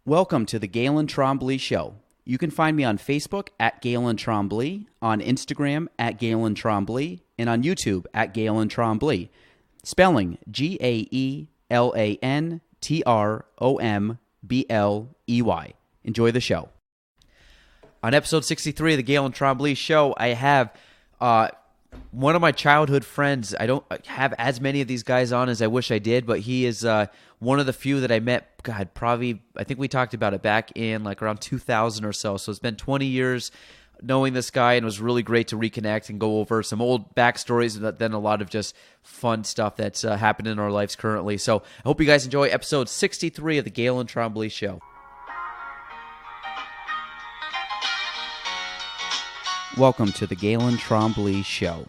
Welcome to the Gaelan Trombley Show. You can find me on Facebook at Gaelan Trombley, on Instagram at Gaelan Trombley, and on YouTube at Gaelan Trombley. Spelling GaelanTrombley. Enjoy the show. On episode 63 of the Gaelan Trombley Show, I have one of my childhood friends. I don't have as many of these guys on as I wish I did, but he is one of the few that I met, God, probably, I think we talked about it back in like around 2000 or so. So it's been 20 years knowing this guy, and it was really great to reconnect and go over some old backstories and then a lot of just fun stuff that's happened in our lives currently. So I hope you guys enjoy episode 63 of the Gaelan Trombley Show. Welcome to the Gaelan Trombley Show.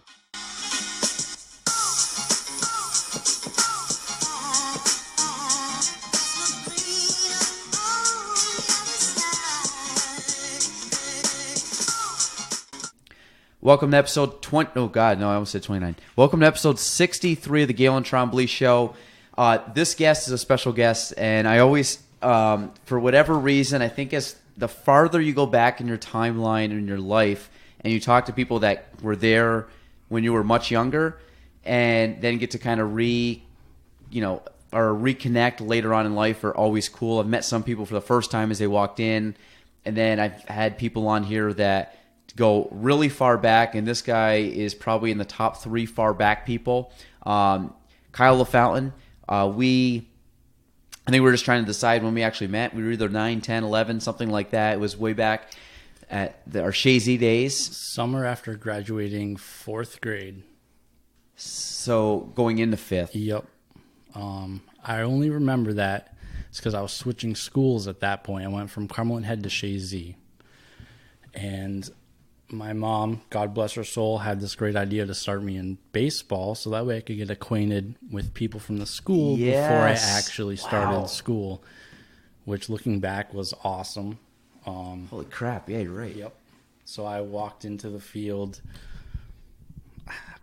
Welcome to episode 20. Oh, God, no, I almost said 29. Welcome to episode 63 of the Gaelan Trombley Show. This guest is a special guest, and I always, for whatever reason, I think as the farther you go back in your timeline in your life, and you talk to people that were there when you were much younger, and then get to kind of reconnect later on in life are always cool. I've met some people for the first time as they walked in, and then I've had people on here that go really far back, and this guy is probably in the top 3 far back people. Kyle LaFountain. I think we were just trying to decide when we actually met. We were either 9, 10, 11, something like that. It was way back at our Shazy days. Summer after graduating 4th grade. So going into 5th. Yep. I only remember that it's because I was switching schools at that point. I went from Cumberland Head to Shazy. And my mom, God bless her soul, had this great idea to start me in baseball so that way I could get acquainted with people from the school before I actually started school, which looking back was awesome. Holy crap, yeah, you're right. Yep. So I walked into the field.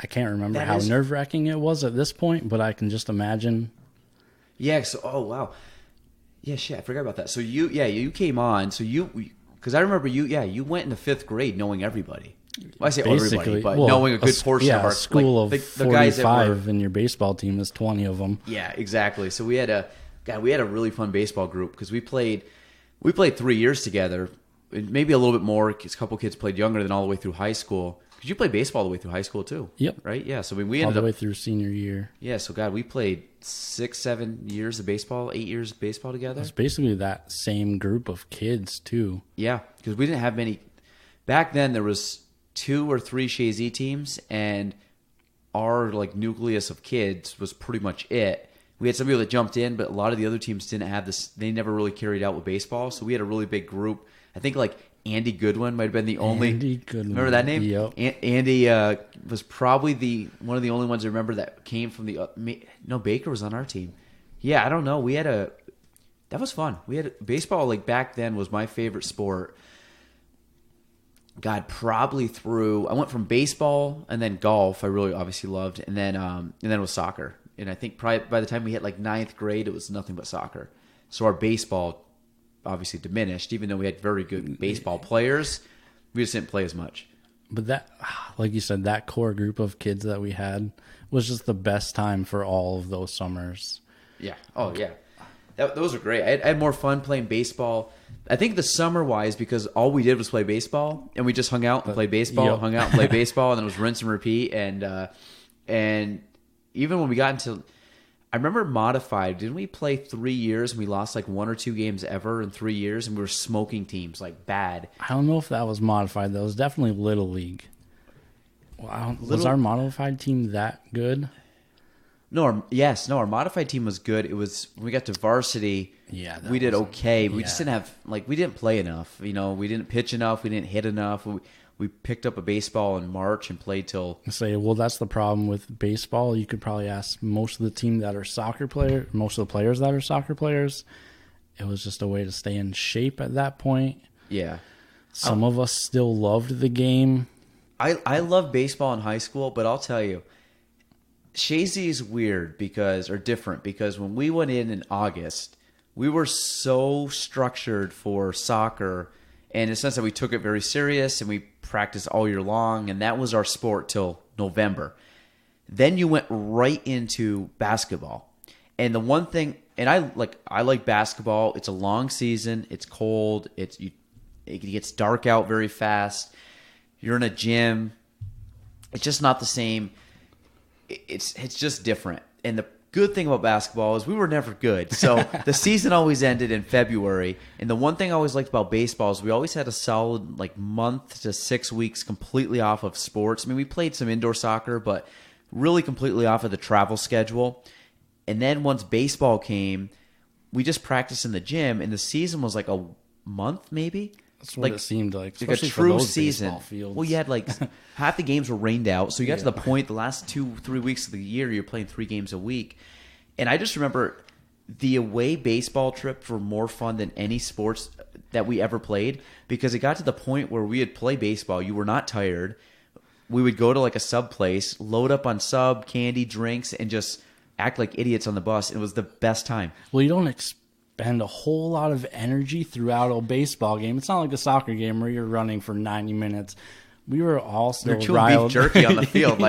I can't remember how nerve-wracking it was at this point, but I can just imagine. Yeah, so, oh, wow. Yeah, shit, I forgot about that. So you came on, so because I remember you went into 5th grade knowing everybody. Well, I say everybody, but knowing a good portion of our school of the 45 guys that were, and your baseball team is 20 of them. Yeah, exactly. So we had a really fun baseball group because we played 3 years together, maybe a little bit more because a couple kids played younger than all the way through high school. Because you played baseball all the way through high school too. Yep. Right? Yeah. So we all ended the way through senior year. Yeah. So God, we played 6, 7 years of baseball, 8 years of baseball together. It's basically that same group of kids too. Yeah, because we didn't have many. Back then, there was 2 or 3 Shazy teams, and our nucleus of kids was pretty much it. We had some people that jumped in, but a lot of the other teams didn't have this. They never really carried out with baseball, so we had a really big group. I think Andy Goodwin might have been the only. Andy Goodwin. Remember that name? Yep. Andy was probably one of the only ones I remember that came from the. No, Baker was on our team. Yeah, I don't know. That was fun. We had baseball back then was my favorite sport. God, probably I went from baseball and then golf. I really obviously loved, and then it was soccer. And I think probably by the time we hit 9th grade, it was nothing but soccer. So our baseball obviously diminished, even though we had very good baseball players. We just didn't play as much. But that, like you said, that core group of kids that we had was just the best time for all of those summers. Yeah. Oh, yeah. Those are great. I had more fun playing baseball. I think the summer-wise, because all we did was play baseball, and we just hung out and played baseball, hung out and played baseball, and then it was rinse and repeat. And even when we got into, I remember modified. Didn't we play 3 years and we lost 1 or 2 games ever in 3 years, and we were smoking teams bad. I don't know if that was modified. That was definitely Little League. Wow, was our modified team that good? No, our modified team was good. It was when we got to varsity. Yeah, we did okay. We just didn't have we didn't play enough. We didn't pitch enough. We didn't hit enough. We picked up a baseball in March and played till. That's the problem with baseball. You could probably ask most of the team that are soccer players, most of the players that are soccer players. It was just a way to stay in shape at that point. Yeah, some of us still loved the game. I loved baseball in high school, but I'll tell you, Shazy is weird different because when we went in August, we were so structured for soccer, and in the sense that we took it very serious and we practiced all year long, and that was our sport till November. Then you went right into basketball. And the one thing, and I like basketball. It's a long season. It's cold. It gets dark out very fast. You're in a gym. It's just not the same. It's just different. And the good thing about basketball is we were never good. So the season always ended in February. And the one thing I always liked about baseball is we always had a solid month to 6 weeks completely off of sports. I mean, we played some indoor soccer, but really completely off of the travel schedule. And then once baseball came, we just practiced in the gym, and the season was like a month maybe. That's what it seemed like. Like a true season. Well, you had half the games were rained out, so you got to the point the last 2-3 weeks of the year you're playing 3 games a week. And I just remember the away baseball trips were more fun than any sports that we ever played, because it got to the point where we would play baseball. You were not tired. We would go to a sub place, load up on sub, candy, drinks, and just act like idiots on the bus. It was the best time. Well, you don't expend a whole lot of energy throughout a baseball game. It's not like a soccer game where you're running for 90 minutes. We were all still They're chewing beef jerky on the field.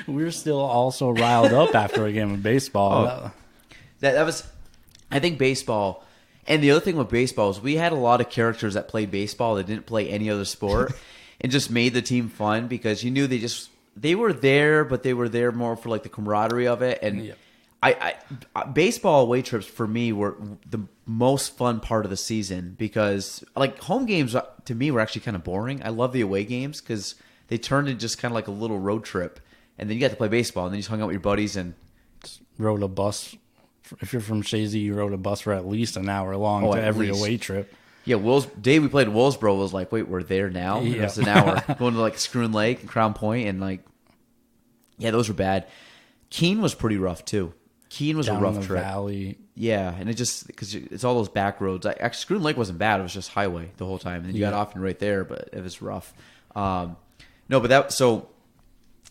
We were still also riled up after a game of baseball. Oh, that was, I think, baseball. And the other thing with baseball is we had a lot of characters that played baseball that didn't play any other sport, and just made the team fun because you knew they were there, but they were there more for the camaraderie of it. And I baseball away trips for me were the most fun part of the season, because home games to me were actually kind of boring. I love the away games because they turned into just kind of like a little road trip, and then you got to play baseball, and then you just hung out with your buddies and rode a bus. If you're from Shazy, you rode a bus for at least an hour long to every away trip. Yeah, day we played Willsboro was wait, we're there now? Yeah. It was an hour. Going to Schroon Lake and Crown Point, and those were bad. Keene was pretty rough too. Keene was down a rough in the trip. Valley. Yeah, and because it's all those back roads. Actually, Schroon Lake wasn't bad. It was just highway the whole time, and then you got off and right there, but it was rough. So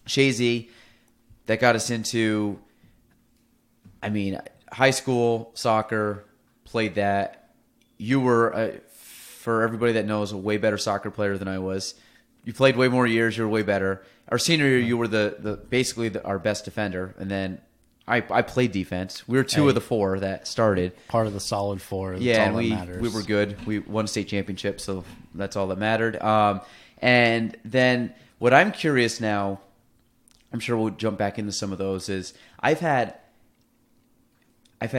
Shazy, that got us into, high school soccer. Played that. You were, for everybody that knows, a way better soccer player than I was. You played way more years. You were way better. Our senior year, you were basically our best defender, and then I played defense. We were 2 of the 4 that started. Part of the solid 4. Yeah, and we were good. We won a state championship, so that's all that mattered. And then what I'm curious now, I'm sure we'll jump back into some of those, is I've had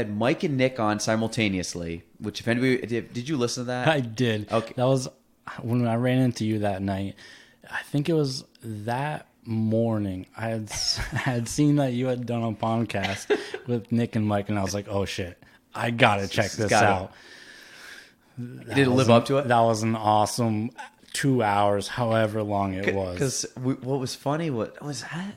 Mike and Nick on simultaneously, which if anybody did you listen to that? I did. Okay. That was when I ran into you that night. I think it was that morning. I had seen that you had done a podcast with Nick and Mike, and I was like, oh shit, I gotta check this out. Did it live up to it? That was an awesome 2 hours, however long it was. Because what was funny, what was that?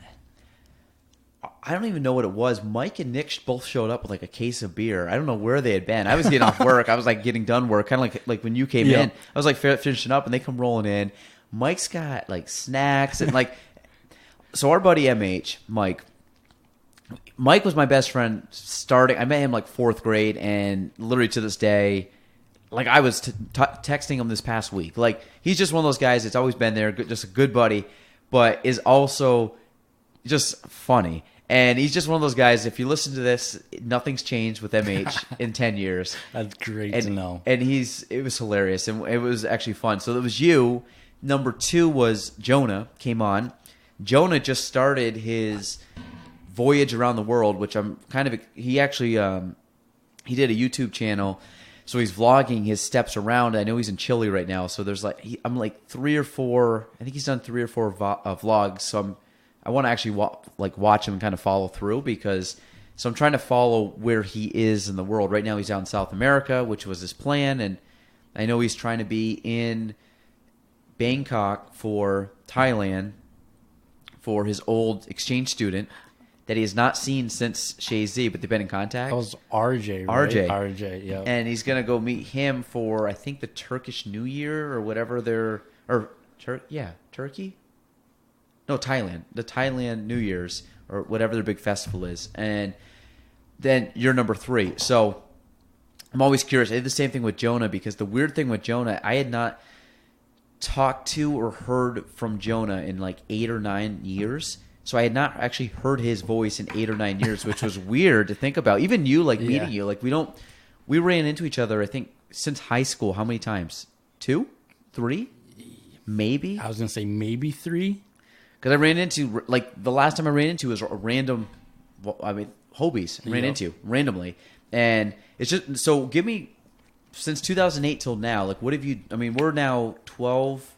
I don't even know what it was. Mike and Nick both showed up with a case of beer. I don't know where they had been. I was getting off work. I was getting done work, kind of like when you came in. I was finishing up, and they come rolling in. Mike's got snacks and So our buddy MH, Mike was my best friend starting. I met him 4th grade, and literally to this day, I was texting him this past week. He's just one of those guys that's always been there, just a good buddy, but is also just funny. And he's just one of those guys, if you listen to this, nothing's changed with MH in 10 years. That's great to know. And it was hilarious, and it was actually fun. So it was you. Number 2 was Jonah, came on. Jonah just started his voyage around the world, which I'm he actually, he did a YouTube channel, so he's vlogging his steps around. I know he's in Chile right now, so there's I'm 3 or 4, I think he's done 3 or 4 vlogs, so I want to actually watch him and kind of follow through, so I'm trying to follow where he is in the world. Right now he's out in South America, which was his plan, and I know he's trying to be in Bangkok for Thailand for his old exchange student that he has not seen since Shazy, but they've been in contact. That was RJ, right? RJ, yeah. And he's going to go meet him for, I think, the Turkish New Year or whatever Turkey? No, Thailand. The Thailand New Year's or whatever their big festival is. And then you're number 3. So I'm always curious. I did the same thing with Jonah, because the weird thing with Jonah, I had not talked to or heard from Jonah in like 8 or 9 years. So I had not actually heard his voice in 8 or 9 years, which was weird to think about. Even you, like meeting you, like we ran into each other, I think, since high school. How many times? 2? 3? Maybe? I was going to say maybe 3. Because I ran into, like, the last time I ran into was a random, Hobies ran into randomly. And it's just, so give me, since 2008 till now, like, what have you, I mean, we're now 12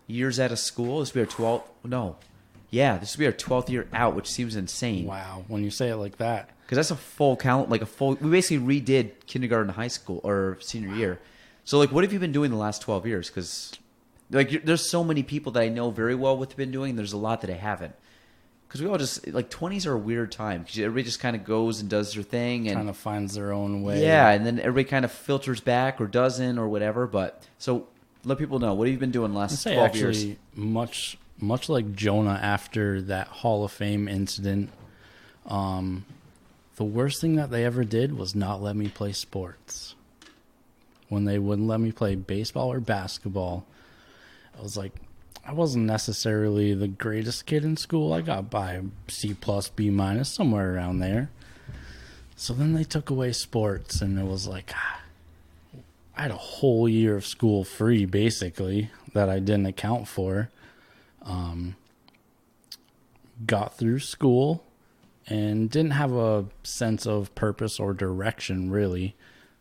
years out of school. This will be our 12th, no. Yeah, this will be our 12th year out, which seems insane. Wow, when you say it like that. Because that's a full count, like a full, we basically redid kindergarten, high school, or senior year. So, like, what have you been doing the last 12 years? Because, like, there's so many people that I know very well what they've been doing. There's a lot that I haven't. Because we all just, like, 20s are a weird time. Because everybody just kind of goes and does their thing. And kind of finds their own way. Yeah, and then everybody kind of filters back or doesn't or whatever. But, so, let people know. What have you been doing the last 12 years? Much like Jonah after that Hall of Fame incident, the worst thing that they ever did was not let me play sports. When they wouldn't let me play baseball or basketball, I was like, I wasn't necessarily the greatest kid in school. I got by C+, B-, somewhere around there. So then they took away sports, and it was like, I had a whole year of school free, basically, that I didn't account for. Got through school and didn't have a sense of purpose or direction, really.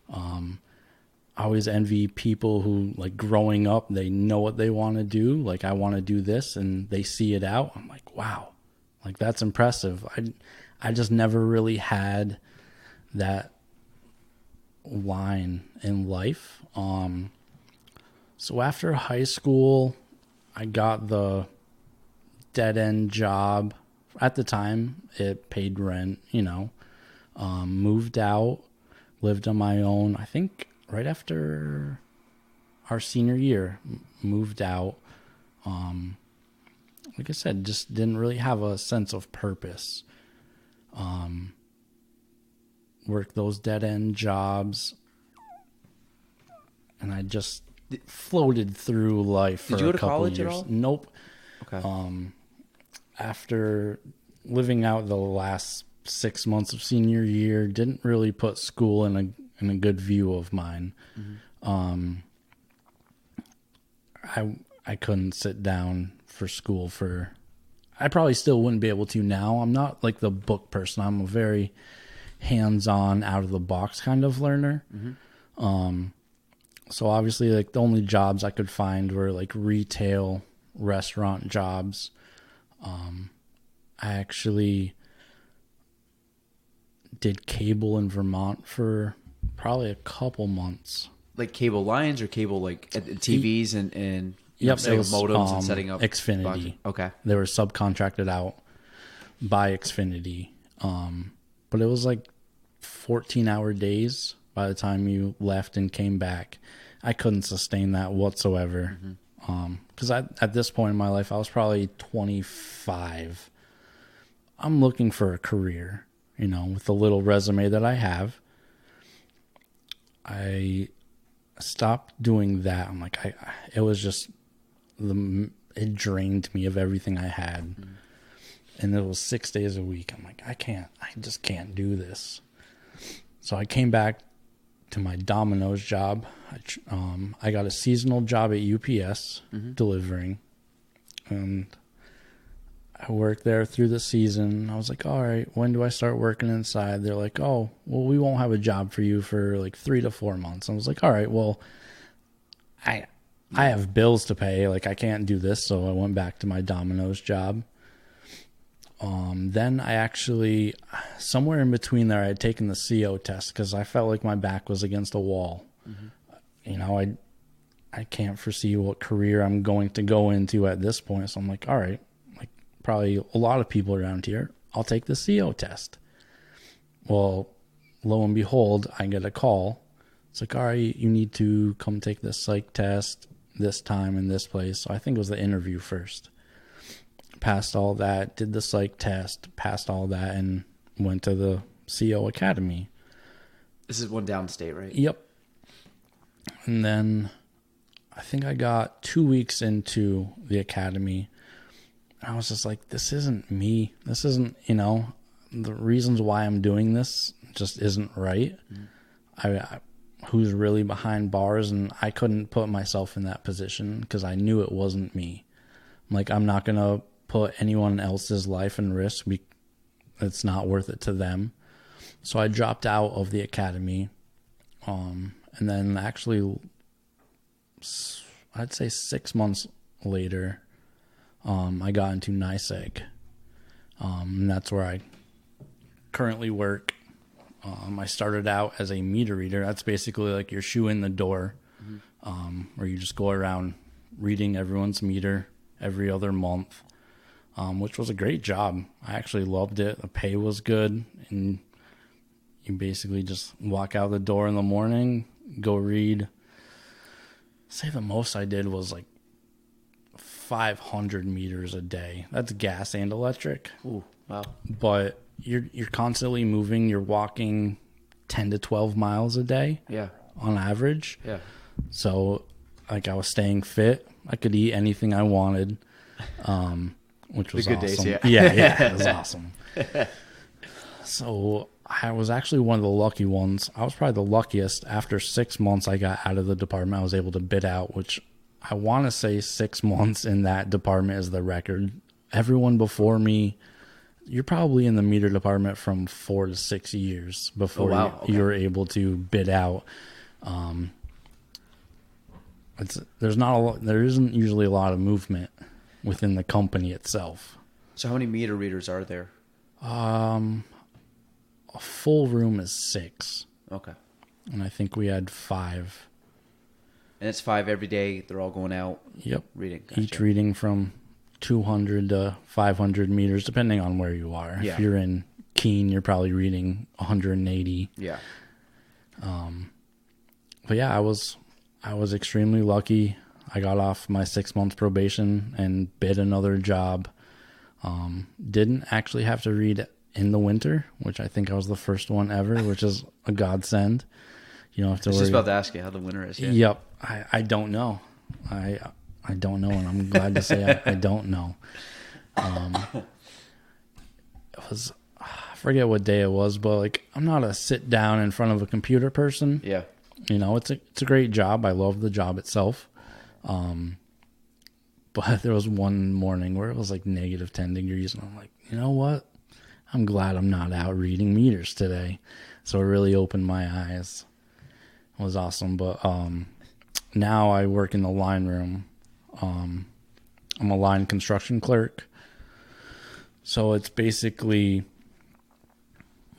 I always envy people who, like, growing up, they know what they want to do. Like, I want to do this, and they see it out. I'm like, wow, like, that's impressive. I just never really had that line in life. So after high school, I got the dead-end job. At the time, it paid rent, moved out, lived on my own. I think right after our senior year, moved out. Like I said, just didn't really have a sense of purpose. Worked those dead-end jobs, and I just floated through life for a couple years. Did you go to college at all? Nope. Okay. After living out the last 6 months of senior year, didn't really put school in a good view of mine. Mm-hmm. I couldn't sit down for school for. I probably still wouldn't be able to now. I'm not like the book person. I'm a very hands-on, out of the box kind of learner. Mm-hmm. So obviously, like, the only jobs I could find were like retail, restaurant jobs. I actually did cable in Vermont for probably a couple months. Like cable lines or cable, like TVs and yep, setting it was, modems and setting up Xfinity. boxes. Okay, they were subcontracted out by Xfinity. But it was like 14-hour days by the time you left and came back. I couldn't sustain that whatsoever. Mm-hmm. Because at this point in my life, I was probably 25. I'm looking for a career, with the little resume that I have. I stopped doing that. I'm like, it was just, it drained me of everything I had. Mm-hmm. And it was 6 days a week. I'm like, I just can't do this. So I came back to my Domino's job. I got a seasonal job at UPS, mm-hmm. delivering. And I worked there through the season. I was like, all right, when do I start working inside? They're like, oh, well, we won't have a job for you for like 3 to 4 months. I was like, all right, well, I have bills to pay. Like, I can't do this. So I went back to my Domino's job. Then I actually, somewhere in between there, I had taken the CO test because I felt like my back was against a wall. Mm-hmm. I can't foresee what career I'm going to go into at this point. So I'm like, all right, like probably a lot of people around here, I'll take the CO test. Well, lo and behold, I get a call. It's like, all right, you need to come take this psych test this time in this place. So I think it was the interview first. Passed all that, did the psych test, passed all that, and went to the CO Academy. This is one downstate, right? Yep. And then I think I got 2 weeks into the academy. I was just like, this isn't me. This isn't, the reasons why I'm doing this just isn't right. I who's really behind bars, and I couldn't put myself in that position because I knew it wasn't me. I'm like, I'm not going to put anyone else's life in risk. It's not worth it to them. So I dropped out of the academy. And then actually, I'd say 6 months later, I got into NYSEG. And that's where I currently work. I started out as a meter reader. That's basically like your shoe in the door, where you just go around reading everyone's meter every other month, which was a great job. I actually loved it. The pay was good, and you basically just walk out the door in the morning, go read. Say the most I did was like 500 meters a day. That's gas and electric. Ooh, wow. But you're constantly moving. You're walking 10 to 12 miles a day. Yeah. On average. Yeah. So like I was staying fit. I could eat anything I wanted. Which was awesome. Days, yeah. Yeah, it was awesome. So I was actually one of the lucky ones. I was probably the luckiest. After 6 months I got out of the department, I was able to bid out, which I want to say 6 months in that department is the record. Everyone before me, you're probably in the meter department from 4 to 6 years before you're able to bid out. There isn't usually a lot of movement within the company itself. So how many meter readers are there? A full room is 6. Okay. And I think we had 5. And it's 5 every day. They're all going out. Yep. Reading. Gotcha. Each reading from 200 to 500 meters, depending on where you are. Yeah. If you're in Keene, you're probably reading 180. Yeah. But yeah, I was extremely lucky. I got off my 6 month probation and bid another job. Didn't actually have to read in the winter, which I think I was the first one ever, which is a godsend. You don't have to worry. I was just about to ask you how the winter is. Yeah. Yep. I don't know. I don't know, and I'm glad to say I don't know. It was, I forget what day it was, but like I'm not a sit down in front of a computer person. Yeah. It's a great job. I love the job itself. But there was one morning where it was like negative 10 degrees, and I'm like, you know what? I'm glad I'm not out reading meters today. So it really opened my eyes. It was awesome. But now I work in the line room. I'm a line construction clerk. So it's basically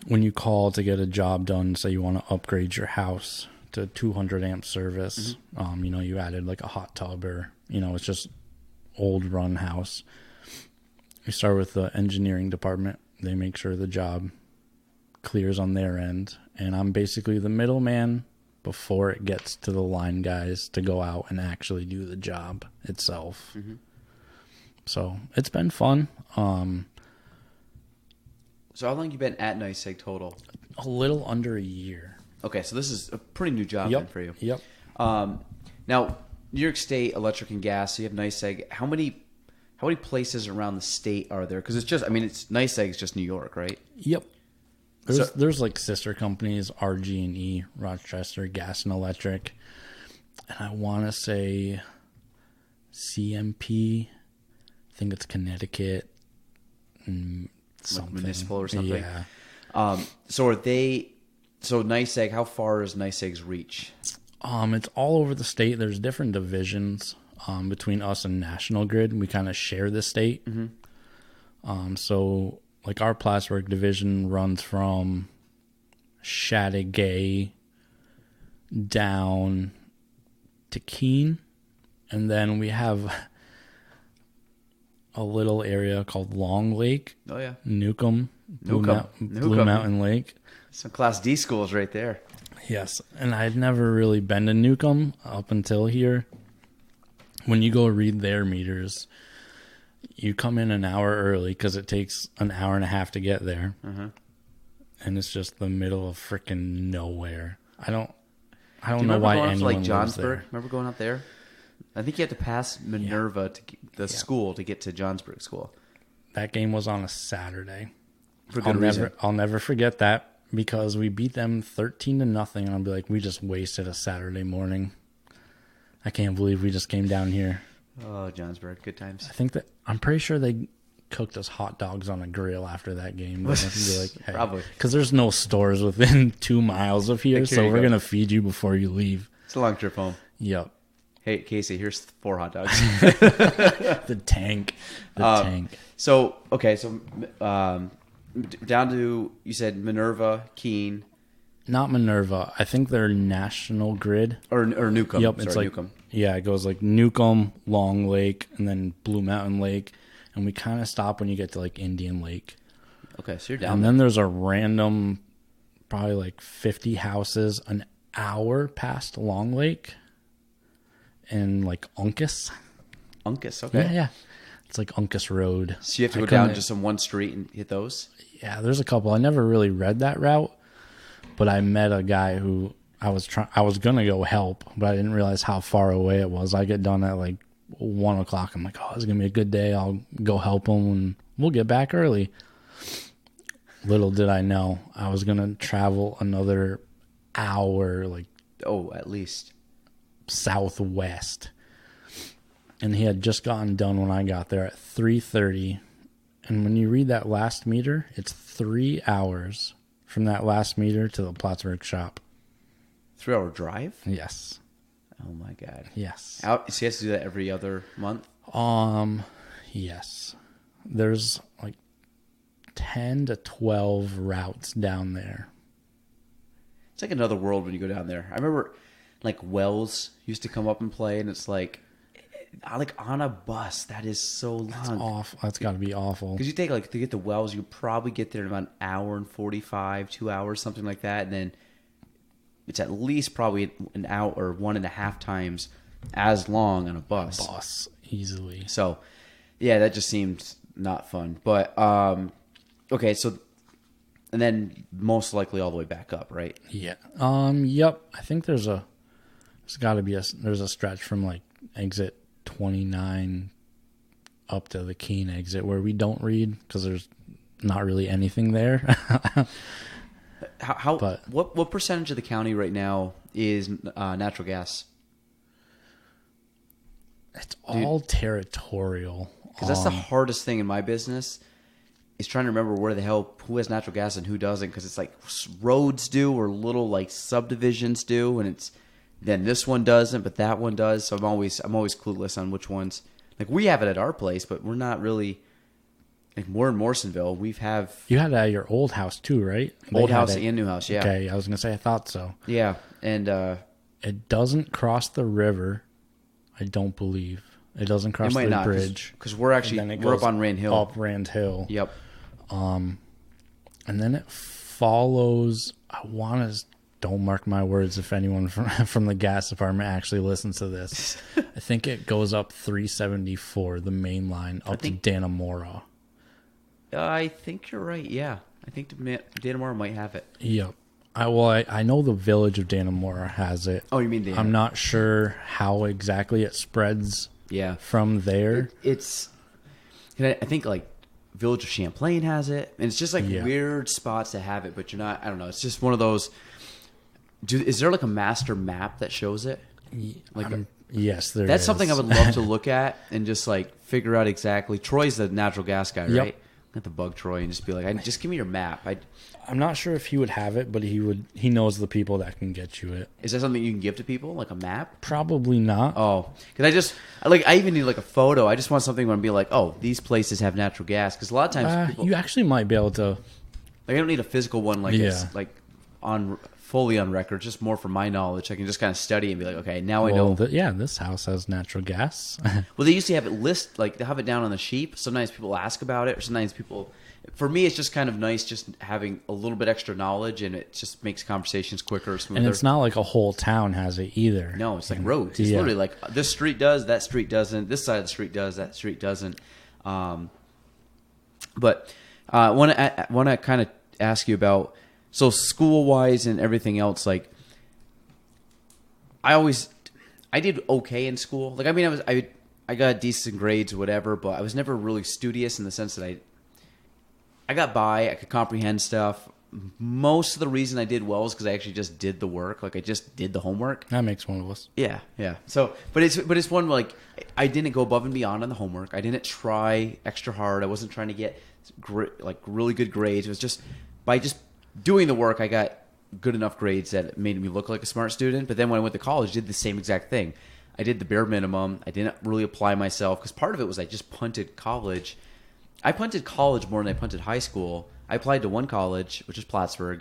when you call to get a job done, say you want to upgrade your house to 200 amp service, you added like a hot tub or, it's just old run house. You start with the engineering department. They make sure the job clears on their end. And I'm basically the middleman before it gets to the line guys to go out and actually do the job itself. Mm-hmm. So it's been fun. So how long you been at NYSEG total? A little under a year. Okay, so this is a pretty new job then for you. Yep. Now, New York State Electric and Gas, so you have NYSEG. How many places around the state are there? Because it's NYSEG is just New York, right? Yep. There's like sister companies, RG&E, Rochester, Gas and Electric. And I want to say CMP. I think it's Connecticut. And something. Like municipal or something? Yeah. So NYSEG, how far is NYSEG's reach? It's all over the state. There's different divisions between us and National Grid. We kind of share the state. Mm-hmm. So like our plasterwork division runs from Chateauguay down to Keene. And then we have a little area called Long Lake. Oh, yeah. Newcomb. Blue Mountain Lake. Some Class D schools right there. Yes. And I'd never really been to Newcomb up until here. When you go read their meters, you come in an hour early because it takes an hour and a half to get there. Mm-hmm. and it's just the middle of freaking nowhere. I don't Do you know remember why going up to, anyone like, lives Johnsburg? there. Remember going up there? I think you had to pass Minerva to the school to get to Johnsburg School. That game was on a Saturday. For good reason. I'll never forget that because we beat them 13-0, and I'll be like, we just wasted a Saturday morning. I can't believe we just came down here. Oh, Johnsburg, good times. I'm pretty sure they cooked us hot dogs on a grill after that game. But I'd be like, hey, Probably. Because there's no stores within 2 miles of here, so we're going to feed you before you leave. It's a long trip home. Yep. Hey, Casey, here's 4 hot dogs. The tank. Tank. So down to, you said Minerva, Keene. Not Minerva. I think they're National Grid. Or Newcomb. Yep, it's like Newcomb. Yeah, it goes like Newcomb, Long Lake, and then Blue Mountain Lake, and we kind of stop when you get to like Indian Lake. Okay, so you're down. And then there's a random, probably like 50 houses an hour past Long Lake, and like Uncas. Uncas, okay. Yeah. It's like Uncas Road. So you have to go down just on one street and hit those? Yeah, there's a couple. I never really read that route, but I met a guy who I was gonna go help, but I didn't realize how far away it was. I get done at like 1 o'clock. I'm like, oh, it's gonna be a good day. I'll go help him, and we'll get back early. Little did I know, I was gonna travel another hour, like at least southwest, and he had just gotten done when I got there at 3:30. And when you read that last meter, it's 3 hours from that last meter to the Plattsburgh shop. 3-hour drive? Yes. Oh my God. Yes. So he has to do that every other month? Yes. There's like 10 to 12 routes down there. It's like another world when you go down there. I remember like Wells used to come up and play, and it's like on a bus. That is so long. That's awful. That's got to be awful. Because you take like to get to Wells, you probably get there in about an hour and 45, 2 hours, something like that, and then it's at least probably an hour or 1.5 times as long on a bus. Easily. So, yeah, that just seemed not fun. But okay, so and then most likely all the way back up, right? Yeah. Yep. I think there's a stretch from like exit 29 up to the Keene exit where we don't read because there's not really anything there. What percentage of the county right now is natural gas? It's all territorial. Because that's the hardest thing in my business is trying to remember who has natural gas and who doesn't. Because it's like roads do or little like subdivisions do, and it's then this one doesn't, but that one does. So I'm always clueless on which ones. Like we have it at our place, but we're not really. Like we're in Morrisonville. You had it at your old house too, right? Old house and new house, yeah. Okay, I was gonna say I thought so. Yeah, and it doesn't cross the river. I don't believe it doesn't cross the bridge because we're up on Rand Hill. Up Rand Hill. Yep. And then it follows. Don't mark my words if anyone from the gas department actually listens to this. I think it goes up 374, the main line, up to Dannemora. I think you're right, yeah. I think Dannemora might have it. Yep. I know the village of Dannemora has it. Oh, you mean Dannemora? I'm not sure how exactly it spreads from there. I think like Village of Champlain has it. And it's just like weird spots to have it, but you're not, I don't know. It's just one of those. Is there like a master map that shows it? Yes, there is. That's something I would love to look at and just like figure out exactly. Troy's the natural gas guy, right? I have to bug Troy and just be like, just give me your map. I'm not sure if he would have it, but he knows the people that can get you it. Is that something you can give to people, like a map? Probably not. Oh, because I even need like a photo. I just want something where I'd be like, oh, these places have natural gas. Because a lot of times you actually might be able to. Like I don't need a physical one like it's like fully on record, just more for my knowledge. I can just kind of study and be like, okay, now I know. This house has natural gas. Well, they used to have it they have it down on the sheet. Sometimes people ask about it, or sometimes for me, it's just kind of nice just having a little bit extra knowledge, and it just makes conversations quicker, smoother. And it's not like a whole town has it either. No, it's like roads. It's literally like this street does, that street doesn't, this side of the street does, that street doesn't. But I want to kind of ask you about So school-wise and everything else, like, I did okay in school. Like, I mean, I got decent grades or whatever, but I was never really studious in the sense that I got by. I could comprehend stuff. Most of the reason I did well is because I actually just did the work. Like, I just did the homework. That makes one of us. Yeah. So, but it's one, like, I didn't go above and beyond on the homework. I didn't try extra hard. I wasn't trying to get really good grades. It was just by just doing the work, I got good enough grades that it made me look like a smart student. But then when I went to college, I did the same exact thing. I did the bare minimum. I didn't really apply myself because part of it was I just punted college. I punted college more than I punted high school. I applied to one college, which is Plattsburgh,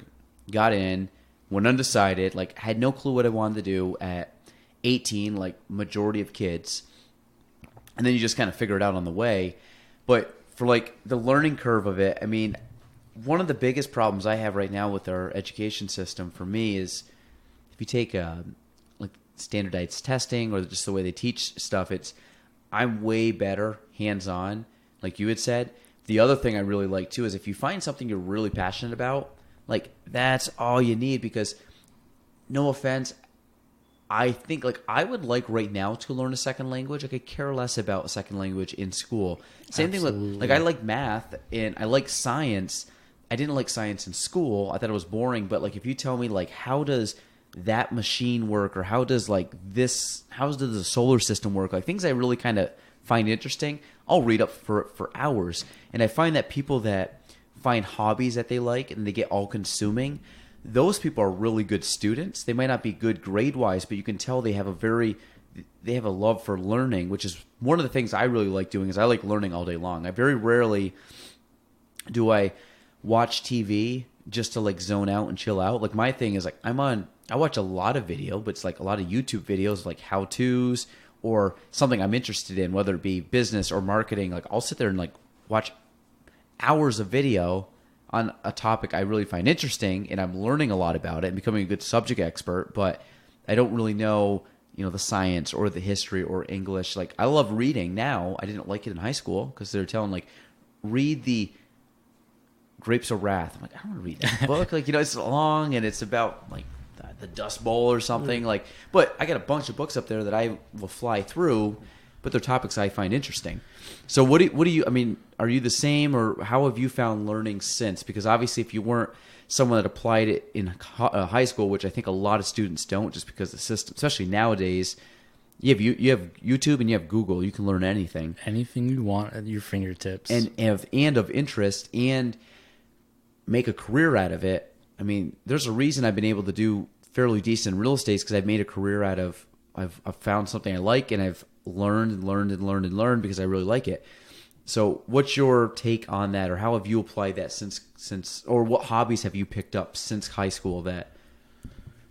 got in, went undecided, like had no clue what I wanted to do at 18, like majority of kids. And then you just kind of figure it out on the way. But for like the learning curve of it, I mean, one of the biggest problems I have right now with our education system for me is if you take like standardized testing or just the way they teach stuff, I'm way better hands-on, like you had said. The other thing I really like too is if you find something you're really passionate about, like that's all you need because no offense, I think like I would like right now to learn a second language. I could care less about a second language in school. Same Absolutely. thing with like I like math and I like science. I didn't like science in school. I thought it was boring. But like if you tell me like how does that machine work or how does the solar system work? Like things I really kind of find interesting, I'll read up for hours. And I find that people that find hobbies that they like and they get all consuming, those people are really good students. They might not be good grade-wise, but you can tell they have a love for learning, which is one of the things I really like doing is I like learning all day long. I very rarely do I watch TV just to like zone out and chill out. Like my thing is like I watch a lot of video, but it's like a lot of YouTube videos like how-tos or something I'm interested in, whether it be business or marketing. Like I'll sit there and like watch hours of video on a topic I really find interesting, and I'm learning a lot about it and becoming a good subject expert, but I don't really know, the science or the history or English. Like I love reading now. I didn't like it in high school because they're telling like read the Grapes of Wrath. I'm like, I don't want to read that book. Like, it's long and it's about like the Dust Bowl or something. Like, but I got a bunch of books up there that I will fly through, but they're topics I find interesting. So what do you, I mean, are you the same or how have you found learning since? Because obviously if you weren't someone that applied it in high school, which I think a lot of students don't just because the system, especially nowadays, you have YouTube and you have Google. You can learn anything. Anything you want at your fingertips. And of interest and make a career out of it. I mean, there's a reason I've been able to do fairly decent in real estate because I've made a career out of, I've found something I like and I've learned because I really like it. So what's your take on that, or how have you applied that since or what hobbies have you picked up since high school that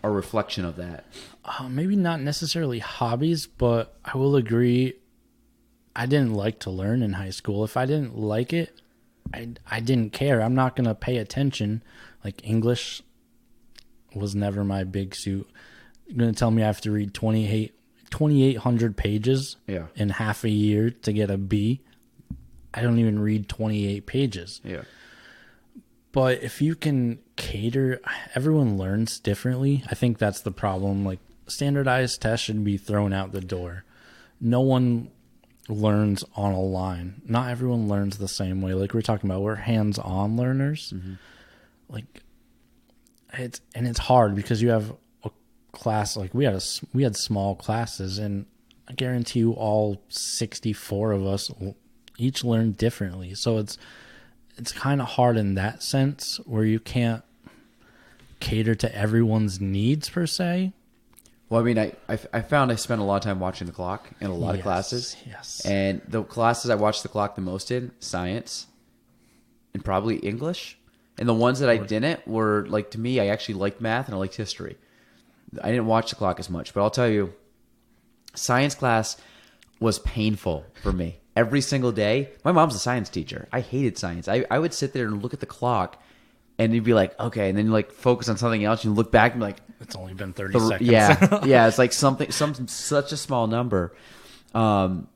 are a reflection of that? Maybe not necessarily hobbies, but I will agree I didn't like to learn in high school. If I didn't like it, I didn't care. I'm not going to pay attention. Like English was never my big suit. You're going to tell me I have to read 2,800 pages in half a year to get a B. I don't even read 28 pages. Yeah. But if you can cater, everyone learns differently. I think that's the problem. Like standardized tests should be thrown out the door. No one learns on a line. Not everyone learns the same way. Like we're talking about, we're hands-on learners. Mm-hmm. Like it's hard because you have a class, like we had small classes, and I guarantee you all 64 of us each learn differently. So it's kind of hard in that sense where you can't cater to everyone's needs per se. Well, I mean, I found I spent a lot of time watching the clock in a lot of classes. Yes. And the classes I watched the clock the most in, science and probably English. And the ones that I didn't were, like, to me, I actually liked math and I liked history. I didn't watch the clock as much. But I'll tell you, science class was painful for me. Every single day. My mom's a science teacher. I hated science. I would sit there and look at the clock and you'd be like, okay. And then you like focus on something else. You look back and be like, it's only been 30 seconds. Yeah. Yeah. It's like something such a small number. Oh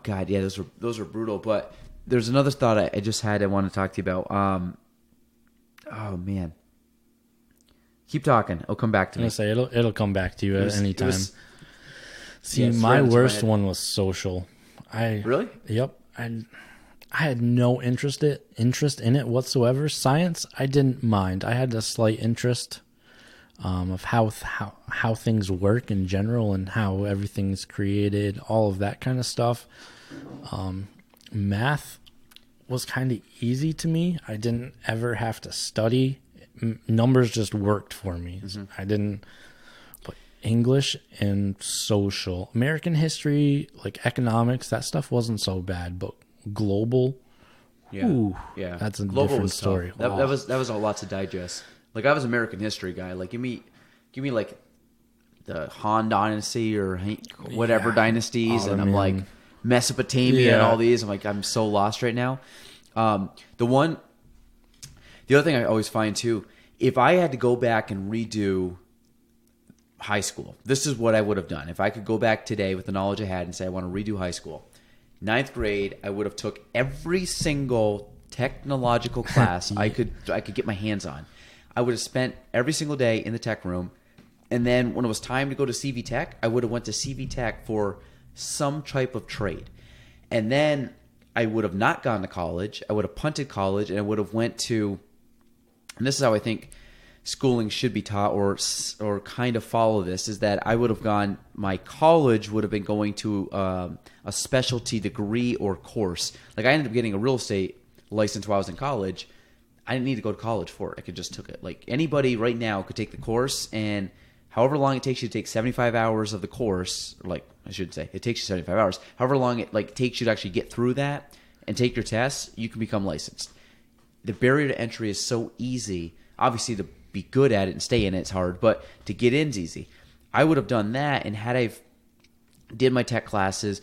God. Yeah. Those are brutal. But there's another thought I just had I want to talk to you about. Oh man. Keep talking. It'll come back to I'm me. gonna say it'll come back to you at any time. See, yeah, it's my right into my worst head. one was social. Really? Yep. I had no interest in it whatsoever. Science, I didn't mind. I had a slight interest of how things work in general and how everything's created, all of that kind of stuff. Math was kind of easy to me. I didn't ever have to study. Numbers just worked for me. I didn't. But English and social, American history, like economics, that stuff wasn't so bad. But global, Yeah. that's a Global different was tough. story. That was a lot to digest. Like I was an American history guy. Like give me like the Han dynasty or whatever dynasties, and I'm like Mesopotamia and all these. I'm like I'm so lost right now. The other thing I always find too, if I had to go back and redo high school, this is what I would have done. If I could go back today with the knowledge I had and say I want to redo high school, 9th grade, I would have took every single technological class I could get my hands on. I would have spent every single day in the tech room, and then when it was time to go to CV Tech, I would have went to CV Tech for some type of trade, and then I would have not gone to college. I would have punted college, and I would have went to. And this is how I think schooling should be taught, or kind of follow this, is that I would have gone, my college would have been going to a specialty degree or course. Like I ended up getting a real estate license while I was in college. I didn't need to go to college for it. I could just took it. Like anybody right now could take the course, and however long it takes you to take 75 hours of the course, like I should say, it takes you 75 hours. However long it takes you to actually get through that and take your tests, you can become licensed. The barrier to entry is so easy. Obviously, to be good at it and stay in it's hard, but to get in's easy. I would have done that, and had I did my tech classes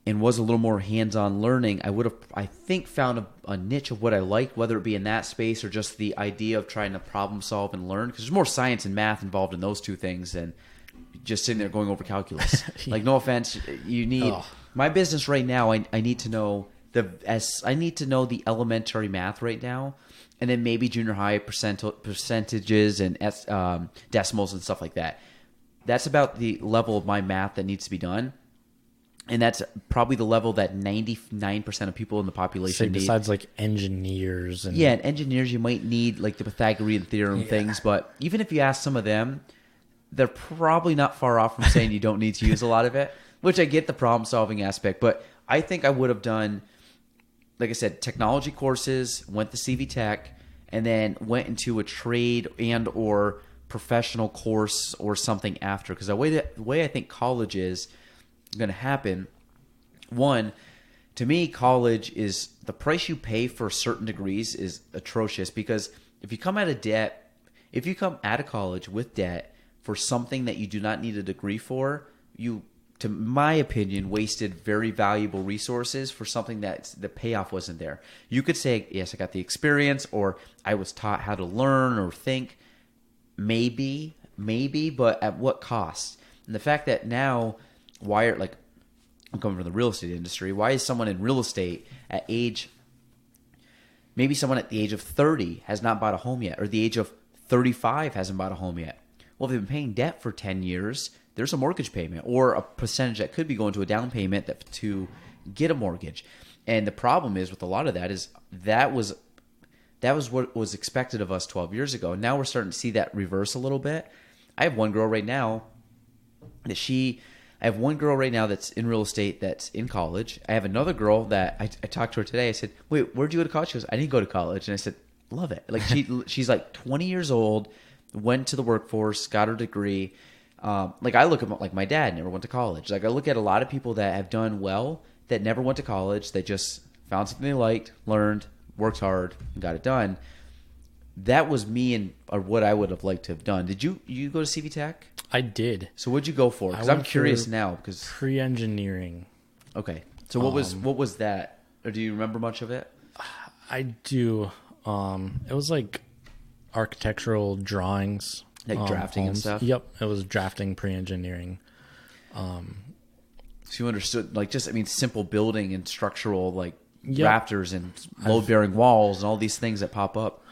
and was a little more hands-on learning, I would have, I think, found a niche of what I liked, whether it be in that space or just the idea of trying to problem solve and learn, because there's more science and math involved in those two things than just sitting there going over calculus. Like, no offense, you need my business right now. I need to know I need to know the elementary math right now, and then maybe junior high percentages and decimals and stuff like that. That's about the level of my math that needs to be done, and that's probably the level that 99% of people in the population need. Besides like engineers and and engineers, you might need like the Pythagorean theorem things, but even if you ask some of them, they're probably not far off from saying you don't need to use a lot of it, which I get the problem solving aspect, but I think I would have done, like I said, technology courses, went to CV Tech, and then went into a trade and or professional course or something after. Because the way I think college is going to happen, one, to me, college is the price you pay for certain degrees is atrocious. Because if you come out of college with debt for something that you do not need a degree for, you, to my opinion, wasted very valuable resources for something that the payoff wasn't there. You could say, yes, I got the experience, or I was taught how to learn or think. Maybe, but at what cost? And the fact that now, I'm coming from the real estate industry, why is someone in real estate maybe someone at the age of 30 has not bought a home yet, or the age of 35 hasn't bought a home yet? Well, if they've been paying debt for 10 years, there's a mortgage payment or a percentage that could be going to a down payment to get a mortgage. And the problem is with a lot of that is that was what was expected of us 12 years ago. Now we're starting to see that reverse a little bit. I have one girl right now that's in real estate that's in college. I have another girl that I talked to her today. I said, wait, where'd you go to college? She goes, I didn't go to college. And I said, love it. Like she's like 20 years old, went to the workforce, got her degree. Like I look at like my dad never went to college. Like I look at a lot of people that have done well that never went to college. They just found something they liked, learned, worked hard, and got it done. That was me or what I would have liked to have done. Did you go to CV Tech? I did. So what'd you go for? Because I'm curious now. Because pre-engineering. Okay. So what was that? Or do you remember much of it? I do. It was like architectural drawings. Like drafting homes. and stuff? Yep. It was drafting pre-engineering. So you understood, like, simple building and structural, like, rafters and load-bearing walls and all these things that pop up.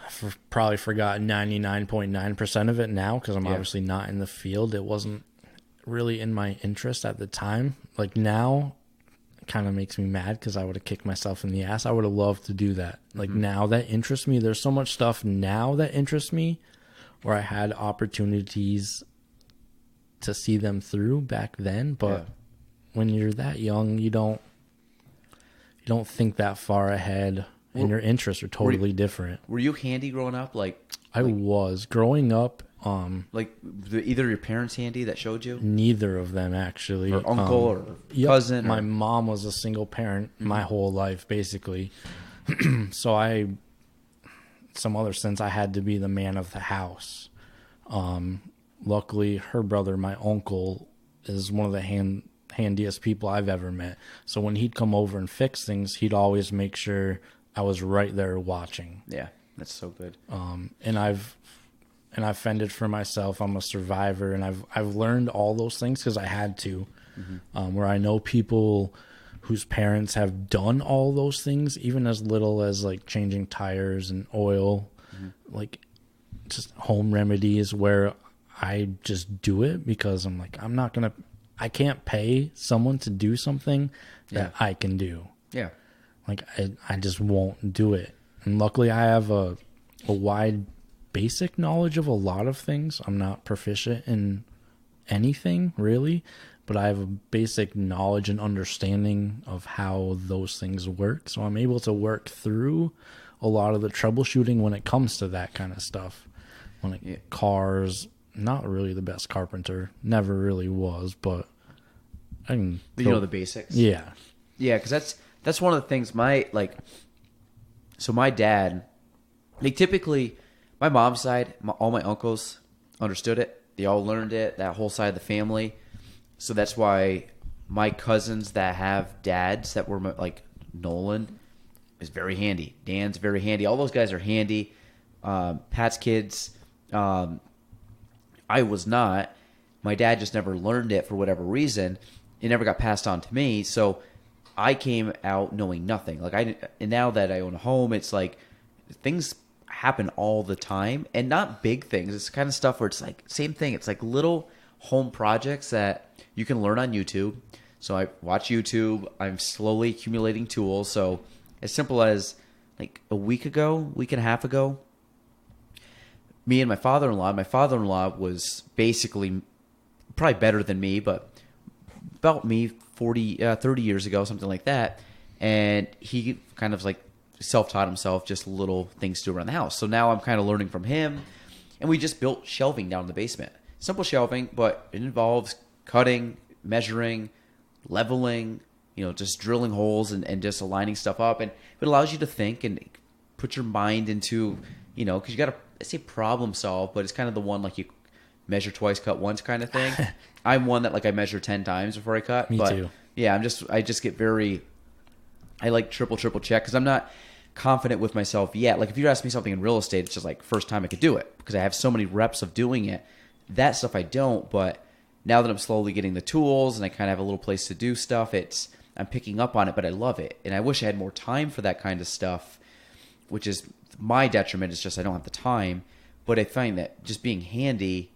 probably forgot 99.9% of it now because I'm obviously not in the field. It wasn't really in my interest at the time. Like now, it kind of makes me mad because I would have kicked myself in the ass. I would have loved to do that. Like now that interests me. There's so much stuff now that interests me where I had opportunities to see them through back then. But when you're that young, you don't think that far ahead. And your interests are totally different. Were you handy growing up? I was growing up. Either your parents handy that showed you? Neither of them actually. Or uncle or cousin? My mom was a single parent my whole life, basically. So some other sense, I had to be the man of the house. Luckily, her brother, my uncle, is one of the handiest people I've ever met. So when he'd come over and fix things, he'd always make sure I was right there watching. Yeah, that's so good. And I've fended for myself. I'm a survivor, and I've learned all those things because I had to. Where I know people whose parents have done all those things, even as little as like changing tires and oil, like just home remedies. Where I just do it because I'm like, I can't pay someone to do something that I can do. Yeah. Like, I just won't do it. And luckily, I have a wide basic knowledge of a lot of things. I'm not proficient in anything, really. But I have a basic knowledge and understanding of how those things work. So I'm able to work through a lot of the troubleshooting when it comes to that kind of stuff. Cars, not really the best carpenter. Never really was, but I can... You know the basics? Yeah. Yeah, because that's one of the things my dad, typically, my mom's side, all my uncles understood it. They all learned it, that whole side of the family. So that's why my cousins that have dads that were like Nolan is very handy. Dan's very handy. All those guys are handy. Pat's kids, I was not. My dad just never learned it for whatever reason. It never got passed on to me. So I came out knowing nothing. And now that I own a home, it's like things happen all the time, and not big things. It's kind of stuff where it's like same thing. It's like little home projects that you can learn on YouTube. So I watch YouTube. I'm slowly accumulating tools. So as simple as like a week and a half ago, me and my father-in-law was basically probably better than me, but about me 30 years ago, something like that. And he kind of like self-taught himself just little things to do around the house. So now I'm kind of learning from him. And we just built shelving down in the basement. Simple shelving, but it involves cutting, measuring, leveling, just drilling holes and just aligning stuff up. And it allows you to think and put your mind into, because you got to say problem solve, but it's kind of the one like you measure twice, cut once kind of thing. I'm one that I measure 10 times before I cut. Me too. Yeah, I just get I like triple check because I'm not confident with myself yet. Like if you ask me something in real estate, it's just like first time I could do it because I have so many reps of doing it. That stuff I don't, but now that I'm slowly getting the tools and I kind of have a little place to do stuff, I'm picking up on it, but I love it. And I wish I had more time for that kind of stuff, which is my detriment. It's just I don't have the time. But I find that just being handy,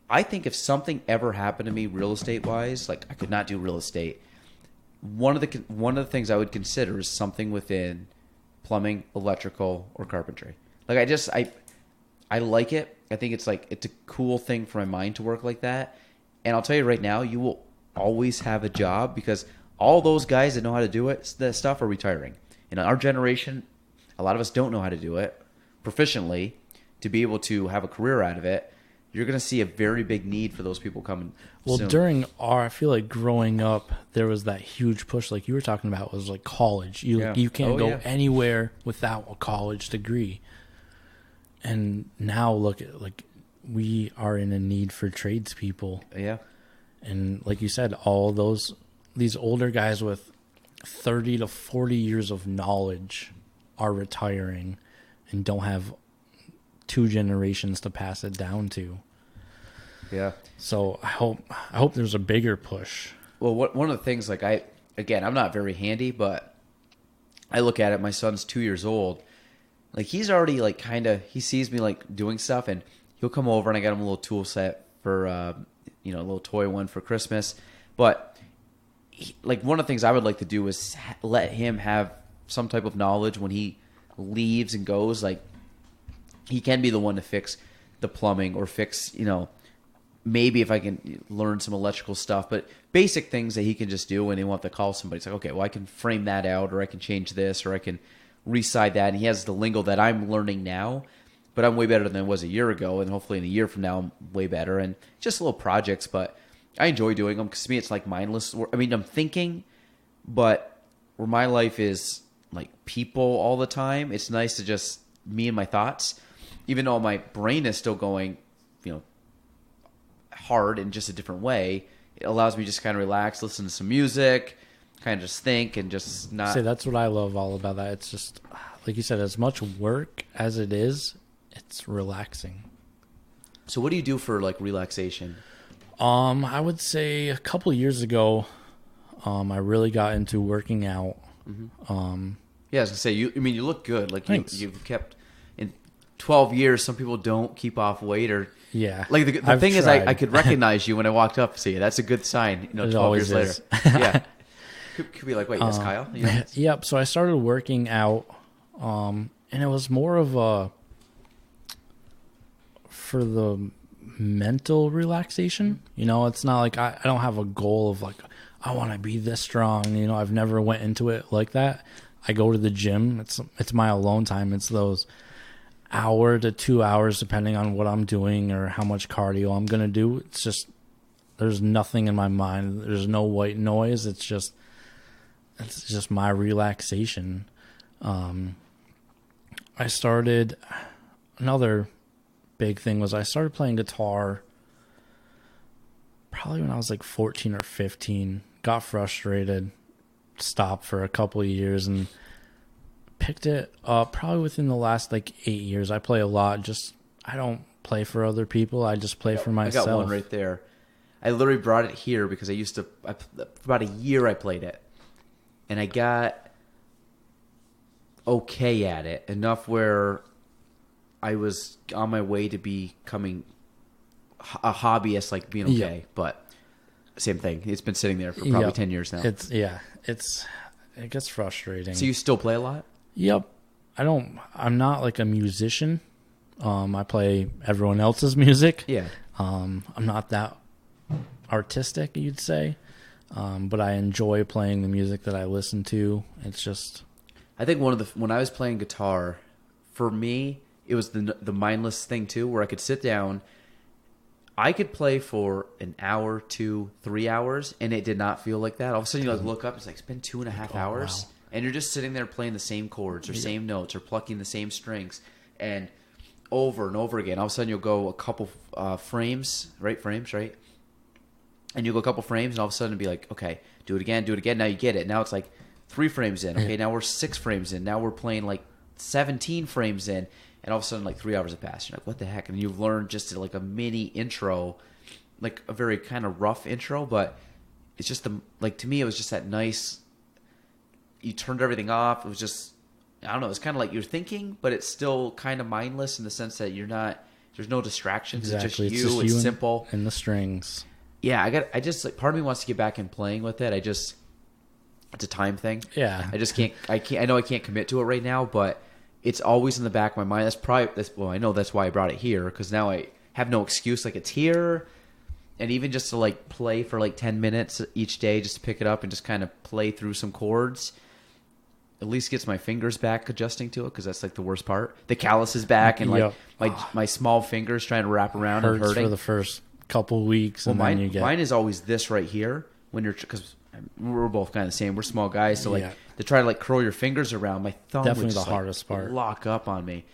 I think if something ever happened to me real estate wise, I could not do real estate. One of the things I would consider is something within plumbing, electrical, or carpentry. I like it. I think it's a cool thing for my mind to work like that. And I'll tell you right now, you will always have a job because all those guys that know how to do that stuff are retiring. In our generation, a lot of us don't know how to do it proficiently to be able to have a career out of it. You're going to see a very big need for those people coming soon. I feel like growing up, there was that huge push, like you were talking about, was like college. You can't go anywhere without a college degree. And now look at we are in a need for tradespeople. Yeah. And like you said, all these older guys with 30 to 40 years of knowledge are retiring and don't have 2 generations to pass it down to. Yeah. So I hope there's a bigger push. Well, one of the things I'm not very handy, but I look at it. My son's 2 years old. Like he's already like he sees me like doing stuff, and he'll come over, and I got him a little tool set for a little toy one for Christmas. But like one of the things I would like to do is let him have some type of knowledge when he leaves and goes. Like he can be the one to fix the plumbing or fix, maybe if I can learn some electrical stuff, but basic things that he can just do and he won't have to call somebody. It's like, okay, well, I can frame that out, or I can change this, or I can reside that. And he has the lingo that I'm learning now, but I'm way better than I was a year ago. And hopefully in a year from now, I'm way better. And just little projects, but I enjoy doing them because to me, it's like mindless. I mean, I'm thinking, but where my life is like people all the time, it's nice to just me and my thoughts, even though my brain is still going, hard in just a different way. It allows me to just kind of relax, listen to some music, kind of just think and just not. See, that's what I love all about that. It's just, like you said, as much work as it is, it's relaxing. So what do you do for like relaxation? I would say a couple of years ago, I really got into working out. Mm-hmm. Yeah, I was gonna say you look good. Like you've kept in 12 years. Some people don't keep off weight or. Yeah. Like the thing is, I could recognize you when I walked up. See, that's a good sign. 12 years later. Yeah. Could be like, wait, yes, Kyle? Yep. So I started working out, and it was more of for the mental relaxation. It's not like I don't have a goal of like, I want to be this strong. I've never went into it like that. I go to the gym. It's my alone time. It's those hour to 2 hours depending on what I'm doing or how much cardio I'm going to do. It's just, there's nothing in my mind. There's no white noise. It's just my relaxation. I started, another big thing was I started playing guitar probably when I was like 14 or 15, got frustrated, stopped for a couple of years and picked it up probably within the last like 8 years. I play a lot. I don't play for other people. I just play for myself. I got one right there. I literally brought it here because for about a year I played it. And I got okay at it. Enough where I was on my way to becoming a hobbyist, like being okay. Yeah. But same thing. It's been sitting there for probably 10 years now. It gets frustrating. So you still play a lot? Yep. I'm not like a musician. I play everyone else's music. Yeah. I'm not that artistic, you'd say. But I enjoy playing the music that I listen to. It's just, I think when I was playing guitar, for me, it was the mindless thing too, where I could sit down, I could play for an hour, 2, 3 hours, and it did not feel like that. All of a sudden, you look up, it's been 2.5 hours. Wow. And you're just sitting there playing the same chords or same notes or plucking the same strings and over and over again. All of a sudden you'll go a couple frames, right? And you'll go a couple frames and all of a sudden it'll be like, okay, do it again. Now you get it. Now it's like 3 frames in. Okay, now we're 6 frames in. Now we're playing like 17 frames in. And all of a sudden like 3 hours have passed. You're like, what the heck? And you've learned just like a mini intro, like a very kind of rough intro, but it's just to me it was just that nice. You turned everything off. It was just, I don't know. It's kind of like you're thinking, but it's still kind of mindless in the sense that there's no distractions. Exactly. It's just you. It's simple. And the strings. Yeah. Part of me wants to get back in playing with it. It's a time thing. Yeah. I know I can't commit to it right now, but it's always in the back of my mind. I know that's why I brought it here, because now I have no excuse. Like it's here. And even just to like play for like 10 minutes each day, just to pick it up and just kind of play through some chords, at least gets my fingers back adjusting to it, because that's like the worst part. The callus is back, and like my small fingers trying to wrap around and hurting for the first couple weeks. And then mine is always this right here because we're both kind of the same. We're small guys, so to try to like curl your fingers around, my thumb definitely would just the hardest part. Lock up on me.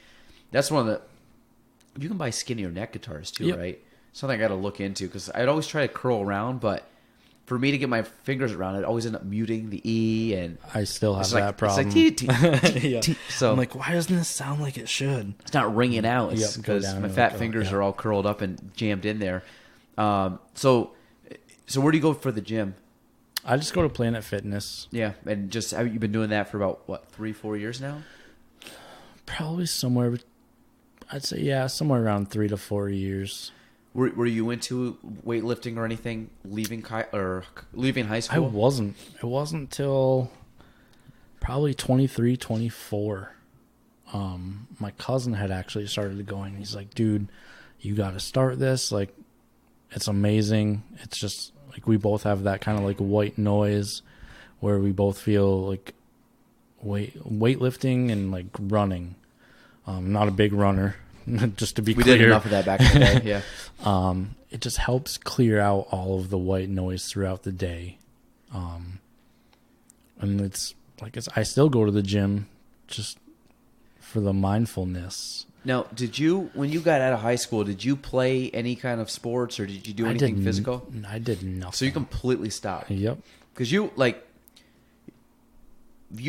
That's one of the. You can buy skinnier neck guitars too, right? Something I got to look into, because I'd always try to curl around, but for me to get my fingers around, I'd always end up muting the E, and I still have that problem. It's like t. So I'm like, why doesn't this sound like it should? It's not ringing out. It's because my fat fingers are all curled up and jammed in there. So where do you go for the gym? I just go to Planet Fitness. Yeah, and just have you been doing that for about 3-4 years now? Probably somewhere, I'd say, yeah, somewhere around 3 to 4 years. Were you into weightlifting or anything leaving high school? I wasn't. It wasn't till probably 23, 24. My cousin had actually started going. He's like, dude, you got to start this. Like, it's amazing. It's just like we both have that kind of like white noise where we both feel like weightlifting and like running. Not a big runner. Just to be clear. We did enough of that back in the day, yeah. It just helps clear out all of the white noise throughout the day. And it's like I still go to the gym just for the mindfulness. Now, when you got out of high school, did you play any kind of sports or did you do anything physical? I did nothing. So you completely stopped. Yep. Because you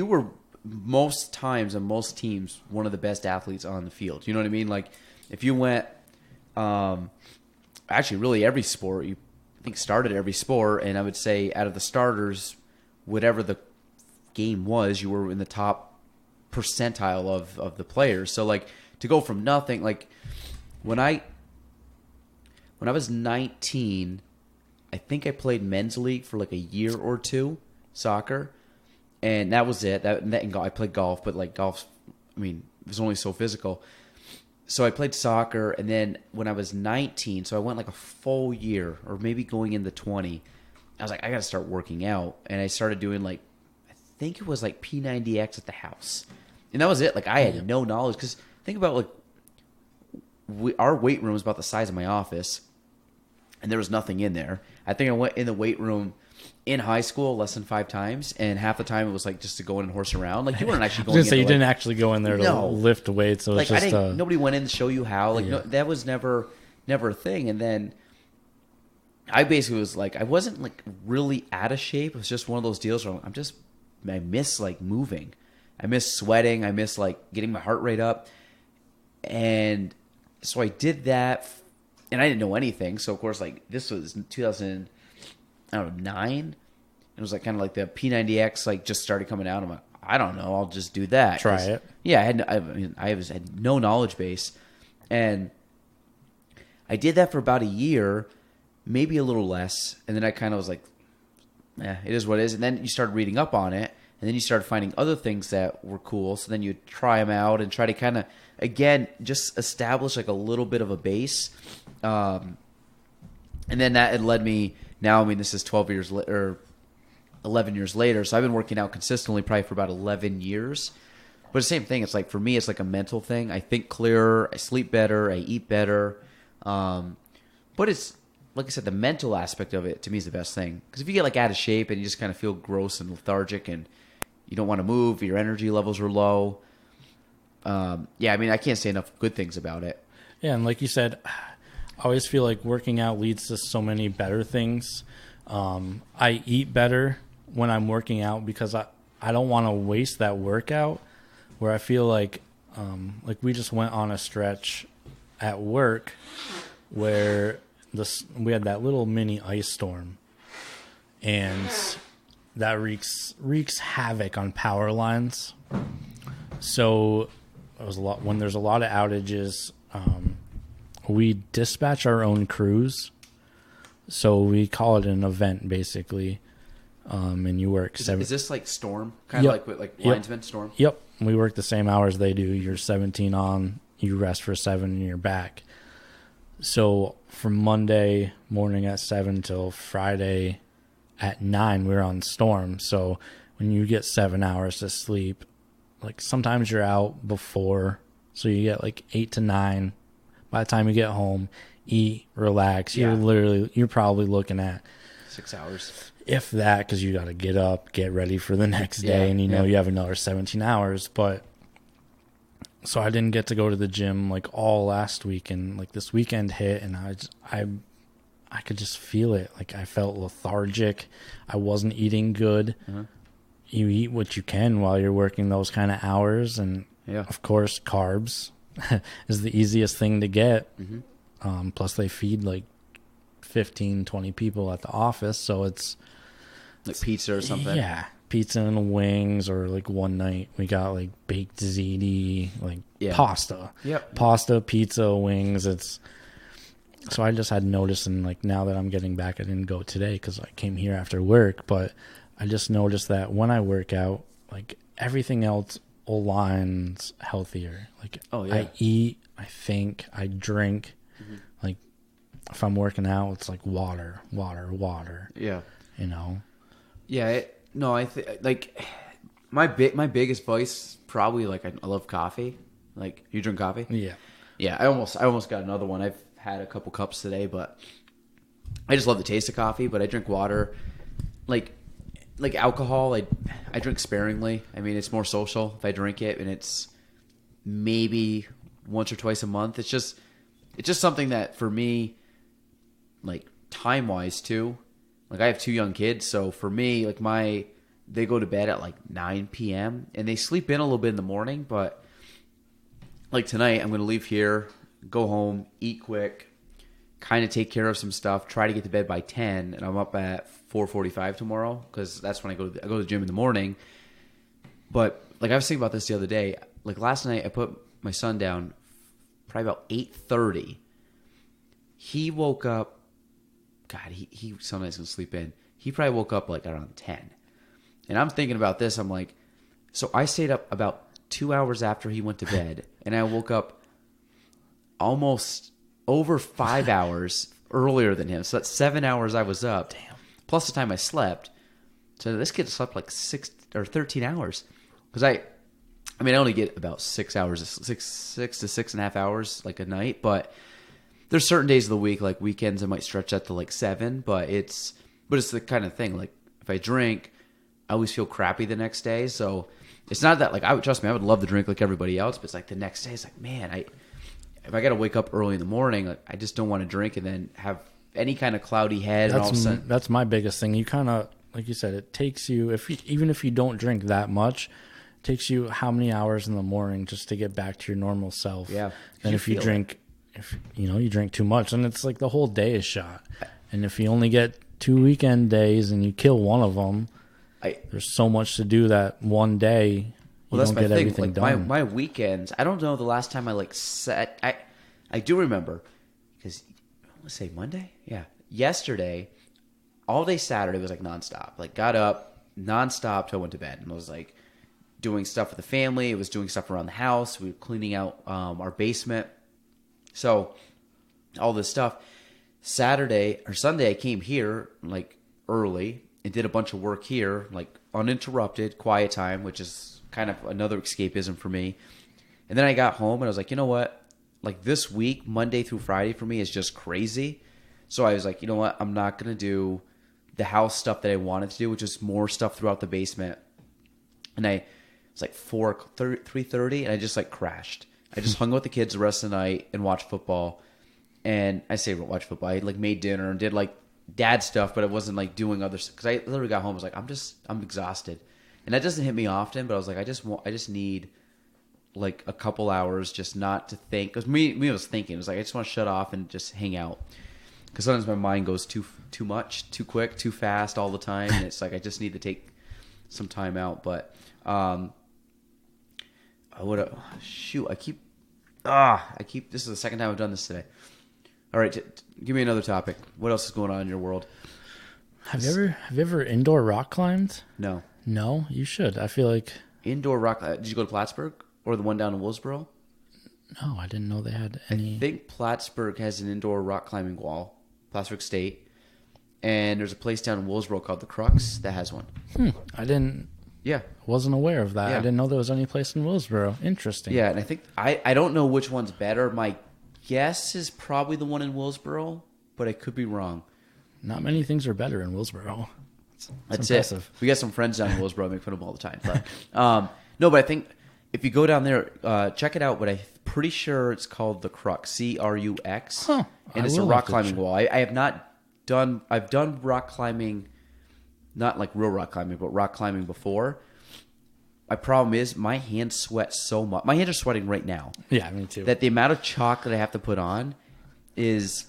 were most times on most teams one of the best athletes on the field. You know what I mean? Like if you went, actually really every sport, you I think started every sport, and I would say out of the starters, whatever the game was, you were in the top percentile of the players. So like to go from nothing, like when I was 19, I think I played men's league for like a year or two, soccer. And that was it. I played golf, but like golf, I mean, it was only so physical. So I played soccer, and then when I was 19, so I went like a full year, or maybe going into 20, I was like, I got to start working out. And I started doing like, I think it was like P90X at the house. And that was it. Like I had no knowledge. Because think about like, our weight room was about the size of my office, and there was nothing in there. I think I went in the weight room in high school less than 5 times, and half the time it was like just to go in and horse around. Like you weren't actually going. I was gonna say you didn't actually go in there to lift weights. So like it's just nobody went in to show you how. Like that was never a thing. And then I basically was like, I wasn't like really out of shape. It was just one of those deals where I miss like moving. I miss sweating. I miss like getting my heart rate up. And so I did that, and I didn't know anything. So of course, like this was 2009. It was like kind of like the P90X like just started coming out. I'm like, I don't know, I'll just do that. Try it. Yeah, I had no knowledge base, and I did that for about a year, maybe a little less, and then I kind of was like, it is what it is. And then you started reading up on it, and then you started finding other things that were cool. So then you try them out and try to kind of again just establish like a little bit of a base, and then that had led me. Now, I mean, this is 12 years or 11 years later, so I've been working out consistently probably for about 11 years. But the same thing, it's like for me, it's like a mental thing. I think clearer, I sleep better, I eat better. But it's, like I said, the mental aspect of it to me is the best thing. Because if you get like out of shape and you just kind of feel gross and lethargic and you don't want to move, your energy levels are low. I mean, I can't say enough good things about it. Yeah, and like you said, I always feel like working out leads to so many better things. I eat better when I'm working out because I don't want to waste that workout, where I feel like we just went on a stretch at work where we had that little mini ice storm, and that wreaks havoc on power lines. So it was when there's a lot of outages, we dispatch our own crews. So we call it an event, basically. And you work Is this like storm? Kind of like linesman storm? Yep. We work the same hours they do. You're 17 on, you rest for 7, and you're back. So from Monday morning at 7 till Friday at 9, we're on storm. So when you get 7 hours to sleep, like sometimes you're out before, so you get like 8 to 9. By the time you get home, eat, relax, you're probably looking at 6 hours. If that, because you got to get up, get ready for the next day, and you have another 17 hours. But so I didn't get to go to the gym like all last week, and like this weekend hit, and I could just feel it. Like I felt lethargic. I wasn't eating good. Mm-hmm. You eat what you can while you're working those kind of hours, and of course carbs is the easiest thing to get. Mm-hmm. Plus they feed like 15, 20 people at the office, so it's like pizza or something. Yeah, pizza and wings, or like one night we got like baked ziti, like pasta. Yep. Pasta, pizza, wings. So I just had noticed, and like now that I'm getting back, I didn't go today because I came here after work, but I just noticed that when I work out, like everything else aligns healthier. Like I eat, I think, I drink. Mm-hmm. Like if I'm working out, it's like water. Yeah. You know? Yeah. I think like my biggest vice probably like I love coffee. Like you drink coffee? Yeah. Yeah. I almost got another one. I've had a couple cups today, but I just love the taste of coffee. But I drink water. Like alcohol, I drink sparingly. I mean, it's more social if I drink it, and it's maybe once or twice a month. It's just something that for me, like time wise too. Like I have 2 young kids, so for me, like they go to bed at like 9 p.m. and they sleep in a little bit in the morning. But like tonight, I'm gonna leave here, go home, eat quick, kind of take care of some stuff, try to get to bed by 10, and I'm up at 4:45 tomorrow because that's when I go to the gym in the morning. But like I was thinking about this the other day. Like last night, I put my son down probably about 8:30. He woke up. God, he sometimes can sleep in. He probably woke up like around 10. And I'm thinking about this. I'm like, so I stayed up about 2 hours after he went to bed, and I woke up almost over 5 hours earlier than him. So that's 7 hours I was up. Damn. Plus the time I slept. So this kid slept like 6 or 13 hours. Because I only get about 6 hours, 6 to 6.5 hours like a night. But there's certain days of the week, like weekends, I might stretch that to like 7. But it's the kind of thing. Like if I drink, I always feel crappy the next day. So it's not that like I would I would love to drink like everybody else. But it's like the next day, it's like, man, if I got to wake up early in the morning, like, I just don't want to drink and then have any kind of cloudy head. And all of a sudden, that's my biggest thing. You kind of, like you said, it takes you, even if you don't drink that much, it takes you how many hours in the morning just to get back to your normal self. Yeah. And if you drink, you drink too much, and it's like the whole day is shot. And if you only get 2 weekend days and you kill one of them, there's so much to do that one day. Well, that's my thing. Like done. My weekends, I don't know the last time I like set. I do remember because let's say Monday, yeah, yesterday, all day Saturday was like nonstop. Like got up nonstop till I went to bed, and I was like doing stuff with the family. It was doing stuff around the house. We were cleaning out our basement, so all this stuff. Saturday or Sunday, I came here like early and did a bunch of work here, like uninterrupted, quiet time, which is kind of another escapism for me. And then I got home and I was like, you know what? Like this week, Monday through Friday for me is just crazy. So I was like, you know what? I'm not going to do the house stuff that I wanted to do, which is more stuff throughout the basement. And it's like 3:30 and I just like crashed. I just hung with the kids the rest of the night and watched football. And I say watch football. I like made dinner and did like dad stuff, but it wasn't like doing other stuff. Because I literally got home, I was like, I'm exhausted. And that doesn't hit me often, but I was like, I just need like a couple hours just not to think. Because me, I was thinking. It was like, I just want to shut off and just hang out. Because sometimes my mind goes too much, too quick, too fast all the time. And it's like, I just need to take some time out. But I keep, this is the second time I've done this today. All right, give me another topic. What else is going on in your world? Have you ever indoor rock climbed? No. No, you should. I feel like indoor rock. Did you go to Plattsburgh or the one down in Willsboro? No, I didn't know they had any. I think Plattsburgh has an indoor rock climbing wall. Plattsburgh State, and there's a place down in Willsboro called the Crux that has one. I didn't. Yeah, wasn't aware of that. Yeah. I didn't know there was any place in Willsboro. Interesting. Yeah, and I think I don't know which one's better. My guess is probably the one in Willsboro, but I could be wrong. Not many things are better in Willsboro. That's impressive. It. We got some friends down in Willsboro. I make fun of them all the time. But, no, but I think if you go down there, check it out. But I'm pretty sure it's called the Crux, CRUX, and it's a rock climbing wall. I have not done. I've done rock climbing, not like real rock climbing, but rock climbing before. My problem is my hands sweat so much. My hands are sweating right now. Yeah, me too. That the amount of chalk that I have to put on is.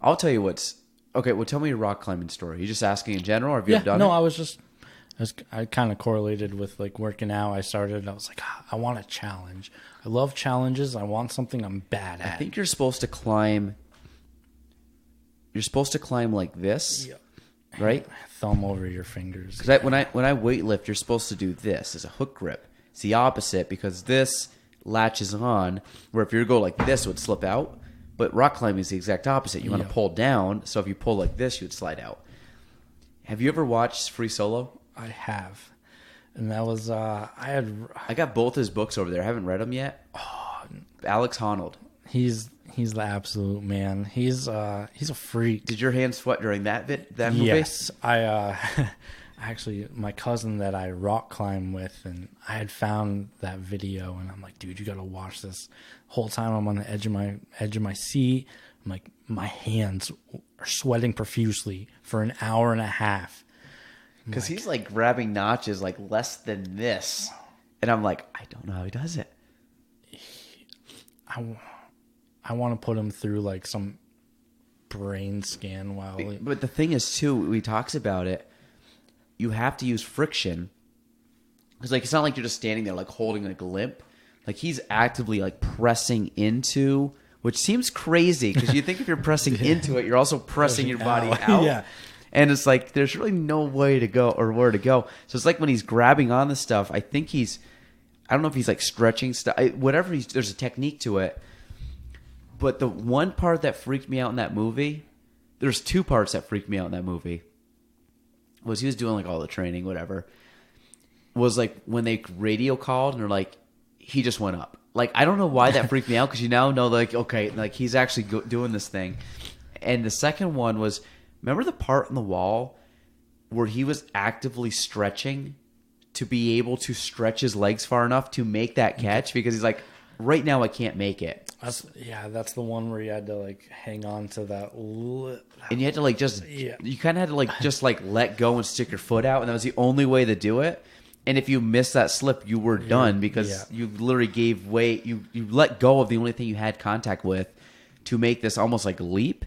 I'll tell you what's okay. Well, tell me your rock climbing story. Are you just asking in general, or have you ever done it? No, I was just I kind of correlated with like working out. I was like, I want a challenge. I love challenges. I want something I'm bad at. I think you're supposed to climb. You're supposed to climb like this, Yep. right? Thumb over your fingers. Because when I weightlift, you're supposed to do this as a hook grip. It's the opposite because this latches on, where if you go like this, it would slip out. But rock climbing is the exact opposite. You want to pull down, so if you pull like this, you would slide out. Have you ever watched Free Solo? I have, and that was I got both his books over there. I haven't read them yet. Oh, Alex Honnold. He's the absolute man. He's a freak. Did your hands sweat during that movie? Yes, I actually, my cousin that I rock climb with, and I had found that video, and I'm like, dude, you gotta watch this. Whole time I'm on the edge of my seat. I'm like, my hands are sweating profusely for an hour and a half. Because he's like grabbing notches like less than this, and I'm like, I don't know how he does it. I want to put him through like some brain scan while. But the thing is, too, he talks about it. You have to use friction because, like, it's not like you're just standing there like holding like a limp. Like he's actively like pressing into, which seems crazy because you think if you're pressing into it, you're also pressing your body out. Yeah. And it's like there's really no way to go or where to go. So it's like when he's grabbing on the stuff, I think I don't know if he's like stretching stuff, whatever. There's a technique to it. But the one part that freaked me out in that movie, there's two parts that freaked me out in that movie. Was he was doing like all the training, whatever. Was like when they radio called and they're like, he just went up. Like I don't know why that freaked me out because you now know like okay, like he's actually doing this thing. And the second one was. Remember the part on the wall where he was actively stretching to be able to stretch his legs far enough to make that catch? Because he's like, right now I can't make it. That's the one where you had to like hang on to that. And you had to like you kind of had to like just like let go and stick your foot out. And that was the only way to do it. And if you missed that slip, you were done because you literally gave way. You let go of the only thing you had contact with to make this almost like a leap.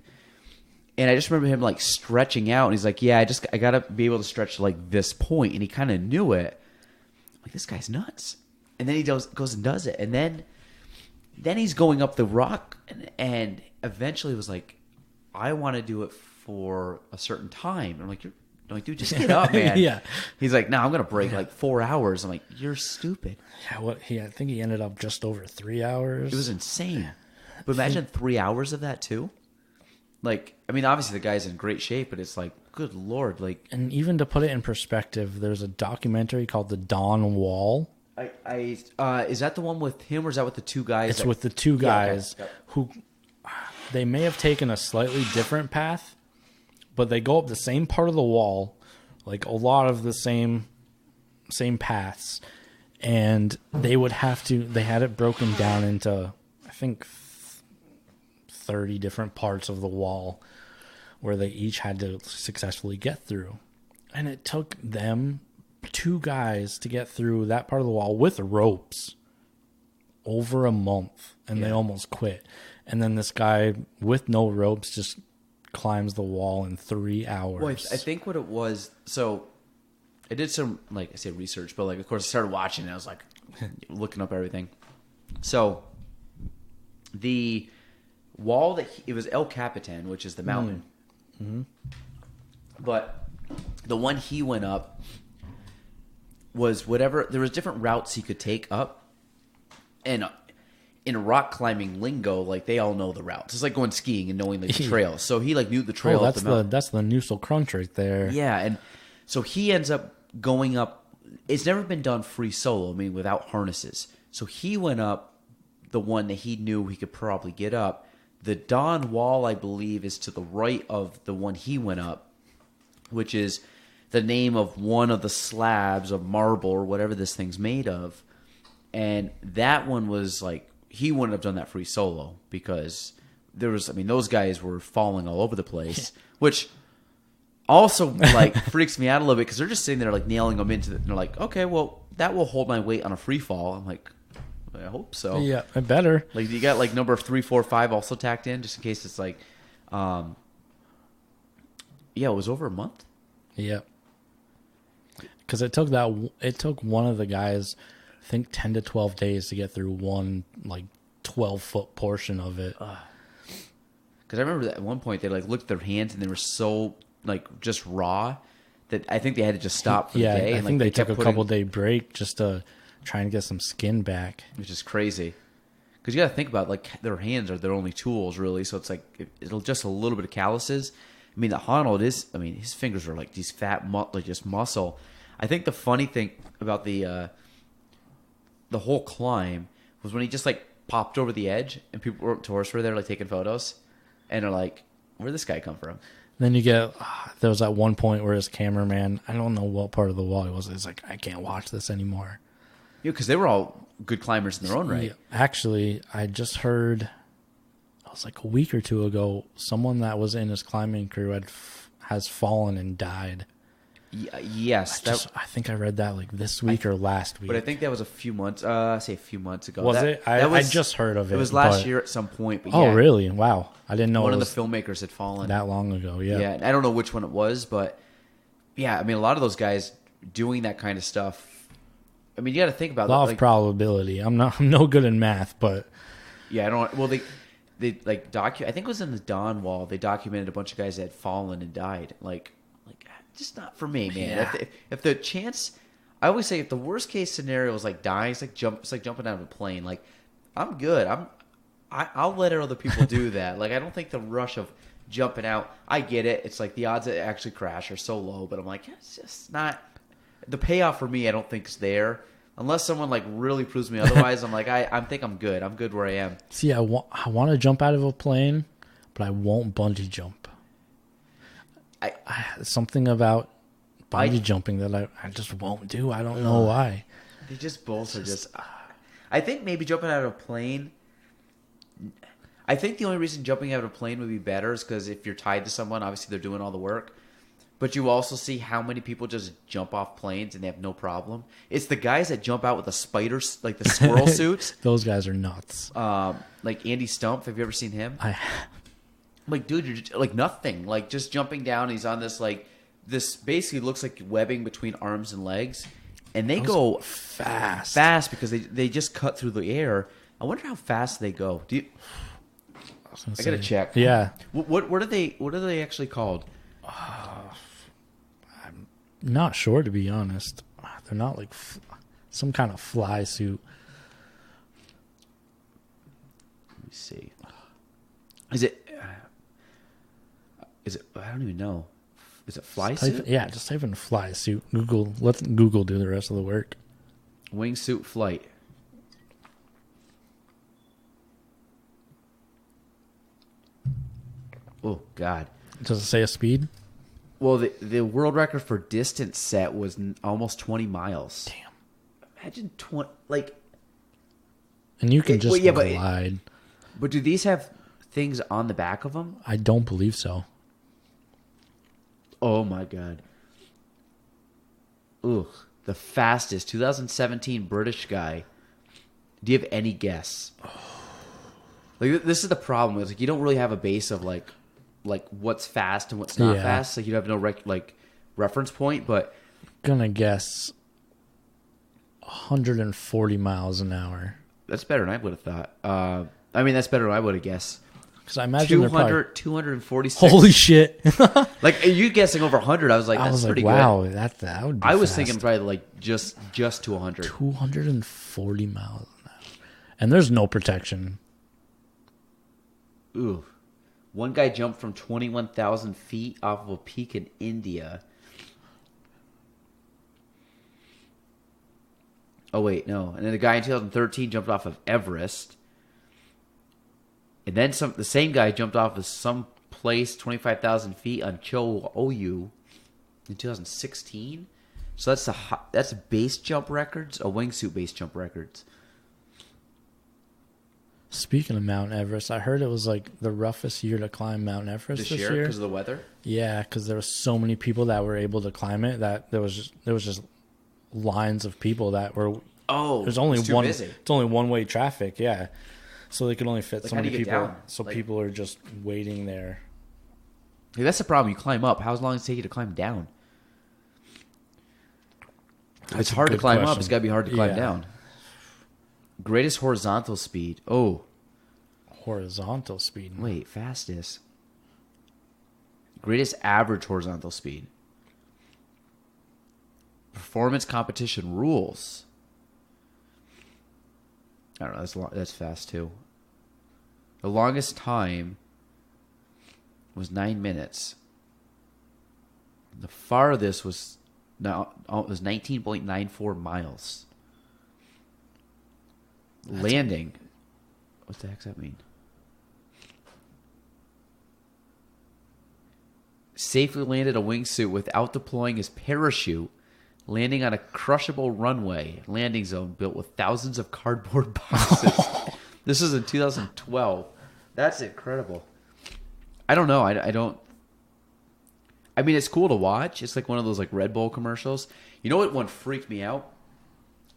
And I just remember him like stretching out, and he's like, "Yeah, I gotta be able to stretch to like this point." And he kind of knew it. I'm like, this guy's nuts. And then he goes and does it, and then he's going up the rock, and eventually was like, "I want to do it for a certain time." And I'm like, dude, just get up, man. Yeah. He's like, "No, I'm gonna break like 4 hours." I'm like, "You're stupid." Yeah, I think he ended up just over 3 hours. It was insane. But imagine 3 hours of that too. Like, I mean, obviously the guy's in great shape, but it's like, good Lord, like. And even to put it in perspective, there's a documentary called The Dawn Wall. Is that the one with him, or is that with the two guys? It's with the two guys okay. who, they may have taken a slightly different path, but they go up the same part of the wall, like a lot of the same paths, and they had it broken down into, I think, 30 different parts of the wall where they each had to successfully get through. And it took them, two guys, to get through that part of the wall with ropes over a month, and they almost quit. And then this guy with no ropes just climbs the wall in 3 hours. Well, I think what it was, so I did some, like I said, research, but like, of course, I started watching and I was like looking up everything. So the wall it was El Capitan, which is the mountain. Mm-hmm. But the one he went up was whatever, there was different routes he could take up. And in rock climbing lingo, like they all know the routes. It's like going skiing and knowing like the trails. So he like knew the trail up the mountain. That's the Noosal Crunch right there. Yeah, and so he ends up going up. It's never been done free solo, I mean, without harnesses. So he went up the one that he knew he could probably get up. The Dawn Wall, I believe, is to the right of the one he went up, which is the name of one of the slabs of marble or whatever this thing's made of. And that one was like, he wouldn't have done that free solo because those guys were falling all over the place, which also like freaks me out a little bit because they're just sitting there like nailing them into and they're like, okay, well, that will hold my weight on a free fall. I'm like, I hope so. Yeah, I better. Like, you got like number 3, 4, 5 also tacked in just in case it's like, it was over a month. Yeah. because it took one of the guys, I think 10 to 12 days to get through one like 12-foot portion of it. Because I remember that at one point they like looked at their hands and they were so like just raw that I think they had to just stop for the day. I and, think like, they took a couple day break just to try and get some skin back, which is crazy. Because you got to think about like their hands are their only tools really, so it's like it'll just a little bit of calluses. I mean, the Honnold is. I mean, his fingers are like these fat, like just muscle. I think the funny thing about the whole climb was when he just like popped over the edge and tourists were there like taking photos, and they're like, "Where'd this guy come from?" Then you get there was that one point where his cameraman, I don't know what part of the wall he was. He's like, I can't watch this anymore. Yeah, because they were all good climbers in their own right. Yeah, actually, I just heard. It was like a week or two ago, someone that was in his climbing crew has fallen and died. Yes. I think I read that like this week or last week. But I think that was a few months, say a few months ago. Was it? I just heard of it. It was last year at some point. But oh, really? Wow. I didn't know one of the filmmakers had fallen. That long ago, yeah. Yeah, I don't know which one it was, but yeah, I mean, a lot of those guys doing that kind of stuff, I mean, you got to think about law of probability. I'm no good in math, but yeah, I don't. Well, they like I think it was in the Dawn Wall. They documented a bunch of guys that had fallen and died. Like just not for me, man. Yeah. If the chance, I always say if the worst case scenario is like dying, it's like jumping out of a plane. Like I'm good. I'll let other people do that. Like I don't think the rush of jumping out. I get it. It's like the odds that actually crash are so low, but I'm like it's just not. The payoff for me, I don't think is there. Unless someone like really proves me otherwise, I'm like I think I'm good. I'm good where I am. See, I want to jump out of a plane, but I won't bungee jump. Something about bungee jumping that I just won't do. I don't know why. They just both are just. I think maybe jumping out of a plane. I think the only reason jumping out of a plane would be better is because if you're tied to someone, obviously they're doing all the work. But you also see how many people just jump off planes and they have no problem. It's the guys that jump out with the spiders, like the squirrel suits. Those guys are nuts. Like Andy Stump. Have you ever seen him? Like, dude, you're just, like nothing. Like just jumping down. He's on this basically looks like webbing between arms and legs. And they go fast. Fast because they just cut through the air. I wonder how fast they go. I gotta check. Yeah. What are they actually called? I'm not sure, to be honest. They're not like some kind of fly suit. Let me see. Is it? I don't even know. Is it fly suit? Yeah, just type in fly suit. Let Google do the rest of the work. Wingsuit flight. Oh God. Does it say a speed? Well, the world record for distance set was almost 20 miles. Damn. Imagine 20 like. And you can just glide. But do these have things on the back of them? I don't believe so. Oh my God. Ugh. The fastest 2017 British guy. Do you have any guess? Like this is the problem. It's like you don't really have a base of like what's fast and what's not fast. Like you have no reference point. But gonna guess 140 miles an hour. That's better than I would have thought. I mean, that's better than I would have guessed. Because I imagine 246. Holy shit! Like you guessing over 100, I was like, that's pretty wow, good. Wow, that would be I was fast. thinking probably like just to 100. 240 miles an hour. And there's no protection. Ooh. One guy jumped from 21,000 feet off of a peak in India. Oh, wait, no. And then the guy in 2013 jumped off of Everest. And then the same guy jumped off of some place 25,000 feet on Cho-Oyu in 2016. So that's base jump records, a wingsuit base jump records. Speaking of Mount Everest, I heard it was like the roughest year to climb Mount Everest this year because of the weather. Yeah, because there were so many people that were able to climb it that there was just lines of people that were. Oh, there's only one. Busy. It's only one-way traffic. Yeah, so they could only fit so many people. Down? So people are just waiting there. Hey, that's the problem. You climb up. How long does it take you to climb down? If it's hard to climb up, it's got to be hard to climb Yeah. down. Greatest horizontal speed. Oh, Horizontal speed. wait, fastest. Greatest average horizontal speed. Performance competition rules. I don't know. That's fast too. The longest time was 9 minutes. The farthest was 19.94 miles. Landing. What the heck does that mean? Safely landed a wingsuit without deploying his parachute, landing on a crushable runway landing zone built with thousands of cardboard boxes. This was in 2012. That's incredible. I don't know. I don't. I mean, it's cool to watch. It's like one of those like Red Bull commercials. You know what one freaked me out?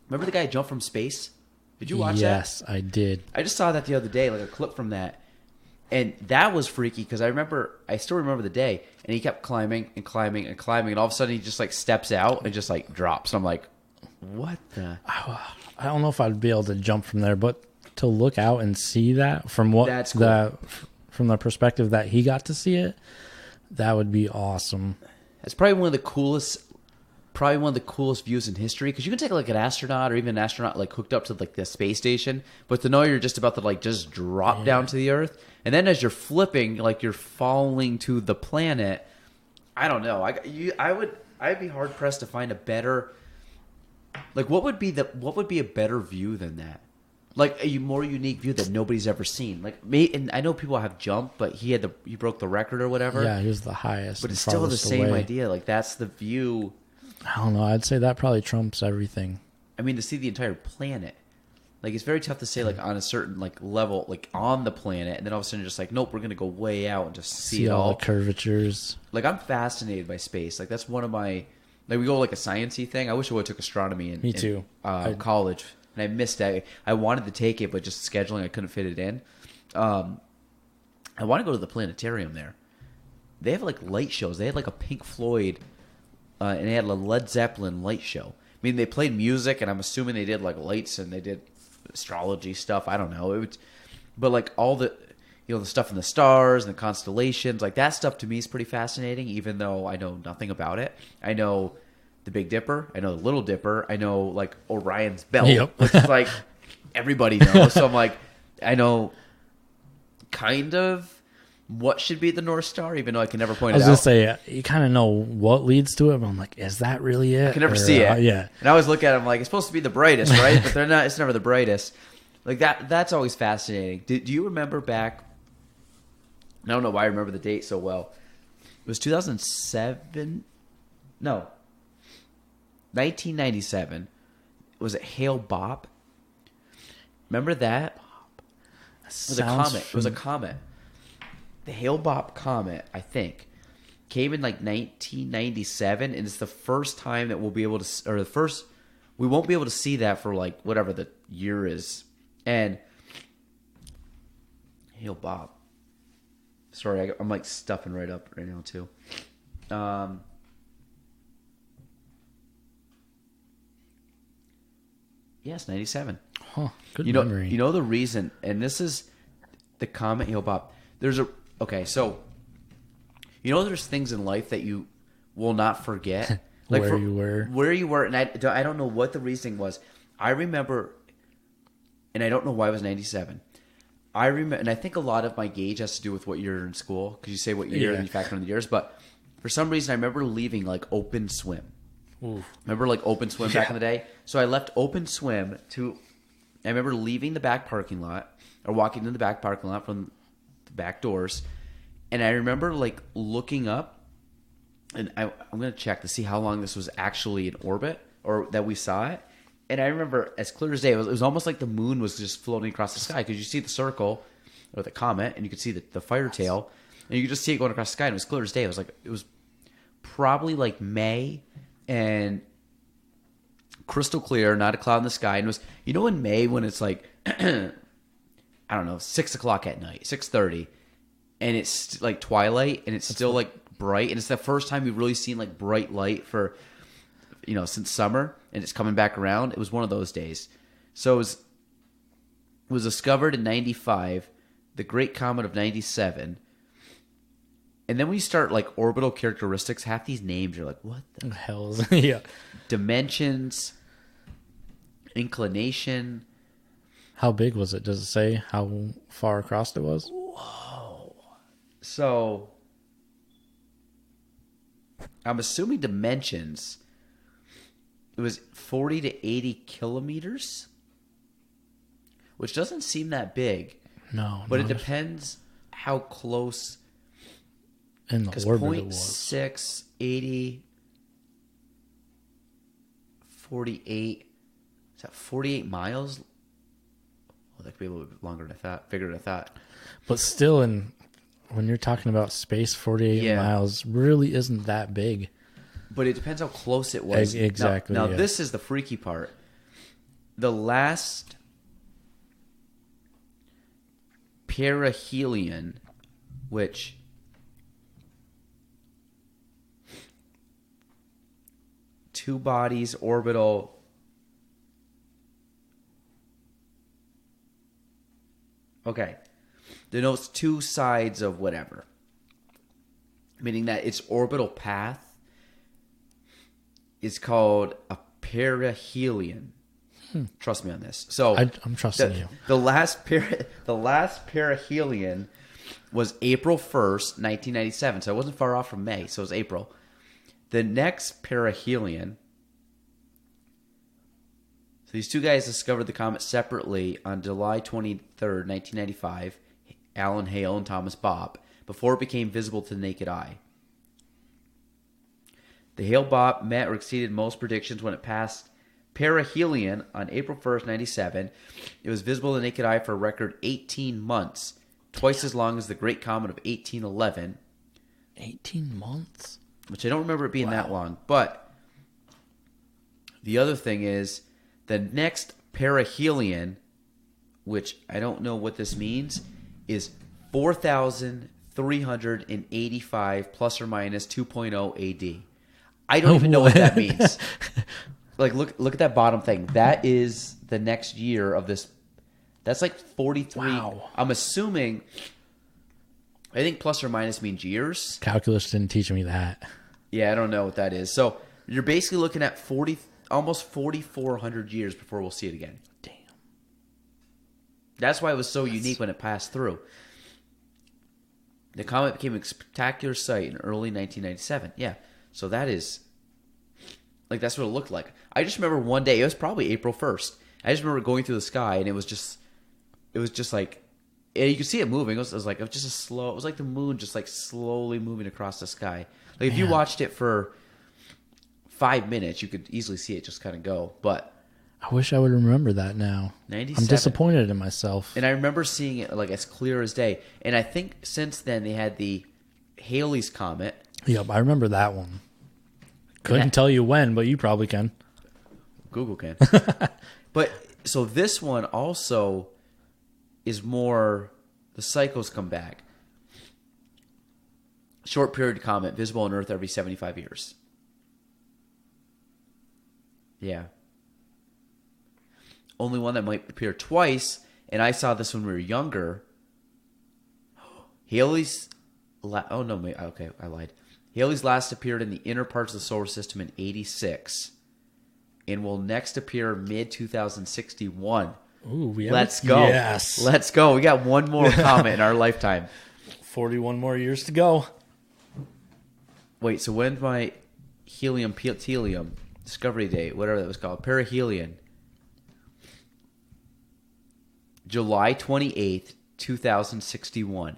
Remember the guy who jumped from space? Did you watch that? Yes, I did. I just saw that the other day, like a clip from that. And that was freaky because I still remember the day. And he kept climbing and climbing and climbing. And all of a sudden he just like steps out and just like drops. I'm like, what the? I don't know if I'd be able to jump from there, but to look out and see that from That's cool. from the perspective that he got to see it, that would be awesome. It's probably one of the coolest views in history because you can take like an astronaut or even an astronaut like hooked up to like the space station, but to know you're just about to like just drop down to the earth, and then as you're flipping, like you're falling to the planet. I don't know. I'd be hard pressed to find a better. Like what would be a better view than that? Like a more unique view that nobody's ever seen. Like me, and I know people have jumped, but he broke the record or whatever. Yeah, he was the highest. But and it's still the farthest same away. idea. Like that's the view. I don't know. I'd say that probably trumps everything. I mean, to see the entire planet. Like it's very tough to say like on a certain like level, like on the planet, and then all of a sudden you're just like, nope, we're gonna go way out and just see it all. The curvatures. Like I'm fascinated by space. Like that's one of my like we go like a sciencey thing. I wish I would have took astronomy in Me too. College, and I missed that. I wanted to take it, but just scheduling, I couldn't fit it in. I want to go to the planetarium there. They have like light shows. They had like a Pink Floyd, and they had a Led Zeppelin light show. I mean, they played music, and I'm assuming they did like lights and they did astrology stuff. I don't know. But like all the, the stuff in the stars and the constellations, like that stuff to me is pretty fascinating. Even though I know nothing about it, I know the Big Dipper, I know the Little Dipper, I know like Orion's belt, which is like everybody knows. So I'm like, I know kind of what should be the North Star, even though I can never point it out. I was gonna say you kind of know what leads to it, but I'm like, is that really it? I can never see it. Yeah. And I always look at it, I'm like, it's supposed to be the brightest, right? But they're not. It's never the brightest. Like that's always fascinating. Do you remember back? I don't know why I remember the date so well. It was 2007. No. 1997. Was it Hale Bopp? Remember that? It was a comet. It was a comet. The Hale Bopp comet, I think, came in like 1997, and it's the first time that we'll be able to, or we won't be able to see that for like whatever the year is. And Hale Bopp. Sorry, I'm like stuffing right up right now too. Yes, 97. Huh. Good You know, memory. you know the reason, and this is the comet Hale Bopp. So there's things in life that you will not forget, like where you were, and I don't know what the reasoning was. I remember, and I don't know why it was 97. I remember, and I think a lot of my gauge has to do with what year in school, because you say what year and you factor in the years. But for some reason, I remember leaving like open swim. Ooh. Remember like open swim back in the day? So I left open swim I remember leaving the back parking lot, or walking into the back parking lot from the back doors, and I remember like looking up, and I'm going to check to see how long this was actually in orbit, or that we saw it. And I remember as clear as day, it was almost like the moon was just floating across the sky, because you see the circle, or the comet, and you could see the fire tail, and you could just see it going across the sky, and it was clear as day. It was probably like May, and crystal clear, not a cloud in the sky. And it was, in May when it's like, I don't know, 6 o'clock at night, 6:30, and it's like twilight, and it's still like bright, and it's the first time we've really seen like bright light for since summer, and it's coming back around. It was one of those days. So it was discovered in 95, the Great Comet of 97. And then when you start like orbital characteristics, half these names you're like, what the hell is yeah. Dimensions, inclination. How big was it? Does it say how far across it was? Whoa. So I'm assuming dimensions. It was 40 to 80 kilometers, which doesn't seem that big. No. But it depends how close. In the orbit it was. 0.6, 80, 48. Is that 48 miles? Well, that could be a little bit longer than I thought. Bigger than I thought. But still, when you're talking about space, 48 miles really isn't that big. But it depends how close it was. Exactly. Now this is the freaky part. The last perihelion, which two bodies, orbital. Okay. Denotes two sides of whatever. Meaning that its orbital path is called a perihelion. Trust me on this. So I'm trusting you. The last perihelion was April 1st, 1997. So it wasn't far off from May. So it was April. The next perihelion. So these two guys discovered the comet separately on July 23rd, 1995. Alan Hale and Thomas Bob, before it became visible to the naked eye. The Hale-Bopp met or exceeded most predictions when it passed perihelion on April 1st, 97. It was visible to the naked eye for a record 18 months, twice as long as the Great Comet of 1811. 18 months? Which I don't remember it being that long. But the other thing is, the next perihelion, which I don't know what this means, is 4,385 plus or minus 2.0 AD. I don't even know what that means. Like, look at that bottom thing. That is the next year of this. That's like 43. Wow. I'm assuming. I think plus or minus means years. Calculus didn't teach me that. Yeah, I don't know what that is. So you're basically looking at almost 4,400 years before we'll see it again. Damn. That's why it was so unique when it passed through. The comet became a spectacular sight in early 1997. Yeah. So that is, like, that's what it looked like. I just remember one day, it was probably April 1st. I just remember going through the sky, and it was just like, and you could see it moving. It was like the moon just like slowly moving across the sky. Like, if you watched it for 5 minutes, you could easily see it just kind of go. But I wish I would remember that now. 97. I'm disappointed in myself. And I remember seeing it like as clear as day. And I think since then they had the Halley's Comet. Yep, I remember that one. Couldn't tell you when, but you probably can. Google can. But so this one also is more, the cycles come back. Short period comet, visible on Earth every 75 years. Yeah. Only one that might appear twice, and I saw this when we were younger. Halley's... Oh, no, okay, I lied. Halley's last appeared in the inner parts of the solar system in 86 and will next appear mid-2061. Ooh, Let's go. Yes. Let's go. We got one more comet in our lifetime. 41 more years to go. Wait, so when's my helium discovery date, whatever that was called, perihelion? July 28th, 2061.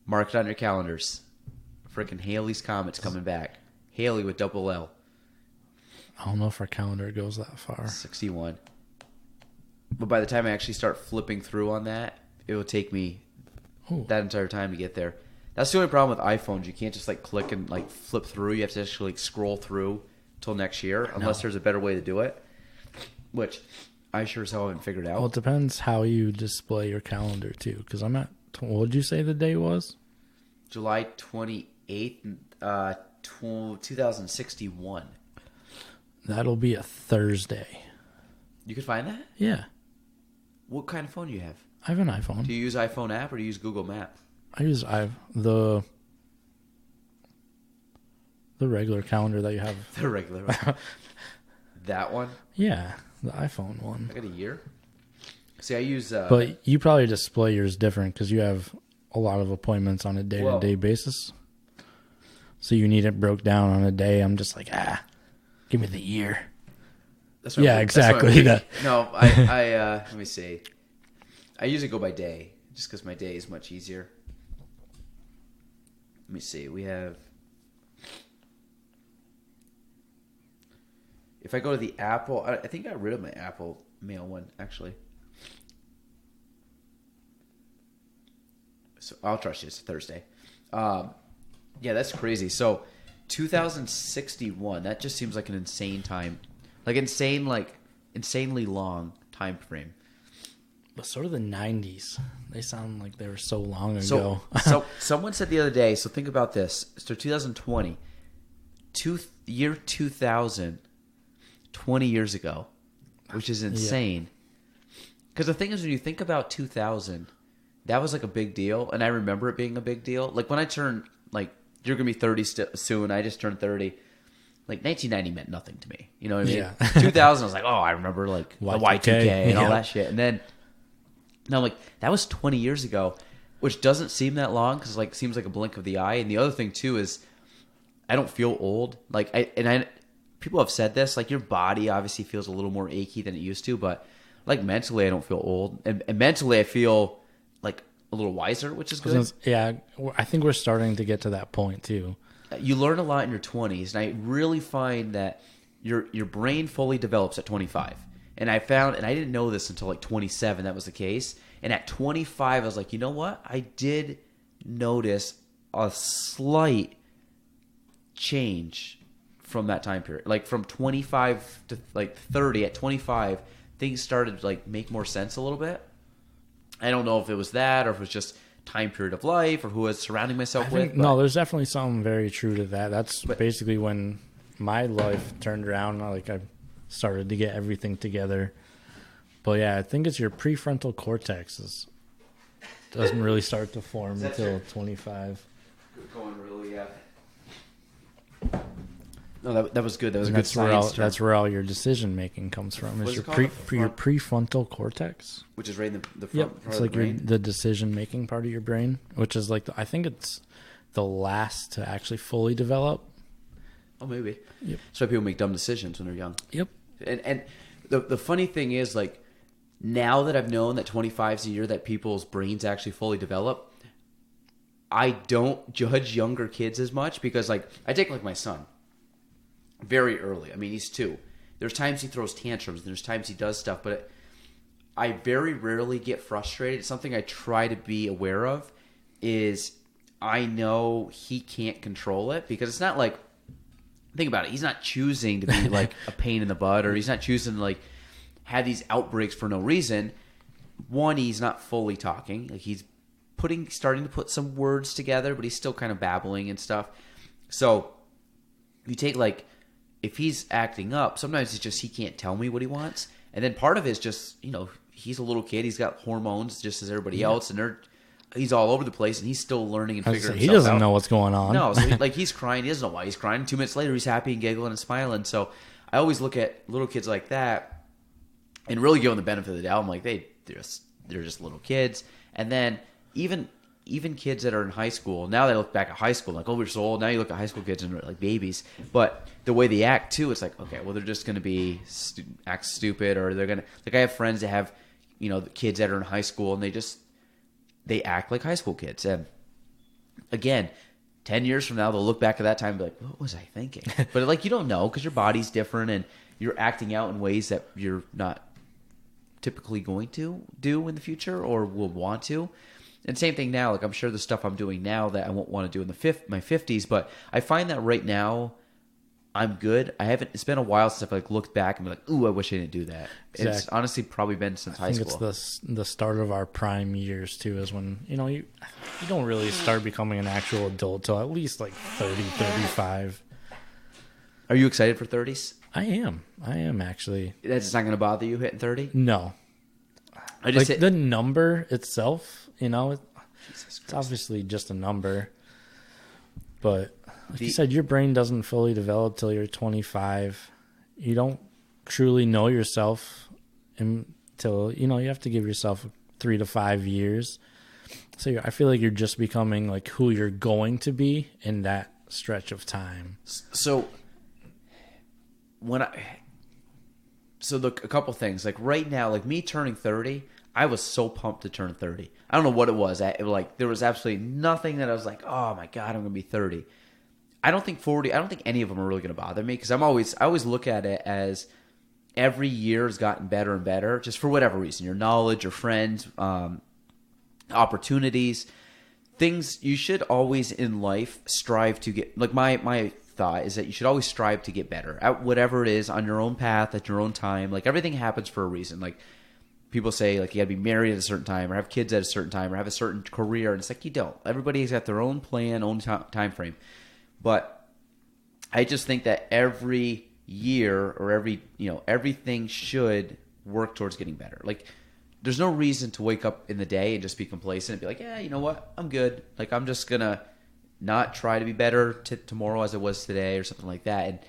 Mark it on your calendars. Freaking Halley's Comet's coming back. Halley with double L. I don't know if our calendar goes that far. 61. But by the time I actually start flipping through on that, it will take me that entire time to get there. That's the only problem with iPhones. You can't just like click and like flip through. You have to actually like scroll through till next year, unless there's a better way to do it, which I sure as hell haven't figured out. Well, it depends how you display your calendar too. Because I'm at, what did you say the day was? July 28th, 2061. That'll be a Thursday. You could find that? Yeah. What kind of phone do you have? I have an iPhone. Do you use iPhone app or do you use Google Map? I use the regular calendar that you have. The regular one. That one? Yeah, the iPhone one. I got a year. See, I use... but you probably display yours different because you have a lot of appointments on a day-to-day basis. So you need it broke down on a day. I'm just like, give me the year. That's yeah, exactly. No, I let me see. I usually go by day just because my day is much easier. Let me see. We have... If I go to the Apple... I think I got rid of my Apple Mail one, actually. So I'll trust you. It's Thursday. Yeah, that's crazy. So 2061, that just seems like an insane time. Insanely long time frame. But sort of the 90s. They sound like they were so long ago. So someone said the other day, so think about this. So 2020, year 2000, 20 years ago, which is insane. Because the thing is, when you think about 2000, that was like a big deal. And I remember it being a big deal. Like when I turned, like, you're going to be 30 soon. I just turned 30. Like 1990 meant nothing to me. You know what I mean? Yeah. 2000, I was like, oh, I remember like the Y2K and all that shit. And then, now I'm like, that was 20 years ago, which doesn't seem that long because like seems like a blink of the eye. And the other thing too is, I don't feel old. Like people have said this, like your body obviously feels a little more achy than it used to, but like mentally I don't feel old, and mentally I feel like a little wiser, which is good. Yeah, I think we're starting to get to that point too. You learn a lot in your 20s, and I really find that your brain fully develops at 25. And I found, and I didn't know this until like 27, that was the case. And at 25, I was like, you know what? I did notice a slight change from that time period. Like from 25 to like 30, at 25, things started to like make more sense a little bit. I don't know if it was that or if it was just time period of life or who I was surrounding myself with. No, there's definitely something very true to that. That's basically when my life turned around. Like I started to get everything together. But yeah, I think it's your prefrontal cortex doesn't really start to form until 25. Going really, No, that was good. That was a good science term. That's where all your decision making comes from. Is your prefrontal cortex, which is right in the front. Yep, it's like the decision making part of your brain, which is like I think it's the last to actually fully develop. Oh, maybe. Yep. That's why people make dumb decisions when they're young. Yep. And the funny thing is, like, now that I've known that 25 is the year that people's brains actually fully develop, I don't judge younger kids as much because, like, I take like my son. Very early. I mean, he's 2. There's times he throws tantrums. And there's times he does stuff. But I very rarely get frustrated. It's something I try to be aware of is I know he can't control it. Because it's not like, think about it. He's not choosing to be like a pain in the butt. Or he's not choosing to like have these outbreaks for no reason. One, he's not fully talking. Like he's starting to put some words together. But he's still kind of babbling and stuff. So you take like, if he's acting up, sometimes it's just he can't tell me what he wants. And then part of it is just, he's a little kid. He's got hormones just as everybody else. And he's all over the place. And he's still learning and figuring himself out. He doesn't know what's going on. No, so he's crying. He doesn't know why he's crying. 2 minutes later, he's happy and giggling and smiling. So I always look at little kids like that and really give them the benefit of the doubt. I'm like, they're just little kids. And then even kids that are in high school, now they look back at high school like, oh, we're so old. Now you look at high school kids and they're like babies. But the way they act too, it's like, okay, well, they're just going to be act stupid, or they're going to, like I have friends that have, the kids that are in high school and they act like high school kids. And again, 10 years from now, they'll look back at that time and be like, what was I thinking? But like, you don't know because your body's different and you're acting out in ways that you're not typically going to do in the future or will want to. And same thing now, like I'm sure the stuff I'm doing now that I won't want to do in my 50s, but I find that right now I'm good. It's been a while since I've like looked back and been like, ooh, I wish I didn't do that. Exactly. It's honestly probably been since high school. I think it's the start of our prime years too, is when, you don't really start becoming an actual adult till at least like 30, 35. Are you excited for 30s? I am actually. That's not going to bother you hitting 30? No. I just the number itself, it's obviously just a number. But like you said, your brain doesn't fully develop till you're 25. You don't truly know yourself until, you have to give yourself 3 to 5 years. So I feel like you're just becoming like who you're going to be in that stretch of time. So a couple things. Like right now, like me turning 30, I was so pumped to turn 30. I don't know what it was. There was absolutely nothing that I was like, oh my God, I'm going to be 30. I don't think any of them are really going to bother me because I always look at it as every year has gotten better and better just for whatever reason. Your knowledge, your friends, opportunities, things you should always in life strive to get. Like my thought is that you should always strive to get better at whatever it is on your own path at your own time. Like everything happens for a reason. Like people say, like you got to be married at a certain time or have kids at a certain time or have a certain career, and it's like you don't. Everybody's got their own plan, own time frame. But I just think that every year or everything should work towards getting better. Like there's no reason to wake up in the day and just be complacent and be like, yeah, you know what? I'm good. Like I'm just going to not try to be better tomorrow as I was today or something like that.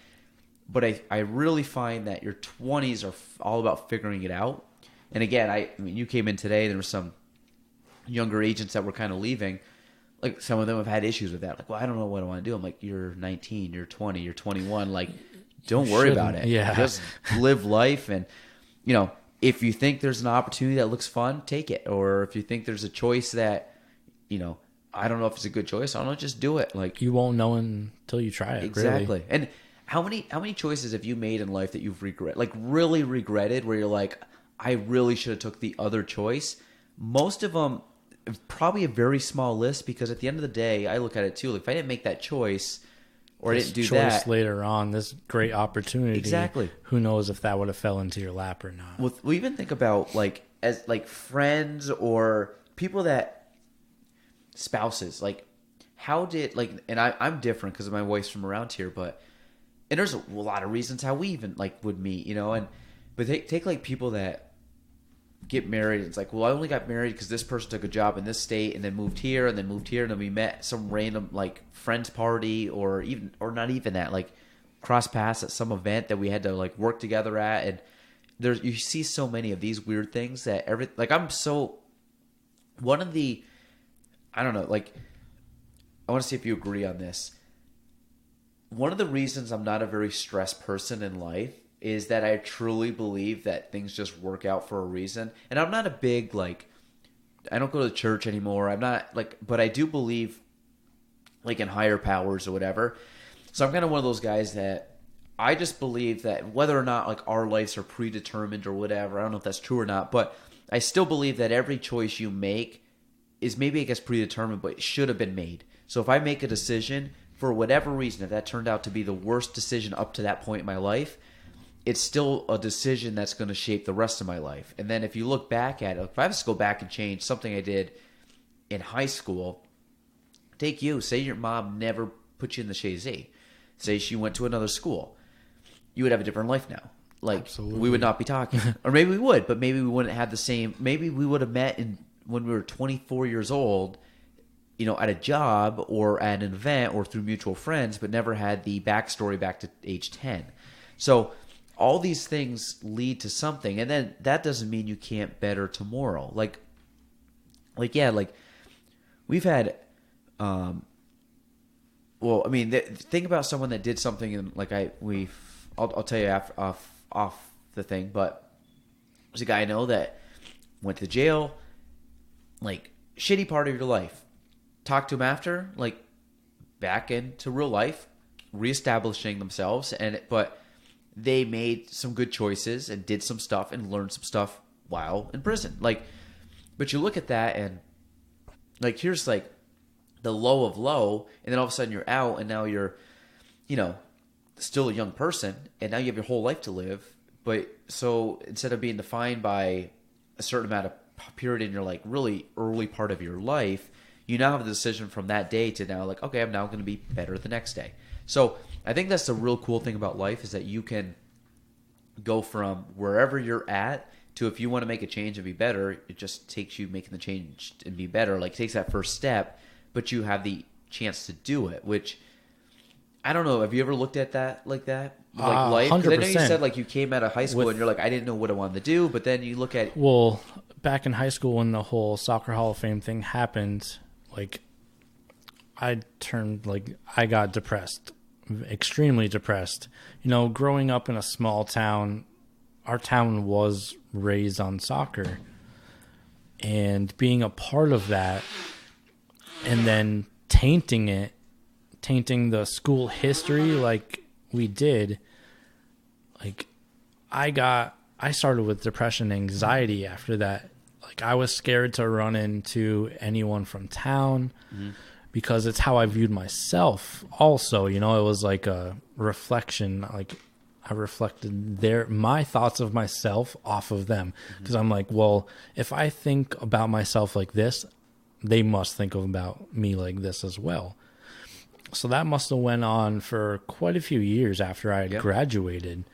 But I really find that your 20s are all about figuring it out. And again, I mean, you came in today, there were some younger agents that were kind of leaving. Like some of them have had issues with that. Like, well, I don't know what I want to do. I'm like, you're 19, you're 20, you're 21. Like, don't worry about it. Yeah. Just live life. And, if you think there's an opportunity that looks fun, take it. Or if you think there's a choice that, I don't know if it's a good choice. I don't know, just do it. Like you won't know until you try it. Exactly. Really. And how many choices have you made in life that you've really regretted where you're like, I really should have took the other choice? Most of them, probably a very small list, because at the end of the day, I look at it too. Like if I didn't make that choice or I didn't do that later on, this great opportunity. Exactly. Who knows if that would have fell into your lap or not? Well, even think about as friends or people that spouses. Like how did and I'm different because my wife's from around here, and there's a lot of reasons how we even would meet, but take people that get married. It's like, well, I only got married because this person took a job in this state and then moved here and then moved here and then we met some random friends party or not even that, cross paths at some event that we had to work together at. And you see so many of these weird things that I'm so one of the, I don't know, I want to see if you agree on this. One of the reasons I'm not a very stressed person in life is that I truly believe that things just work out for a reason. And I'm not a big, I don't go to church anymore. I'm not, but I do believe, in higher powers or whatever. So I'm kind of one of those guys that I just believe that whether or not, our lives are predetermined or whatever, I don't know if that's true or not, but I still believe that every choice you make is maybe, I guess, predetermined, but it should have been made. So if I make a decision, for whatever reason, if that turned out to be the worst decision up to that point in my life, it's still a decision that's going to shape the rest of my life. And then if you look back at it, if I was to go back and change something I did in high school, say your mom never put you in the Shazy. Say she went to another school. You would have a different life now. Absolutely. We would not be talking. Or maybe we would, but maybe we wouldn't have the same. Maybe we would have met when we were 24 years old, at a job or at an event or through mutual friends, but never had the backstory back to age 10. So all these things lead to something, and then that doesn't mean you can't better tomorrow. We've had, think about someone that did something, and I'll tell you off the thing, but there's a guy I know that went to jail, shitty part of your life. Talk to him after, back into real life, reestablishing themselves, but they made some good choices and did some stuff and learned some stuff while in prison. But you look at that and here's the low of low, and then all of a sudden you're out, and now you're, still a young person, and now you have your whole life to live. But so instead of being defined by a certain amount of period in your really early part of your life, you now have a decision from that day to now okay, I'm now going to be better the next day. So I think that's the real cool thing about life, is that you can go from wherever you're at to, if you want to make a change and be better, it just takes you making the change and be better. Like, it takes that first step, but you have the chance to do it, which I don't know. Have you ever looked at that like that? Like life? 'Cause I know you 100%. said like you came out of high school and you're like, I didn't know what I wanted to do, but then you look at... Well, back in high school when the whole Soccer Hall of Fame thing happened, like I got depressed, extremely depressed. You know, growing up in a small town, our town was raised on soccer, and being a part of that and then tainting the school history like we did, like I started with depression and anxiety after that. Like, I was scared to run into anyone from town because it's how I viewed myself also. You know, it was like a reflection. Like, I reflected my thoughts of myself off of them. Because I'm like, well, if I think about myself like this, they must think about me like this as well. So that must have went on for quite a few years after I had graduated.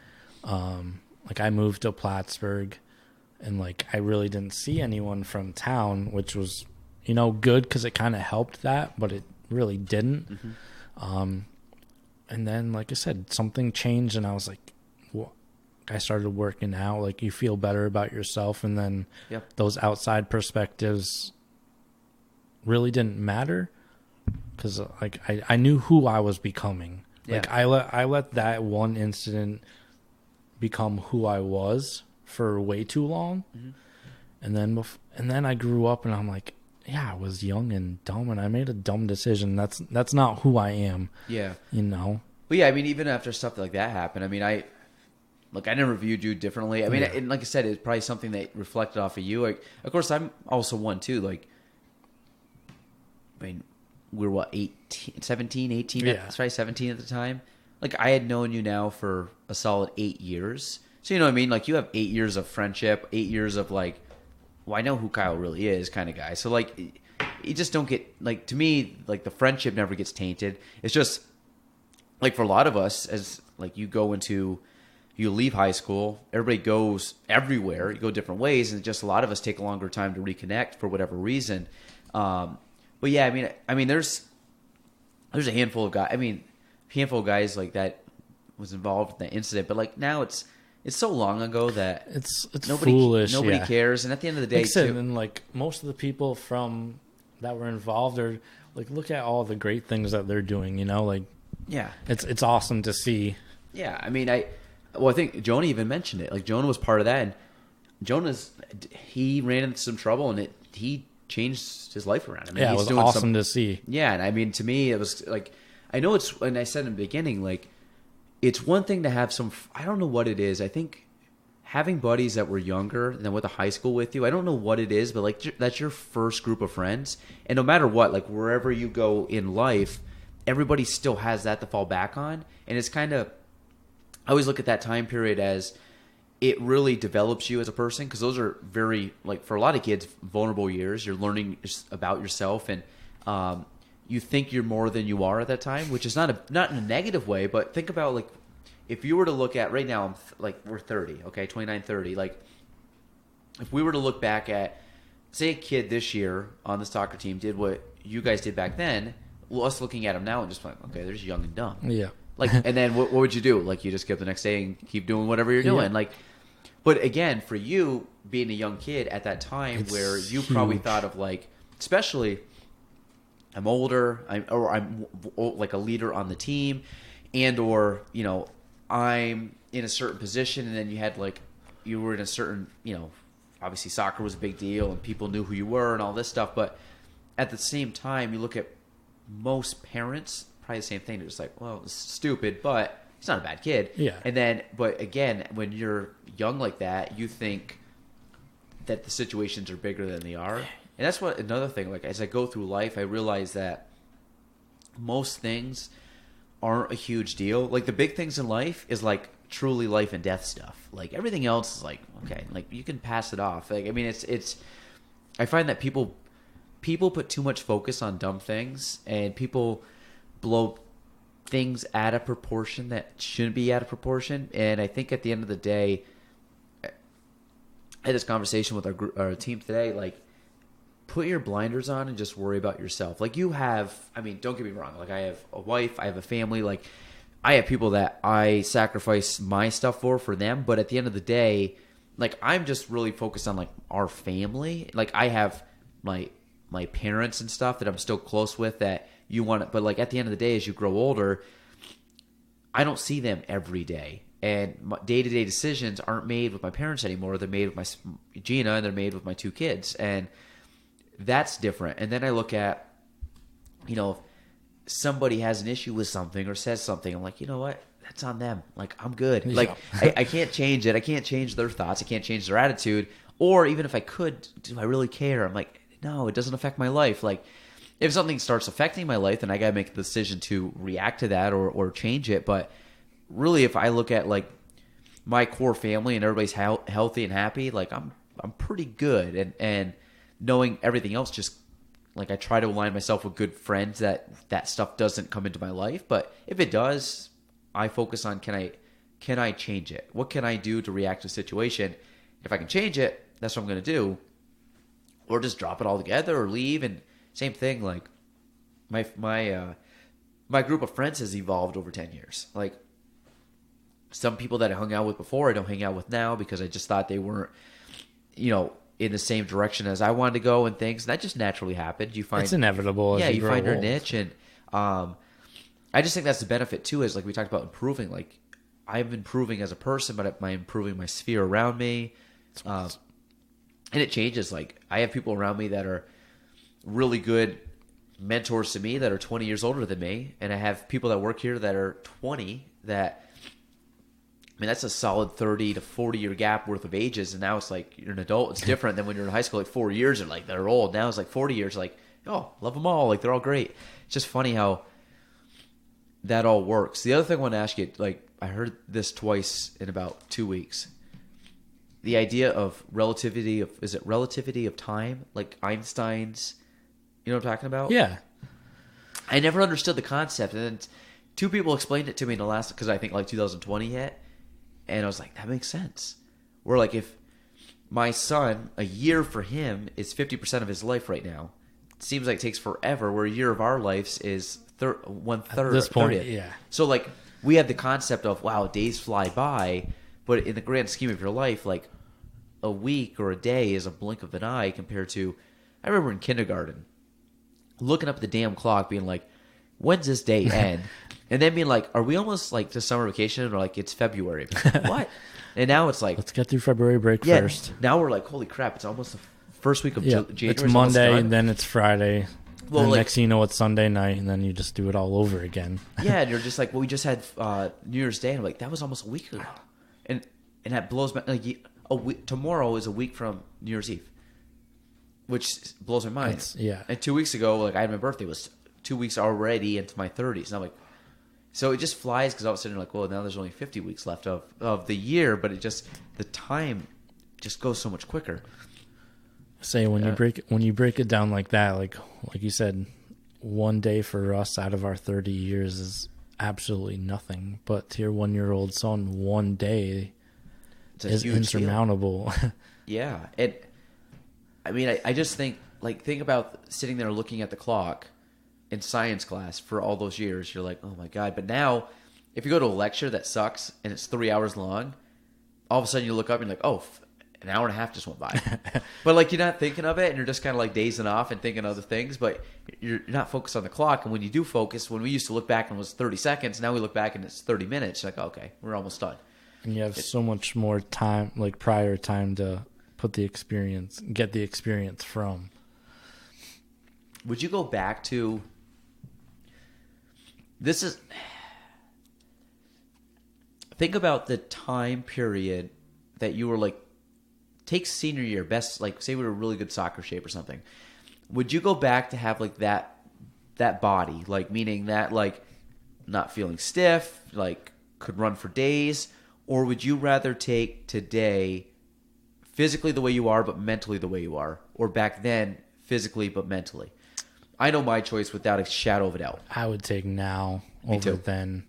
Like, I moved to Plattsburgh, and like I really didn't see anyone from town, which was, you know, good because it kind of helped that, but it really didn't. And then, like I said, something changed, and I was like, well, I started working out. Like, you feel better about yourself, and then those outside perspectives really didn't matter because like I knew who I was becoming. Like, I let that one incident become who I was for way too long. And then I grew up, and I'm like, yeah, I was young and dumb, and I made a dumb decision. That's not who I am. Yeah. You know? But yeah, I mean, even after stuff like that happened, I mean, I never viewed you differently. I mean, and like I said, it's probably something that reflected off of you. Like, of course, I'm also one too. Like, I mean, we were what, 17, 18? Yeah. That's right, 17 at the time. Like, I had known you now for a solid 8 years. So, you know what I mean? Like, you have 8 years of friendship, 8 years of, like, well, I know who Kyle really is kind of guy. So, like, you just don't get, like, to me, like, the friendship never gets tainted. It's just, like, for a lot of us, as, like, you leave high school, everybody goes everywhere, you go different ways, and just a lot of us take a longer time to reconnect for whatever reason. But yeah, I mean, there's a handful of guys like that was involved in that incident, but like now it's so long ago that it's foolish. Nobody cares, and at the end of the day, and like most of the people that were involved are like, look at all the great things that they're doing. You know, like it's awesome to see. Yeah, I mean, I think Jonah even mentioned it. Like, Jonah was part of that, and he ran into some trouble, and he changed his life around. I mean, it was awesome to see. Yeah, and I mean, to me, it was like, I know it's, and I said in the beginning, like, it's one thing to have I don't know what it is. I think having buddies that were younger than went to high school with you, I don't know what it is, but like, that's your first group of friends. And no matter what, like, wherever you go in life, everybody still has that to fall back on. And it's kind of, I always look at that time period as it really develops you as a person, because those are very, like, for a lot of kids, vulnerable years. You're learning about yourself, and you think you're more than you are at that time, which is not in a negative way, but think about, like, if you were to look at right now, we're 30, okay, 29, 30. Like, if we were to look back at, say, a kid this year on the soccer team did what you guys did back then, well, us looking at them now and just like, okay, they're just young and dumb. Yeah. Like, and then what would you do? Like, you just get up the next day and keep doing whatever you're doing. Yeah. Like, but again, for you being a young kid at that time, it's where you huge. Probably thought of, like, especially, I'm older, I'm like a leader on the team, and or, you know, I'm in a certain position, and then you were in a certain, you know, obviously soccer was a big deal and people knew who you were and all this stuff, but at the same time, you look at most parents, probably the same thing. They're just like, well, this is stupid, but he's not a bad kid. Yeah. And then, but again, when you're young like that, you think that the situations are bigger than they are. And that's what, another thing, like, as I go through life, I realize that most things aren't a huge deal. Like, the big things in life is, like, truly life and death stuff. Like, everything else is like, okay, like, you can pass it off. Like, I mean, it's I find that people put too much focus on dumb things, and people blow things out of proportion that shouldn't be out of proportion. And I think at the end of the day, I had this conversation with our team today, like, put your blinders on and just worry about yourself. Like, you have, I mean, don't get me wrong. Like, I have a wife, I have a family. Like, I have people that I sacrifice my stuff for them. But at the end of the day, like, I'm just really focused on, like, our family. Like, I have my parents and stuff that I'm still close with that you want to, but, like, at the end of the day, as you grow older, I don't see them every day. And my day-to-day decisions aren't made with my parents anymore. They're made with my Gina, and they're made with my 2 kids. And that's different. And then I look at, you know, if somebody has an issue with something or says something, I'm like, you know what? That's on them. Like, I'm good. Yeah. Like, I can't change it. I can't change their thoughts. I can't change their attitude. Or even if I could, do I really care? I'm like, no, it doesn't affect my life. Like, if something starts affecting my life, then I got to make the decision to react to that or change it. But really, if I look at, like, my core family and everybody's healthy and happy, like, I'm pretty good. And knowing everything else, just, like, I try to align myself with good friends that stuff doesn't come into my life. But if it does, I focus on, can I change it? What can I do to react to a situation? If I can change it, that's what I'm going to do. Or just drop it all together or leave. And same thing, like, my group of friends has evolved over 10 years. Like, some people that I hung out with before, I don't hang out with now because I just thought they weren't, you know, in the same direction as I wanted to go and things. And that just naturally happened. You find it's inevitable. Yeah, as you grow find your old. niche. And I just think that's the benefit too, is, like, we talked about improving. Like, I'm improving as a person, but I'm improving my sphere around me. And it changes. Like, I have people around me that are really good mentors to me that are 20 years older than me. And I have people that work here that are 20 that, I mean, that's a solid 30 to 40-year gap worth of ages. And now it's like, you're an adult. It's different than when you're in high school, like 4 years, and, like, they're old. Now it's like 40 years, like, oh, love them all. Like, they're all great. It's just funny how that all works. The other thing I want to ask you, like, I heard this twice in about 2 weeks. The idea of relativity of time? Like Einstein's, you know what I'm talking about? Yeah. I never understood the concept. And then 2 people explained it to me in the last, because I think, like, 2020 hit. And I was like, that makes sense. Where, like, if my son, a year for him is 50% of his life right now. It seems like it takes forever, where a year of our lives is 1/3. At this point, 30th. yeah. So, like, we have the concept of, wow, days fly by, but in the grand scheme of your life, like, a week or a day is a blink of an eye compared to, I remember in kindergarten, looking up at the damn clock, being like, when's this day end? And then being like, are we almost, like, to summer vacation? Or, like, it's February. What? And now it's like, Let's get through February break yeah, first. now we're like, holy crap, it's almost the first week of Yeah, January. it's Monday, almost and done. then it's Friday. Well, Then like- next thing you know, it's Sunday night, and then you just do it all over again. Yeah, and you're just like, well, we just had New Year's Day. And I'm like, that was almost a week ago. And that blows my, like, tomorrow is a week from New Year's Eve, which blows my mind. Yeah. And 2 weeks ago, like, I had my birthday, was 2 weeks already into my 30s. And I'm like, so it just flies, because all of a sudden you're like, well, now there's only 50 weeks left of the year, but it just, the time just goes so much quicker. Say when you break it down like that, like you said, one day for us out of our 30 years is absolutely nothing. But to your 1-year-old son, one day It's a is huge deal. insurmountable. Yeah. I mean, I just think about sitting there looking at the clock in science class for all those years. You're like, oh my God. But now, if you go to a lecture that sucks and it's 3 hours long, all of a sudden you look up and you're like, oh, an hour and a half just went by. But, like, you're not thinking of it, and you're just kind of, like, dazing off and thinking other things, but you're not focused on the clock. And when you do focus, when we used to look back and it was 30 seconds, now we look back and it's 30 minutes. You're like, okay, we're almost done. And you have so much more time, like prior time, to get the experience from. Would you go back to, think about the time period that you were, like, take senior year, best, like, say we were in really good soccer shape or something. Would you go back to have, like, that body, like, meaning that, like, not feeling stiff, like, could run for days, or would you rather take today physically the way you are but mentally the way you are, or back then physically but mentally? I know my choice without a shadow of a doubt. I would take now Me over too. then.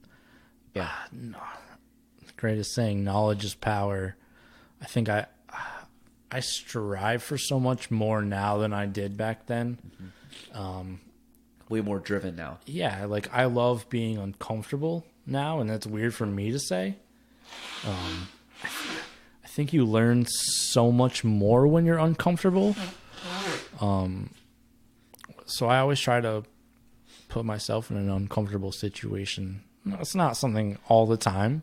Yeah. The greatest saying, knowledge is power. I think I strive for so much more now than I did back then. Way more driven now. Yeah, like I love being uncomfortable now, and that's weird for me to say. I think you learn so much more when you're uncomfortable. So I always try to put myself in an uncomfortable situation. No, it's not something all the time,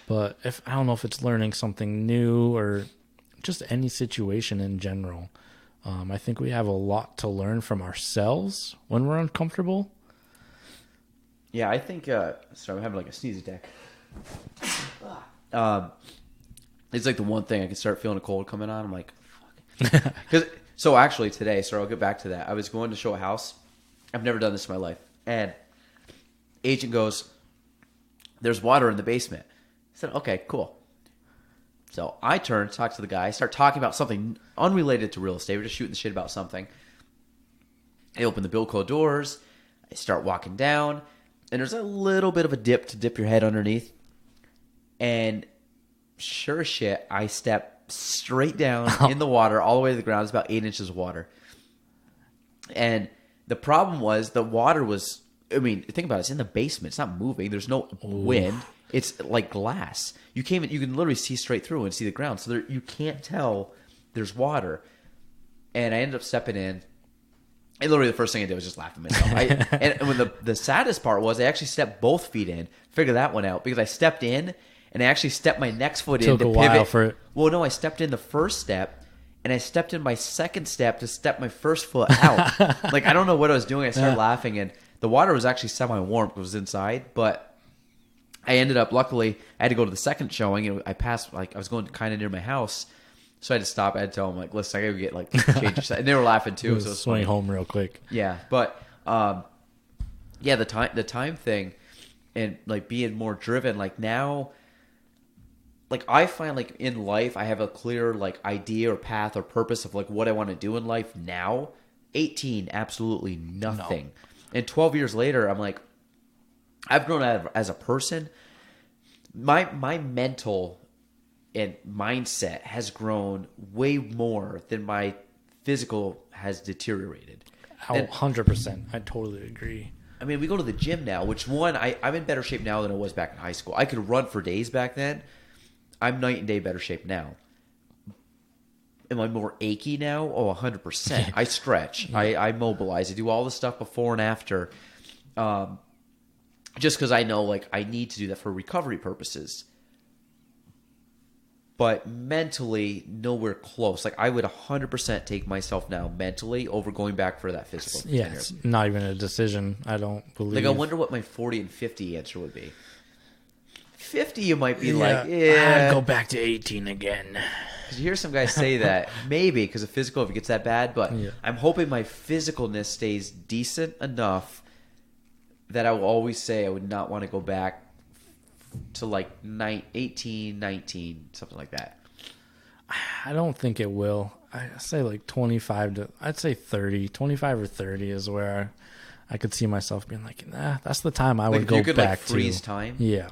but if I don't know if it's learning something new or just any situation in general. I think we have a lot to learn from ourselves when we're uncomfortable. Yeah, I think. Sorry, I'm having like a sneeze attack. It's like the one thing I can start feeling a cold coming on. I'm like, fuck. So actually today, so I'll get back to that. I was going to show a house. I've never done this in my life, and agent goes, "There's water in the basement." I said, "Okay, cool." So I turn, talk to the guy, start talking about something unrelated to real estate. We're just shooting the shit about something. I open the Bilco doors. I start walking down, and there's a little bit of a dip to dip your head underneath. And sure as shit, I step straight down in the water, all the way to the ground. It's about 8 inches of water. And the problem was the water was, I mean, think about it. It's in the basement. It's not moving. There's no wind. It's like glass. You can literally see straight through and see the ground. So you can't tell there's water. And I ended up stepping in. And literally the first thing I did was just laugh at myself. And when the saddest part was I actually stepped both feet in. Figured that one out because I stepped in and I actually stepped my next foot in to pivot. Took a while for it. Well, no, I stepped in the first step and I stepped in my second step to step my first foot out. Like I don't know what I was doing. I started laughing and the water was actually semi-warm because it was inside, but I ended up, luckily, I had to go to the second showing, and I passed, like, I was going kind of near my house, so I had to stop. I had to tell them, like, listen, I got to get, like, change your set. And they were laughing, too. So it was swing funny. Home real quick. Yeah, but, yeah, the time thing and, like, being more driven, like, now, like, I find, like, in life, I have a clear, like, idea or path or purpose of, like, what I want to do in life now. 18, absolutely nothing. No. And 12 years later, I'm like, I've grown as a person. My mental and mindset has grown way more than my physical has deteriorated. 100%. I totally agree. I mean, we go to the gym now, which I'm in better shape now than I was back in high school. I could run for days back then. I'm night and day better shape now. Am I more achy now? Oh, 100%. I stretch. I mobilize. I do all the stuff before and after. Just because I know, like, I need to do that for recovery purposes. But mentally, nowhere close. Like, I would 100% take myself now mentally over going back for that physical. Yeah, it's not even a decision, I don't believe. Like, I wonder what my 40 and 50 answer would be. 50, you might be like, yeah. I'd go back to 18 again. Because you hear some guys say that, maybe, because of physical, if it gets that bad. But I'm hoping my physicalness stays decent enough that I will always say I would not want to go back to like 18, 19, something like that. I don't think it will. I say like 25 to, I'd say 30, 25 or 30 is where I could see myself being like, nah, that's the time I would go you could back like freeze time? Yeah.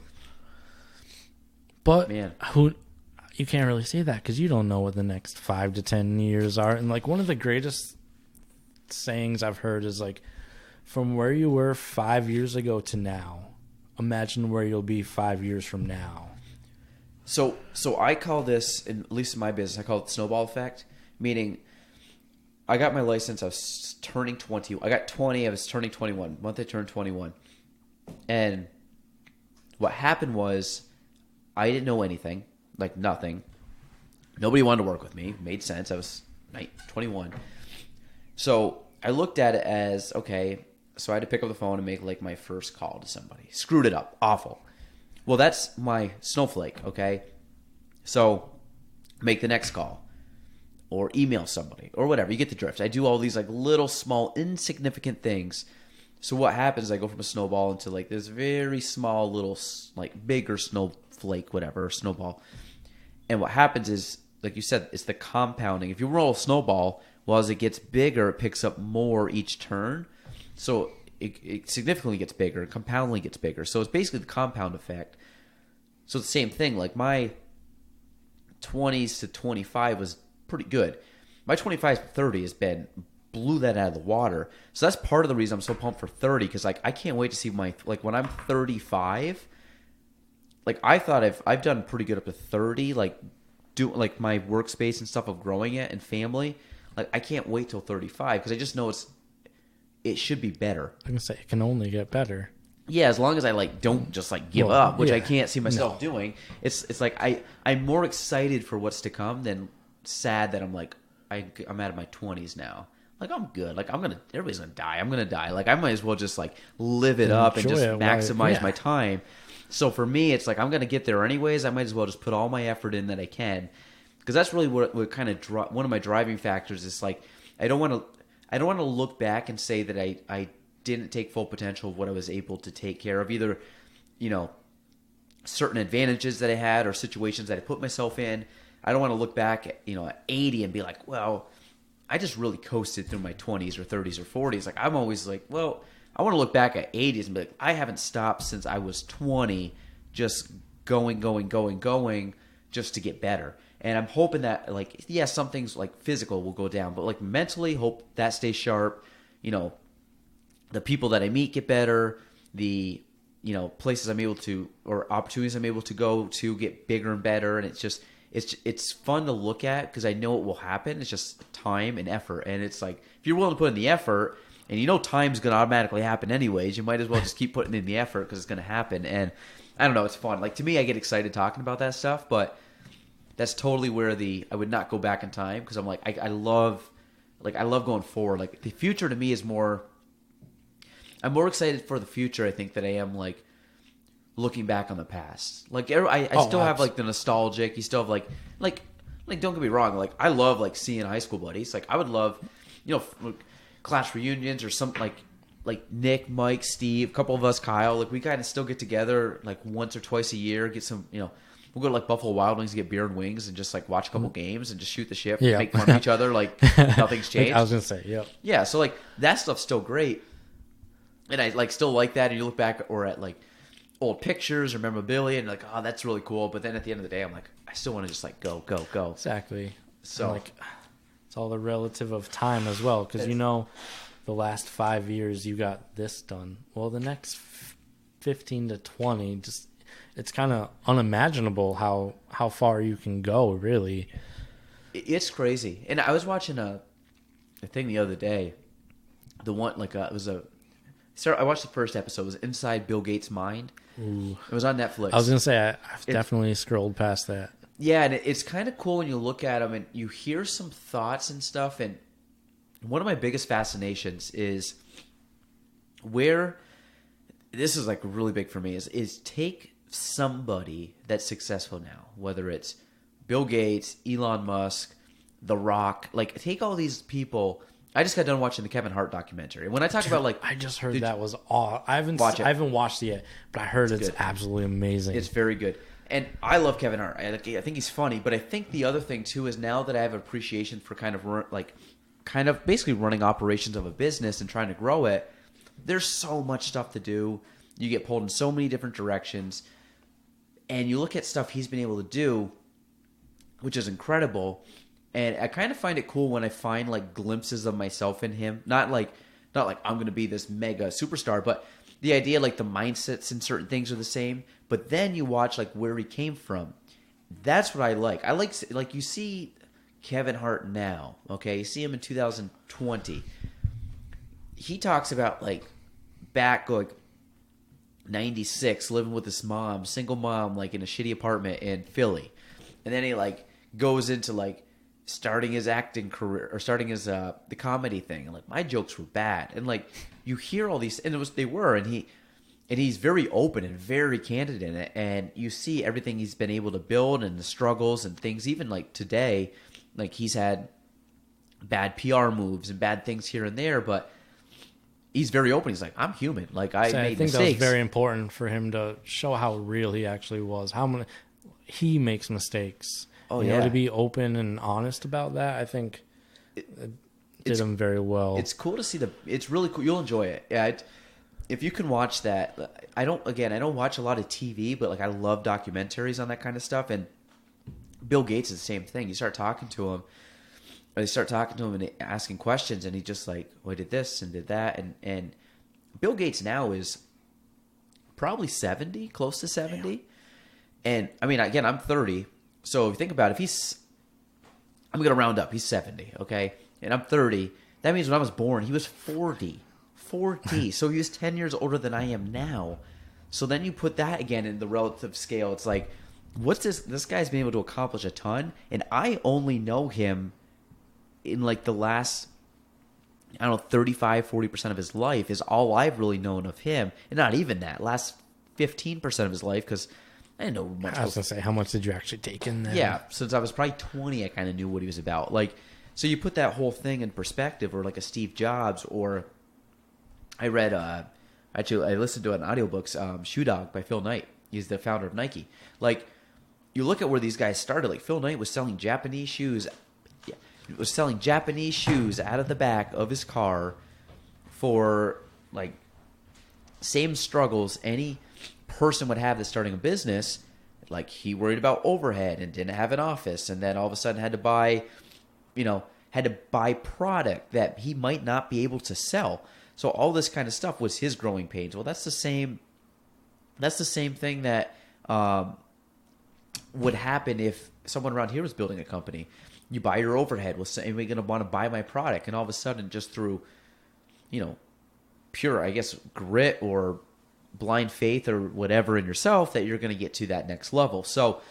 But man, you can't really say that because you don't know what the next 5 to 10 years are. And like one of the greatest sayings I've heard is like, from where you were 5 years ago to now, imagine where you'll be 5 years from now. So I call this, at least in my business, I call it the snowball effect. Meaning, I got my license. I was turning 20. I got 20. I was turning 21. The month I turned 21, and what happened was, I didn't know anything, like nothing. Nobody wanted to work with me. Made sense. I was 21. So I looked at it as, okay. So I had to pick up the phone and make like my first call to somebody. Screwed it up. Awful. Well, that's my snowflake, okay? So make the next call or email somebody or whatever. You get the drift. I do all these like little small insignificant things. So what happens is I go from a snowball into like this very small little like bigger snowflake, whatever, snowball. And what happens is, like you said, it's the compounding. If you roll a snowball, Well, as it gets bigger, it picks up more each turn. So it significantly gets bigger, compoundly gets bigger. So it's basically the compound effect. So it's the same thing. Like my 20s to 25 was pretty good. My 25 to 30 has been blew that out of the water. So that's part of the reason I'm so pumped for 30, because like I can't wait to see my like when I'm 35. Like I thought I've done pretty good up to 30. Like do like my workspace and stuff of growing it and family. Like I can't wait till 35 because I just know it should be better. I'm gonna say it can only get better. Yeah, as long as I like don't just like give up, which I can't see myself doing. It's like I'm more excited for what's to come than sad that I'm like I'm out of my 20s now. Like I'm good. Like everybody's gonna die. I'm gonna die. Like I might as well just like live it up and just maximize my time. So for me, it's like I'm gonna get there anyways. I might as well just put all my effort in that I can, because that's really what kind of one of my driving factors is. Like I don't want to look back and say that I didn't take full potential of what I was able to take care of, either, you know, certain advantages that I had or situations that I put myself in. I don't want to look back at, you know, at 80 and be like, well, I just really coasted through my 20s or 30s or 40s. Like I'm always like, well, I want to look back at 80s and be like, I haven't stopped since I was 20, just going just to get better. And I'm hoping that, like, yeah, some things like physical will go down, but like mentally, hope that stays sharp. You know, the people that I meet get better. The, you know, places I'm able to, or opportunities I'm able to go to get bigger and better. And it's just, it's fun to look at because I know it will happen. It's just time and effort. And it's like, if you're willing to put in the effort and you know time's going to automatically happen anyways, you might as well just keep putting in the effort because it's going to happen. And I don't know, it's fun. Like to me, I get excited talking about that stuff, but that's totally where I would not go back in time because I'm like, I love going forward. Like the future to me is I'm more excited for the future, I think, than I am like looking back on the past. Like I still have like the nostalgic. You still have like don't get me wrong. Like I love like seeing high school buddies. Like I would love, you know, class reunions or something like Nick, Mike, Steve, a couple of us, Kyle. Like we kind of still get together like once or twice a year, get some, you know. We'll go to like Buffalo Wild Wings, get beer and wings, and just like watch a couple games and just shoot the shit, make fun of each other, like nothing's changed. I was gonna say, yep. Yeah, so like that stuff's still great, and I like still like that. And you look back or at like old pictures or memorabilia, and like, oh, that's really cool. But then at the end of the day, I'm like, I still want to just like go. Exactly. So like, it's all the relative of time as well, because you know, the last 5 years you got this done. Well, the next 15 to 20 just. It's kind of unimaginable how far you can go, really. It's crazy. And I was watching a thing the other day. The one, like, it was I watched the first episode. It was Inside Bill Gates' Mind. Ooh. It was on Netflix. I was going to say, I've definitely scrolled past that. Yeah, and it's kind of cool when you look at them and you hear some thoughts and stuff. And one of my biggest fascinations is where, this is like really big for me, is take somebody that's successful now, whether it's Bill Gates, Elon Musk, The Rock, like take all these people. I just got done watching the Kevin Hart documentary. When I talk about like, I just heard that was all. I haven't watched it yet, but I heard it's absolutely amazing. It's very good, and I love Kevin Hart. I think he's funny, but I think the other thing too is now that I have appreciation for kind of basically running operations of a business and trying to grow it. There's so much stuff to do. You get pulled in so many different directions. And you look at stuff he's been able to do, which is incredible. And I kind of find it cool when I find like glimpses of myself in him. Not like I'm going to be this mega superstar, but the idea like the mindsets and certain things are the same. But then you watch like where he came from. That's what I like. I like you see Kevin Hart now. Okay, you see him in 2020. He talks about like back like 96, living with his mom, single mom, like in a shitty apartment in Philly. And then he like goes into like starting his acting career or starting his the comedy thing. And like my jokes were bad. And like you hear all these, and he's very open and very candid in it. And you see everything he's been able to build and the struggles and things. Even like today, like he's had bad PR moves and bad things here and there, but he's very open. He's like, I'm human. Like I made mistakes. That was very important for him to show how real he actually was. How many he makes mistakes. Oh, you know, to be open and honest about that. I think did them very well. It's cool to see it's really cool. You'll enjoy it. Yeah. If you can watch that, I don't watch a lot of TV, but like I love documentaries on that kind of stuff. And Bill Gates is the same thing. You start talking to him, or they start talking to him and asking questions, and he just like, well, I did this and did that. And Bill Gates now is probably 70, close to 70. Damn. And I mean, again, I'm 30. So if you think about it, I'm going to round up. He's 70, okay? And I'm 30. That means when I was born, he was 40. 40. So he was 10 years older than I am now. So then you put that again in the relative scale. It's like, what's this? This guy's been able to accomplish a ton. And I only know him in like the last, I don't know, 35, 40% of his life is all I've really known of him. And not even that. Last 15% of his life, because I didn't know much. I was going to say, how much did you actually take in there? Yeah. Since I was probably 20, I kind of knew what he was about. Like, so you put that whole thing in perspective, or like a Steve Jobs, or I read, actually, I listened to an audiobook, Shoe Dog by Phil Knight. He's the founder of Nike. Like, you look at where these guys started. Like, Phil Knight was selling Japanese shoes. Yeah, he was selling Japanese shoes out of the back of his car for, like, same struggles any person would have that's starting a business. Like, he worried about overhead and didn't have an office, and then all of a sudden had to buy product that he might not be able to sell. So all this kind of stuff was his growing pains. Well, that's the same thing that would happen if someone around here was building a company. You buy your overhead. Well, are we going to want to buy my product? And all of a sudden, just through, pure, I guess, grit or blind faith or whatever in yourself, that you're going to get to that next level. So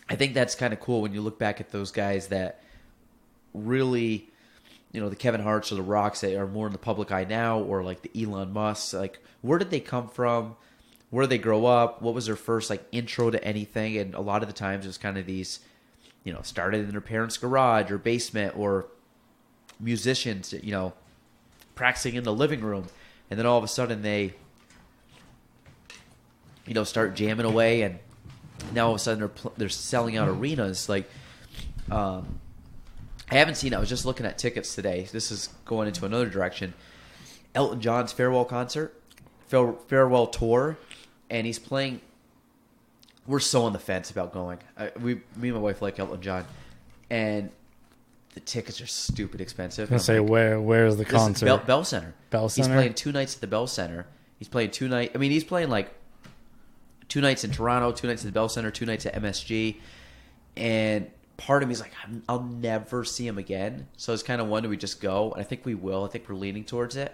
I think that's kind of cool when you look back at those guys that really, the Kevin Harts or the Rocks that are more in the public eye now, or like the Elon Musk. Like, where did they come from? Where did they grow up? What was their first like intro to anything? And a lot of the times it was kind of these, started in their parents' garage or basement, or musicians, practicing in the living room. And then all of a sudden they, start jamming away, and now all of a sudden they're selling out arenas. Like, I haven't seen it. I was just looking at tickets today. This is going into another direction. Elton John's farewell tour, and he's playing. We're so on the fence about going. Me and my wife like Elton John, and the tickets are stupid expensive. I was going to say, where is the concert? Bell Center. Bell Center? He's playing 2 nights at the Bell Center. He's playing 2 nights. I mean, he's playing like 2 nights in Toronto, 2 nights at the Bell Center, 2 nights at MSG, and part of me is like, I'll never see him again. So it's kind of one, do we just go? And I think we will. I think we're leaning towards it.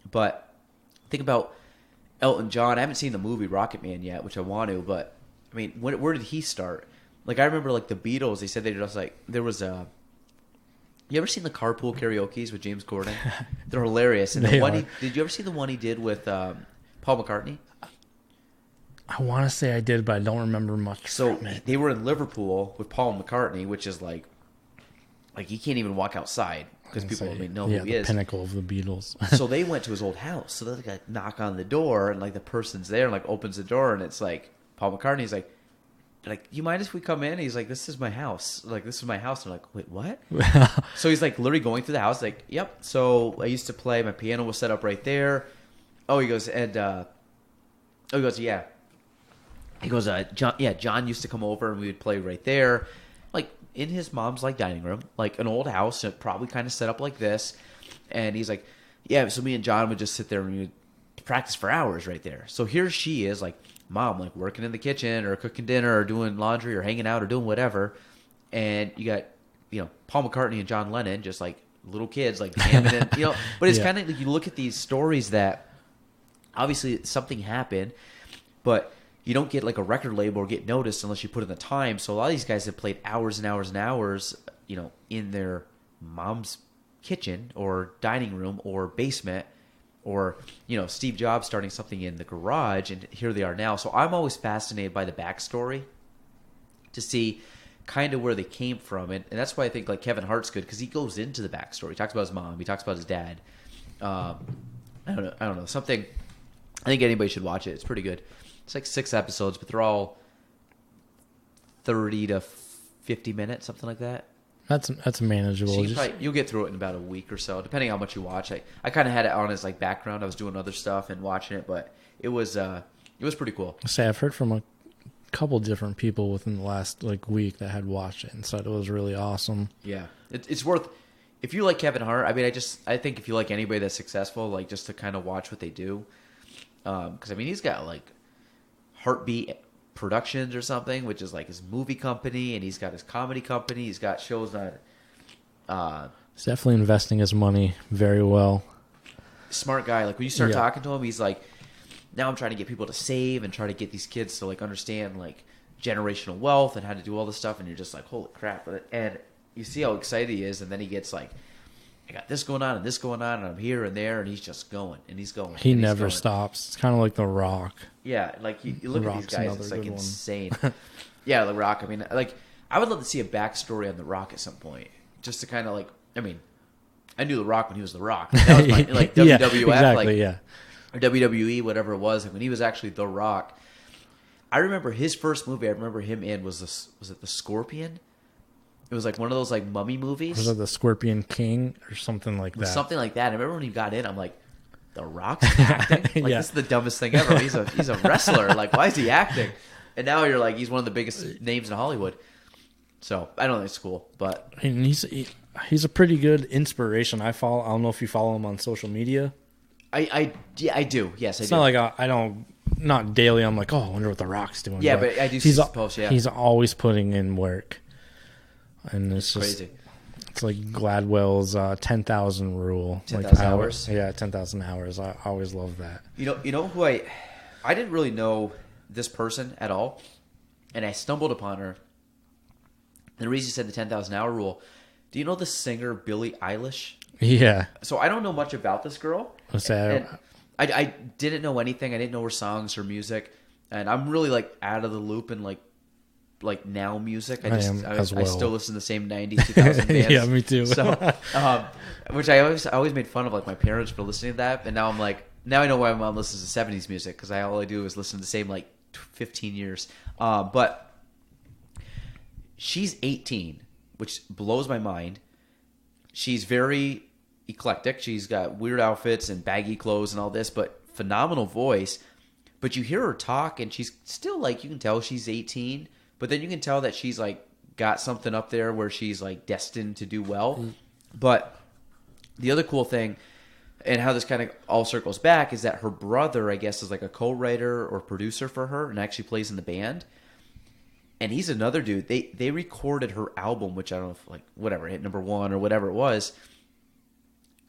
But think about Elton John. I haven't seen the movie Rocket Man yet, which I want to. But, I mean, where did he start? Like, I remember, like, the Beatles, they said they just, like, there was a... You ever seen the Carpool Karaoke's with James Corden? They're hilarious. And did you ever see the one he did with Paul McCartney? I want to say I did, but I don't remember much. So they were in Liverpool with Paul McCartney, which is like he can't even walk outside because people don't know who he is. The pinnacle of the Beatles. So they went to his old house. So they like knock on the door, and like the person's there, and like opens the door, and it's like Paul McCartney's like, you mind if we come in? And he's like, this is my house. Like, this is my house. And they're like, wait, what? So he's like literally going through the house, like, yep. So I used to play. My piano was set up right there. Oh, he goes, yeah. He goes, John used to come over and we would play right there, like in his mom's like dining room, like an old house, probably kind of set up like this. And he's like, yeah, so me and John would just sit there and we would practice for hours right there. So here she is, like mom, like working in the kitchen or cooking dinner or doing laundry or hanging out or doing whatever. And you got, Paul McCartney and John Lennon, just like little kids, like jamming in, but it's kind of like you look at these stories that obviously something happened, but you don't get like a record label or get noticed unless you put in the time. So a lot of these guys have played hours and hours and hours, in their mom's kitchen or dining room or basement, or, Steve Jobs starting something in the garage, and here they are now. So I'm always fascinated by the backstory to see kind of where they came from. And that's why I think like Kevin Hart's good, because he goes into the backstory. He talks about his mom. He talks about his dad. I don't know. Something, I think anybody should watch it. It's pretty good. It's like 6 episodes, but they're all 30 to 50 minutes, something like that. That's manageable. So you'll get through it in about a week or so, depending on how much you watch. I kind of had it on as like background. I was doing other stuff and watching it, but it was pretty cool. I've heard from a couple different people within the last like week that had watched it and said it was really awesome. Yeah, it's worth. If you like Kevin Hart, I mean, I think if you like anybody that's successful, like just to kind of watch what they do, because I mean he's got like Heartbeat Productions or something, which is like his movie company, and he's got his comedy company. He's got shows on. He's definitely investing his money very well. Smart guy. Like when you start talking to him, he's like, now I'm trying to get people to save and try to get these kids to like understand like generational wealth and how to do all this stuff, and you're just like, holy crap! And you see how excited he is, and then he gets like, I got this going on and this going on, and I'm here and there, and he's just going and he's going. He never stops. It's kind of like The Rock. Yeah, like you look at these guys, it's like insane. Yeah, The Rock. I mean, like I would love to see a backstory on The Rock at some point, just to kind of like. I mean, I knew The Rock when he was The Rock. That was my, like WWF, exactly, or WWE, whatever it was. Like when he was actually The Rock. I remember his first movie. I remember him in was it The Scorpion? It was like one of those like mummy movies. Was it The Scorpion King or something like that? Something like that. I remember when he got in, I'm like, The Rock's acting? Like this is the dumbest thing ever. He's a wrestler. Like why is he acting? And now you're like, he's one of the biggest names in Hollywood. So I don't think it's cool, but and he's a pretty good inspiration. I don't know if you follow him on social media. I do. Yes, I do. It's not like I don't. Not daily. I'm like, oh, I wonder what The Rock's doing. Yeah, but I do see his posts. Yeah, he's always putting in work, and it's just crazy. It's like Gladwell's 10,000 rule. 10,000 hours. Yeah, 10,000 hours. I always love that. You know who I didn't really know this person at all, and I stumbled upon her. And the reason you said the 10,000 hour rule. Do you know the singer Billie Eilish? Yeah. So I don't know much about this girl. I didn't know anything. I didn't know her songs, her music, and I'm really like out of the loop in like now music. I still listen to the same 90s, 2000 bands. Yeah, me too. So, which I always made fun of like my parents for listening to that, and now I'm like, now I know why my mom listens to 70s music because all I do is listen to the same like 15 years. But she's 18, which blows my mind. She's very eclectic. She's got weird outfits and baggy clothes and all this, but phenomenal voice. But you hear her talk, and she's still like, you can tell she's 18, but then you can tell that she's like got something up there where she's like destined to do well. But the other cool thing, and how this kind of all circles back, is that her brother, I guess, is like a co-writer or producer for her, and actually plays in the band. And he's another dude. They recorded her album, which I don't know if like whatever hit number 1 or whatever it was.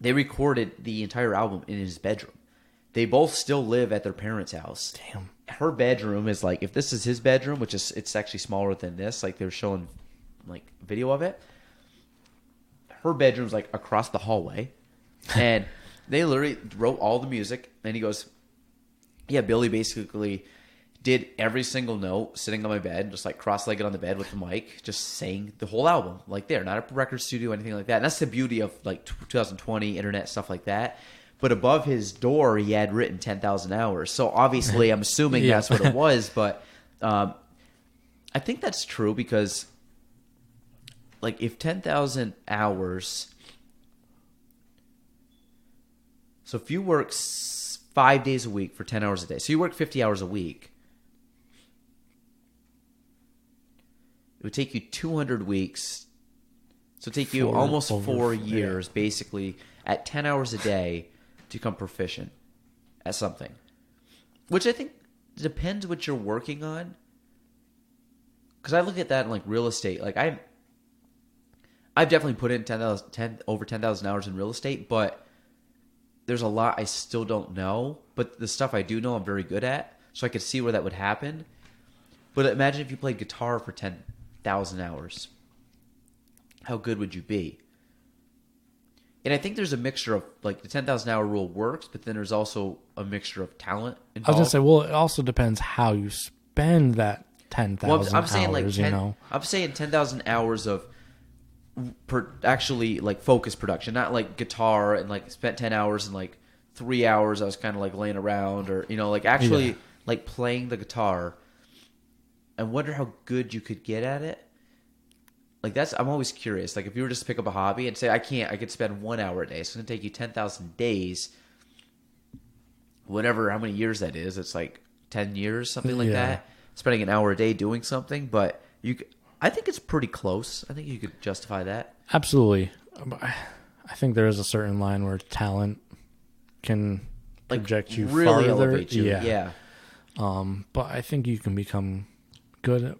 They recorded the entire album in his bedroom. They both still live at their parents' house. Damn. Her bedroom is like, if this is his bedroom, it's actually smaller than this. Like they're showing like video of it. Her bedroom's like across the hallway, and they literally wrote all the music. And he goes, "Yeah, Billy basically did every single note sitting on my bed, just like cross-legged on the bed with the mic, just sang the whole album, like there, not a record studio, anything like that." And that's the beauty of like 2020 internet stuff like that. But above his door, he had written 10,000 hours. So obviously, I'm assuming that's what it was. But I think that's true because, like, if 10,000 hours, so if you work 5 days a week for 10 hours a day, so you work 50 hours a week. It would take you 200 weeks. So it would take you almost 4 years, basically, at 10 hours a day to become proficient at something. Which I think depends what you're working on. Because I look at that in like real estate. Like I've definitely put in over 10,000 hours in real estate, but there's a lot I still don't know. But the stuff I do know, I'm very good at. So I could see where that would happen. But imagine if you played guitar for 10,000 hours. How good would you be? And I think there's a mixture of, like, the 10,000 hour rule works, but then there's also a mixture of talent involved. I was going to say, well, it also depends how you spend that 10,000 I'm saying hours, like you know? I'm saying 10,000 hours of actually, like, focused production, not like guitar and, like, spent 10 hours and, like, 3 hours I was kind of, like, laying around or, you know, like, actually, like, playing the guitar. I wonder how good you could get at it. like I'm always curious. Like if you were just to pick up a hobby and say, I could spend 1 hour a day. It's going to take you 10,000 days, whatever, how many years that is. It's like 10 years, something like that. Spending an hour a day doing something. But I think it's pretty close. I think you could justify that. Absolutely. I think there is a certain line where talent can project you really farther. Elevate you. Yeah. But I think you can become good at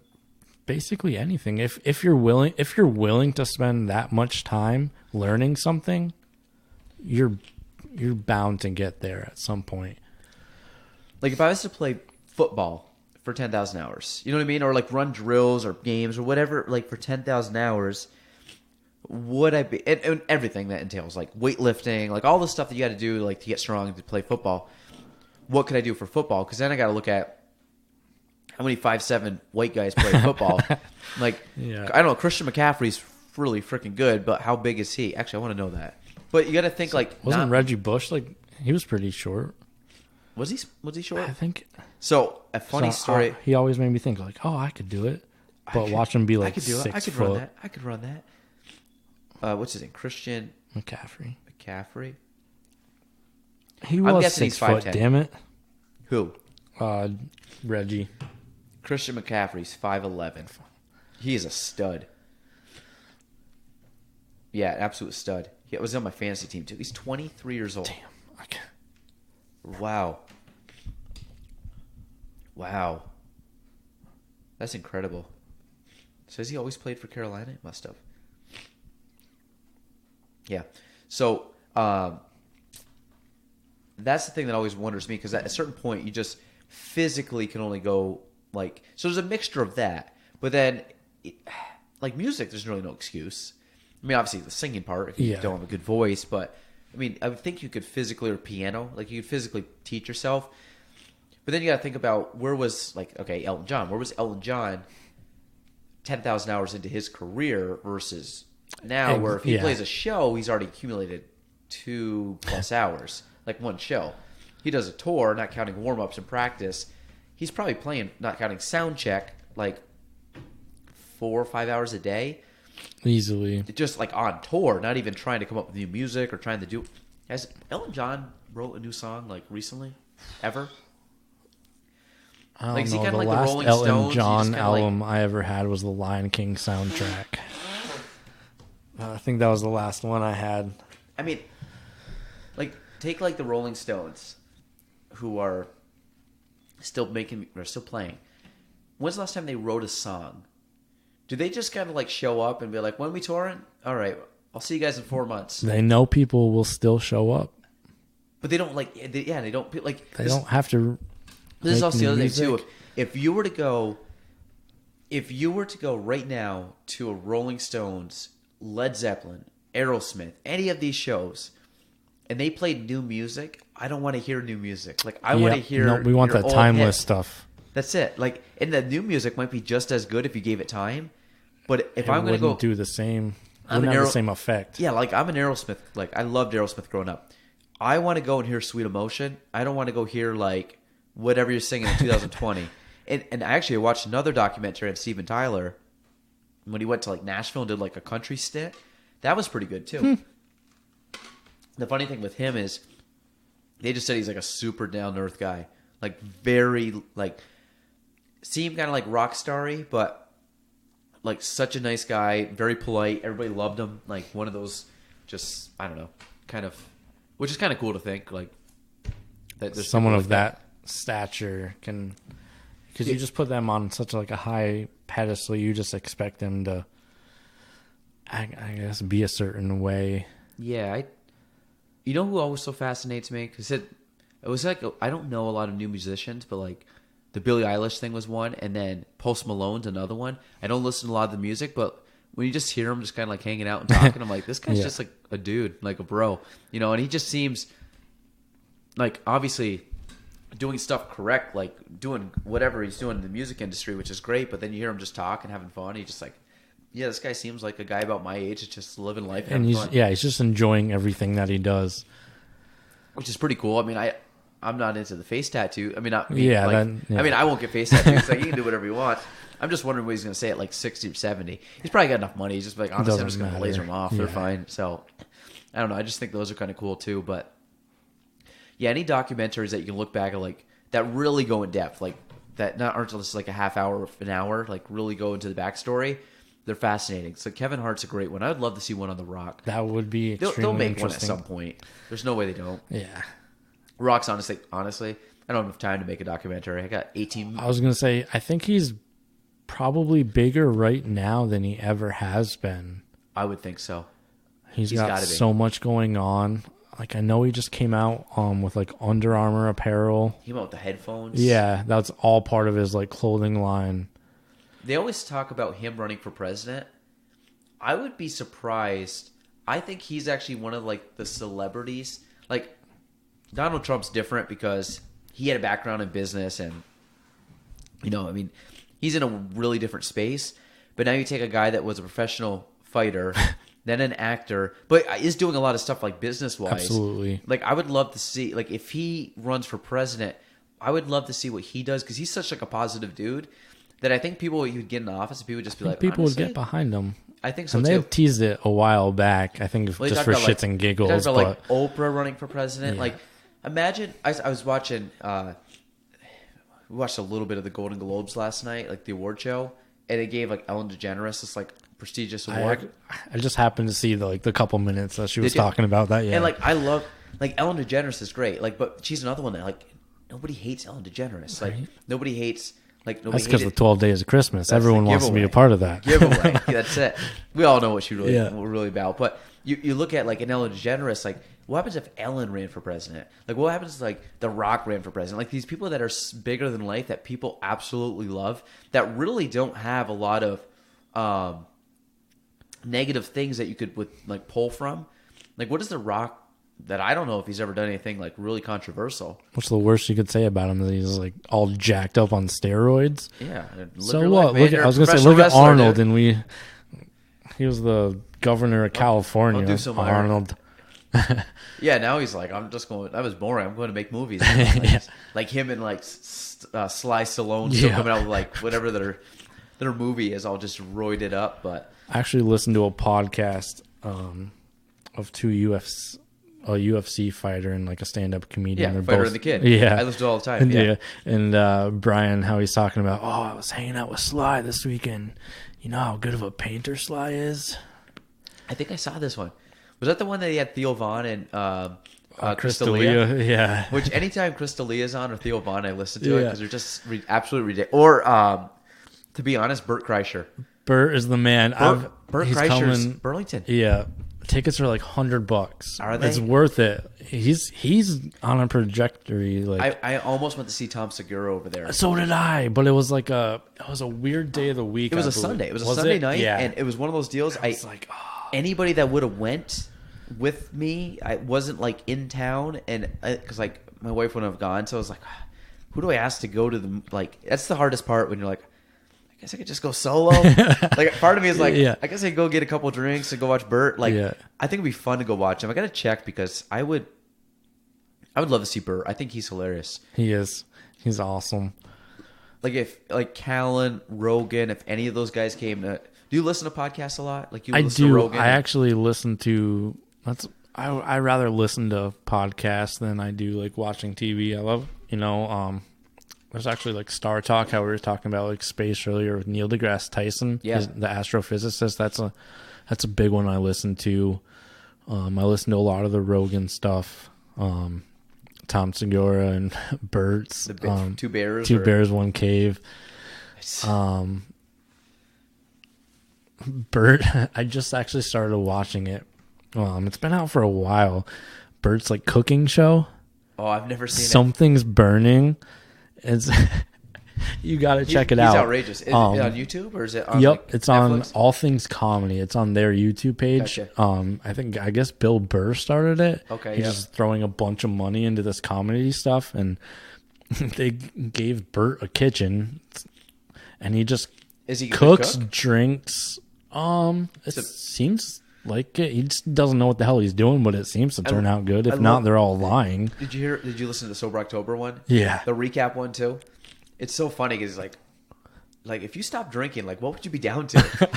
basically anything if you're willing to spend that much time learning something. You're bound to get there at some point. Like if I was to play football for 10,000 hours, you know what I mean, or like run drills or games or whatever, like for 10,000 hours, would I be and everything that entails, like weightlifting, like all the stuff that you got to do, like to get strong to play football. What could I do for football? Because then I got to look at how many 5'7" white guys play football. Like, I don't know, Christian McCaffrey's really freaking good, but how big is he? Actually, I want to know that. But you got to think wasn't Reggie Bush he was pretty short? Was he short? I think. So a funny story. He always made me think like, oh, I could do it. But watch him be like 6 foot. I could run that. What's his name? Christian McCaffrey. He was 6 foot. 5'10". Damn it. Who? Reggie. Christian McCaffrey's 5'11". He is a stud. Yeah, absolute stud. He was on my fantasy team too. He's 23 years old. Damn. Okay. Wow. That's incredible. Says he always played for Carolina? It must have. Yeah. So, that's the thing that always wonders me, because at a certain point, you just physically can only go, like... So there's a mixture of that. But then, like music, there's really no excuse. I mean, obviously, the singing part, if you don't have a good voice, but... I mean, I would think you could physically, or piano, like you could physically teach yourself. But then you got to think about where was, like, okay, Elton John. Where was Elton John 10,000 hours into his career versus now, where if he plays a show, he's already accumulated 2+ hours, like one show. He does a tour, not counting warm-ups and practice. He's probably playing, not counting sound check, like 4 or 5 hours a day. Easily. Just like on tour, not even trying to come up with new music or trying to do... Has Elton John wrote a new song like recently? Ever? I don't like, know. The like last the Rolling Elton Stones, John album I ever had was the Lion King soundtrack. I think that was the last one I had. I mean, like, take like the Rolling Stones, who are still playing. When's the last time they wrote a song? Do they just kind of like show up and be like, when we touring? All right, I'll see you guys in 4 months. They know people will still show up. But they don't like, they don't like. They don't have to. This is also the other thing too. If you were to go right now to a Rolling Stones, Led Zeppelin, Aerosmith, any of these shows, and they played new music, I don't want to hear new music. Like I want to hear. No, we want that timeless stuff. That's it. Like, and the new music might be just as good if you gave it time. But if I'm going to go do the same, wouldn't have the same effect. Yeah, like I'm an Aerosmith. Like I loved Aerosmith growing up. I want to go and hear Sweet Emotion. I don't want to go hear like whatever you're singing in 2020. And actually, I watched another documentary on Steven Tyler when he went to like Nashville and did like a country stint. That was pretty good too. The funny thing with him is they just said he's like a super down to earth guy, like very like. Seemed kind of like rock starry, but like such a nice guy, very polite. Everybody loved him. Like one of those, just I don't know, kind of, which is kind of cool to think like that. There's someone of that stature can, because you just put them on such like a high pedestal. You just expect them to, I guess, be a certain way. Yeah, you know who always so fascinates me? Because it was like I don't know a lot of new musicians, but like. The Billie Eilish thing was one, and then Post Malone's another one. I don't listen to a lot of the music, but when you just hear him just kind of like hanging out and talking, I'm like, this guy's just like a dude, like a bro, you know. And he just seems like obviously doing stuff correct, like doing whatever he's doing in the music industry, which is great. But then you hear him just talk and having fun. He's just like, yeah, this guy seems like a guy about my age, it's just living life and having fun. He's just enjoying everything that he does, which is pretty cool. I mean, I'm not into the face tattoo. I mean, not me. Yeah, like, I mean, I won't get face tattoos. Like, you can do whatever you want. I'm just wondering what he's going to say at like 60 or 70. He's probably got enough money. He's just like, honestly, I'm just going to laser them off. They're fine. So I don't know. I just think those are kind of cool too. But yeah, any documentaries that you can look back at like that really go in depth, like that aren't just like a half hour, an hour, like really go into the backstory. They're fascinating. So Kevin Hart's a great one. I would love to see one on The Rock. That would be extremely They'll make one at interesting. some point. There's no way they don't. Yeah. Rock's honestly, I don't have time to make a documentary. I got 18. I was going to say, I think he's probably bigger right now than he ever has been. I would think so. He's got so much going on. Like, I know he just came out with like Under Armour apparel. He came out with the headphones. Yeah, that's all part of his like clothing line. They always talk about him running for president. I would be surprised. I think he's actually one of like the celebrities. Like Donald Trump's different because he had a background in business and, you know, I mean, he's in a really different space. But now you take a guy that was a professional fighter, then an actor, but is doing a lot of stuff like business-wise. Absolutely. Like, I would love to see, like, if he runs for president, I would love to see what he does because he's such like a positive dude that I think people would get in office and people would just be like, people would get behind him. I think so and too. They've teased it a while back. I think just for shits and giggles. Talked about like Oprah running for president. Yeah. Like, imagine I was watching. We watched a little bit of the Golden Globes last night, like the award show, and it gave like Ellen DeGeneres this like prestigious award. I just happened to see the couple minutes that she was talking about that. Yeah, and like I love like Ellen DeGeneres is great. Like, but she's another one that like nobody hates Ellen DeGeneres. Like nobody hates. Like that's because of 12 Days of Christmas. Everyone wants to be a part of that. Giveaway. That's it. We all know what she really about. But you look at like an Ellen DeGeneres, like what happens if Ellen ran for president? Like what happens if like The Rock ran for president? Like these people that are bigger than life that people absolutely love that really don't have a lot of negative things that you could like pull from. Like what is The Rock? That I don't know if he's ever done anything like really controversial. What's the worst you could say about him? That he's like all jacked up on steroids. Yeah. So what? I was gonna say, look at Arnold, and he was the governor of California. I'll do some Arnold. Yeah, now he's like, I'm just going. That was boring. I'm going to make movies. Like him and like Sly Stallone still coming out with like whatever their movie is, all just roided up. But I actually listened to a podcast of two UFC fighter and like a stand-up comedian. Yeah, Fighter and the Kid. Yeah, I listen to it all the time. Yeah, and Brian, how he's talking about, I was hanging out with Sly this weekend. You know how good of a painter Sly is? I think I saw this one. Was that the one that he had Theo Von and Crystalia? Yeah. Which anytime Crystalia's on or Theo Von, I listen to it because they're just absolutely ridiculous. Or, to be honest, Bert Kreischer. Bert is the man. Bert Kreischer's Burlington. Yeah. Tickets are like $100. Are they? It's worth it. He's on a trajectory. Like I almost went to see Tom Segura over there. So did I, but it was like a weird day of the week. It was a Sunday. It was a Sunday night, and it was one of those deals. I was like, anybody that would have went with me, I wasn't like in town, and because like my wife wouldn't have gone, so I was like, who do I ask to go to the like? That's the hardest part when you're like, I guess I could just go solo. Like part of me is like, I guess I could go get a couple drinks and go watch Bert. Like I think it'd be fun to go watch him. I gotta check because I would love to see Bert. I think he's hilarious. He is. He's awesome. Like if like Callan, Rogan, if any of those guys came to, do you listen to podcasts a lot? Like you listen to Rogan? I actually listen to I rather listen to podcasts than I do like watching TV. I love there's actually like Star Talk, how we were talking about like space earlier with Neil deGrasse Tyson, the astrophysicist. That's a big one I listen to. I listen to a lot of the Rogan stuff. Tom Segura and Bert's. Two Bears. Two Bears, One Cave. Bert, I just actually started watching it. It's been out for a while. Bert's like cooking show. Oh, I've never seen Something's Burning. It's you got to check it out. He's outrageous. Is it on YouTube or is it on it's on All Things Comedy. It's on their YouTube page. Gotcha. I guess Bill Burr started it. Okay, he's just throwing a bunch of money into this comedy stuff, and they gave Bert a kitchen, and he just cooks, drinks. Seems like it. He just doesn't know what the hell he's doing, but it seems to turn out good. If not, they're all lying. Did you listen to the Sober October one? Yeah. The recap one too? It's so funny because like like, if you stop drinking, like, what would you be down to? The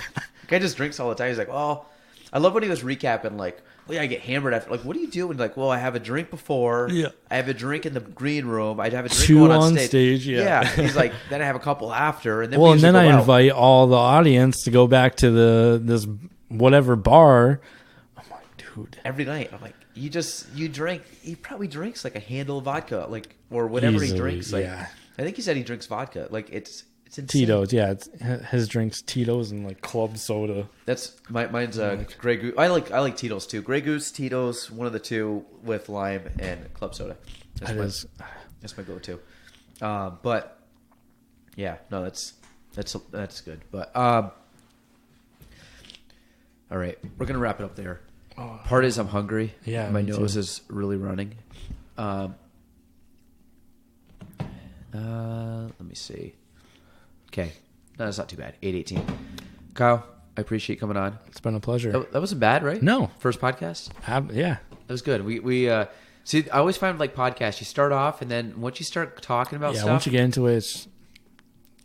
guy just drinks all the time. He's like, well, I love when he was recapping, like, well, yeah, I get hammered after. Like, what do you do? And like, well, I have a drink before. Yeah. I have a drink in the green room. I'd have a drink 2 going on stage. stage. Yeah. He's like, then I have a couple after, and then Well, we and usually then go I out. invite all the audience to go back to this whatever bar. I'm like, dude, every night. I'm like, you drink. He probably drinks like a handle of vodka, like, or whatever Easily, he drinks. Like, yeah. I think he said he drinks vodka. Like, it's insane. Tito's. Yeah, his drinks Tito's and like club soda. That's mine's Grey Goose. I like Tito's too. Grey Goose, Tito's, one of the two with lime and club soda. That's my go-to. But yeah, no, that's good. But all right, we're gonna wrap it up there. Part is I'm hungry. Yeah, my me nose too. is really running. Let me see. Okay, no, that's not too bad. 8:18. Kyle, I appreciate you coming on. It's been a pleasure. That wasn't bad, right? No. First podcast. Yeah. That was good. We see. I always find like podcasts. You start off, and then once you start talking about stuff, Once you get into it, it's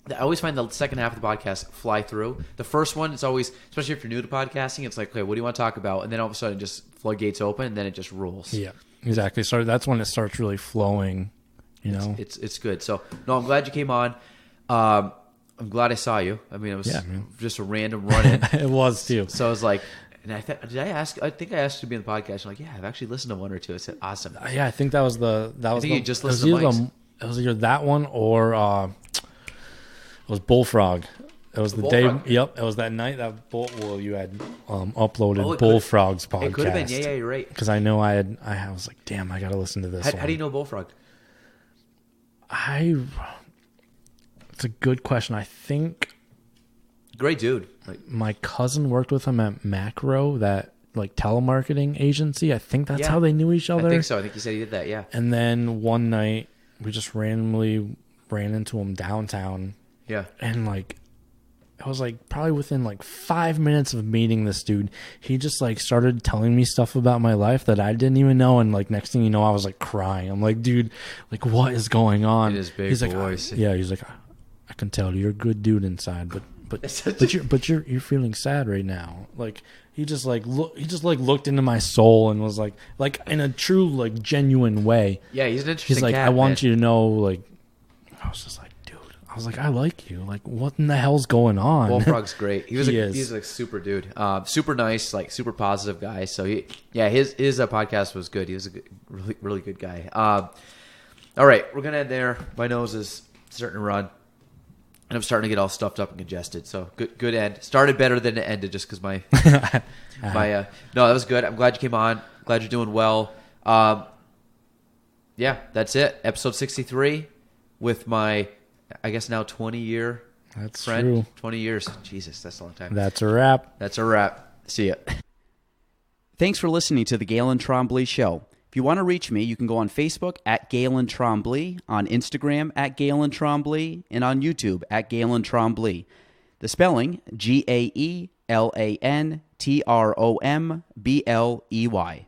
I always find the second half of the podcast fly through. The first one, it's always, especially if you're new to podcasting, it's like, okay, what do you want to talk about? And then all of a sudden, just floodgates open, and then it just rules. yeah, exactly. So that's when it starts really flowing. You know, It's good. So no, I'm glad you came on. I'm glad I saw you. I mean, it was just a random run-in. it was too. So I was like, and I thought, did I ask? I think I asked you to be on the podcast. I'm like, yeah, I've actually listened to one or two. I said, awesome. Yeah, I think that was you just listened to Mike's. It was either that one or it was Bullfrog. It was the day. Bullfrog? Yep, it was that night that you had uploaded it Bullfrog's podcast. It could have been. Yeah, you're right. Because I know I was like, damn, I got to listen to this. How do you know Bullfrog? It's a good question. I think Great dude. Like, my cousin worked with him at Macro, that like telemarketing agency. I think that's how they knew each other. I think so. I think he said he did that. Yeah. And then one night we just randomly ran into him downtown. Yeah. And like, it was like probably within like 5 minutes of meeting this dude, he just like started telling me stuff about my life that I didn't even know. And like, next thing you know, I was like crying. I'm like, dude, like, what is going on? In his big he's like, voice. he's like, I can tell you're a good dude inside, but you're feeling sad right now. Like, he just looked into my soul and was like in a true, like, genuine way. Yeah, he's an interesting He's like, cat, I want man. you to know, like, I was just like, dude, I was like, I like you. Like, what in the hell's going on? Bullfrog's great. He's a super dude. Super nice, like, super positive guy. So his podcast was good. He was a good, really, really good guy. All right, we're gonna end there. My nose is starting to run. And I'm starting to get all stuffed up and congested. So good end. Started better than it ended just because my no, that was good. I'm glad you came on. Glad you're doing well. Yeah, that's it. Episode 63 with my, I guess now 20-year That's friend. true. 20 years. Jesus, that's a long time. That's a wrap. That's a wrap. See ya. Thanks for listening to the Gaelan Trombley Show. If you want to reach me, you can go on Facebook at Gaelan Trombley, on Instagram at Gaelan Trombley, and on YouTube at Gaelan Trombley. The spelling, GaelanTrombley.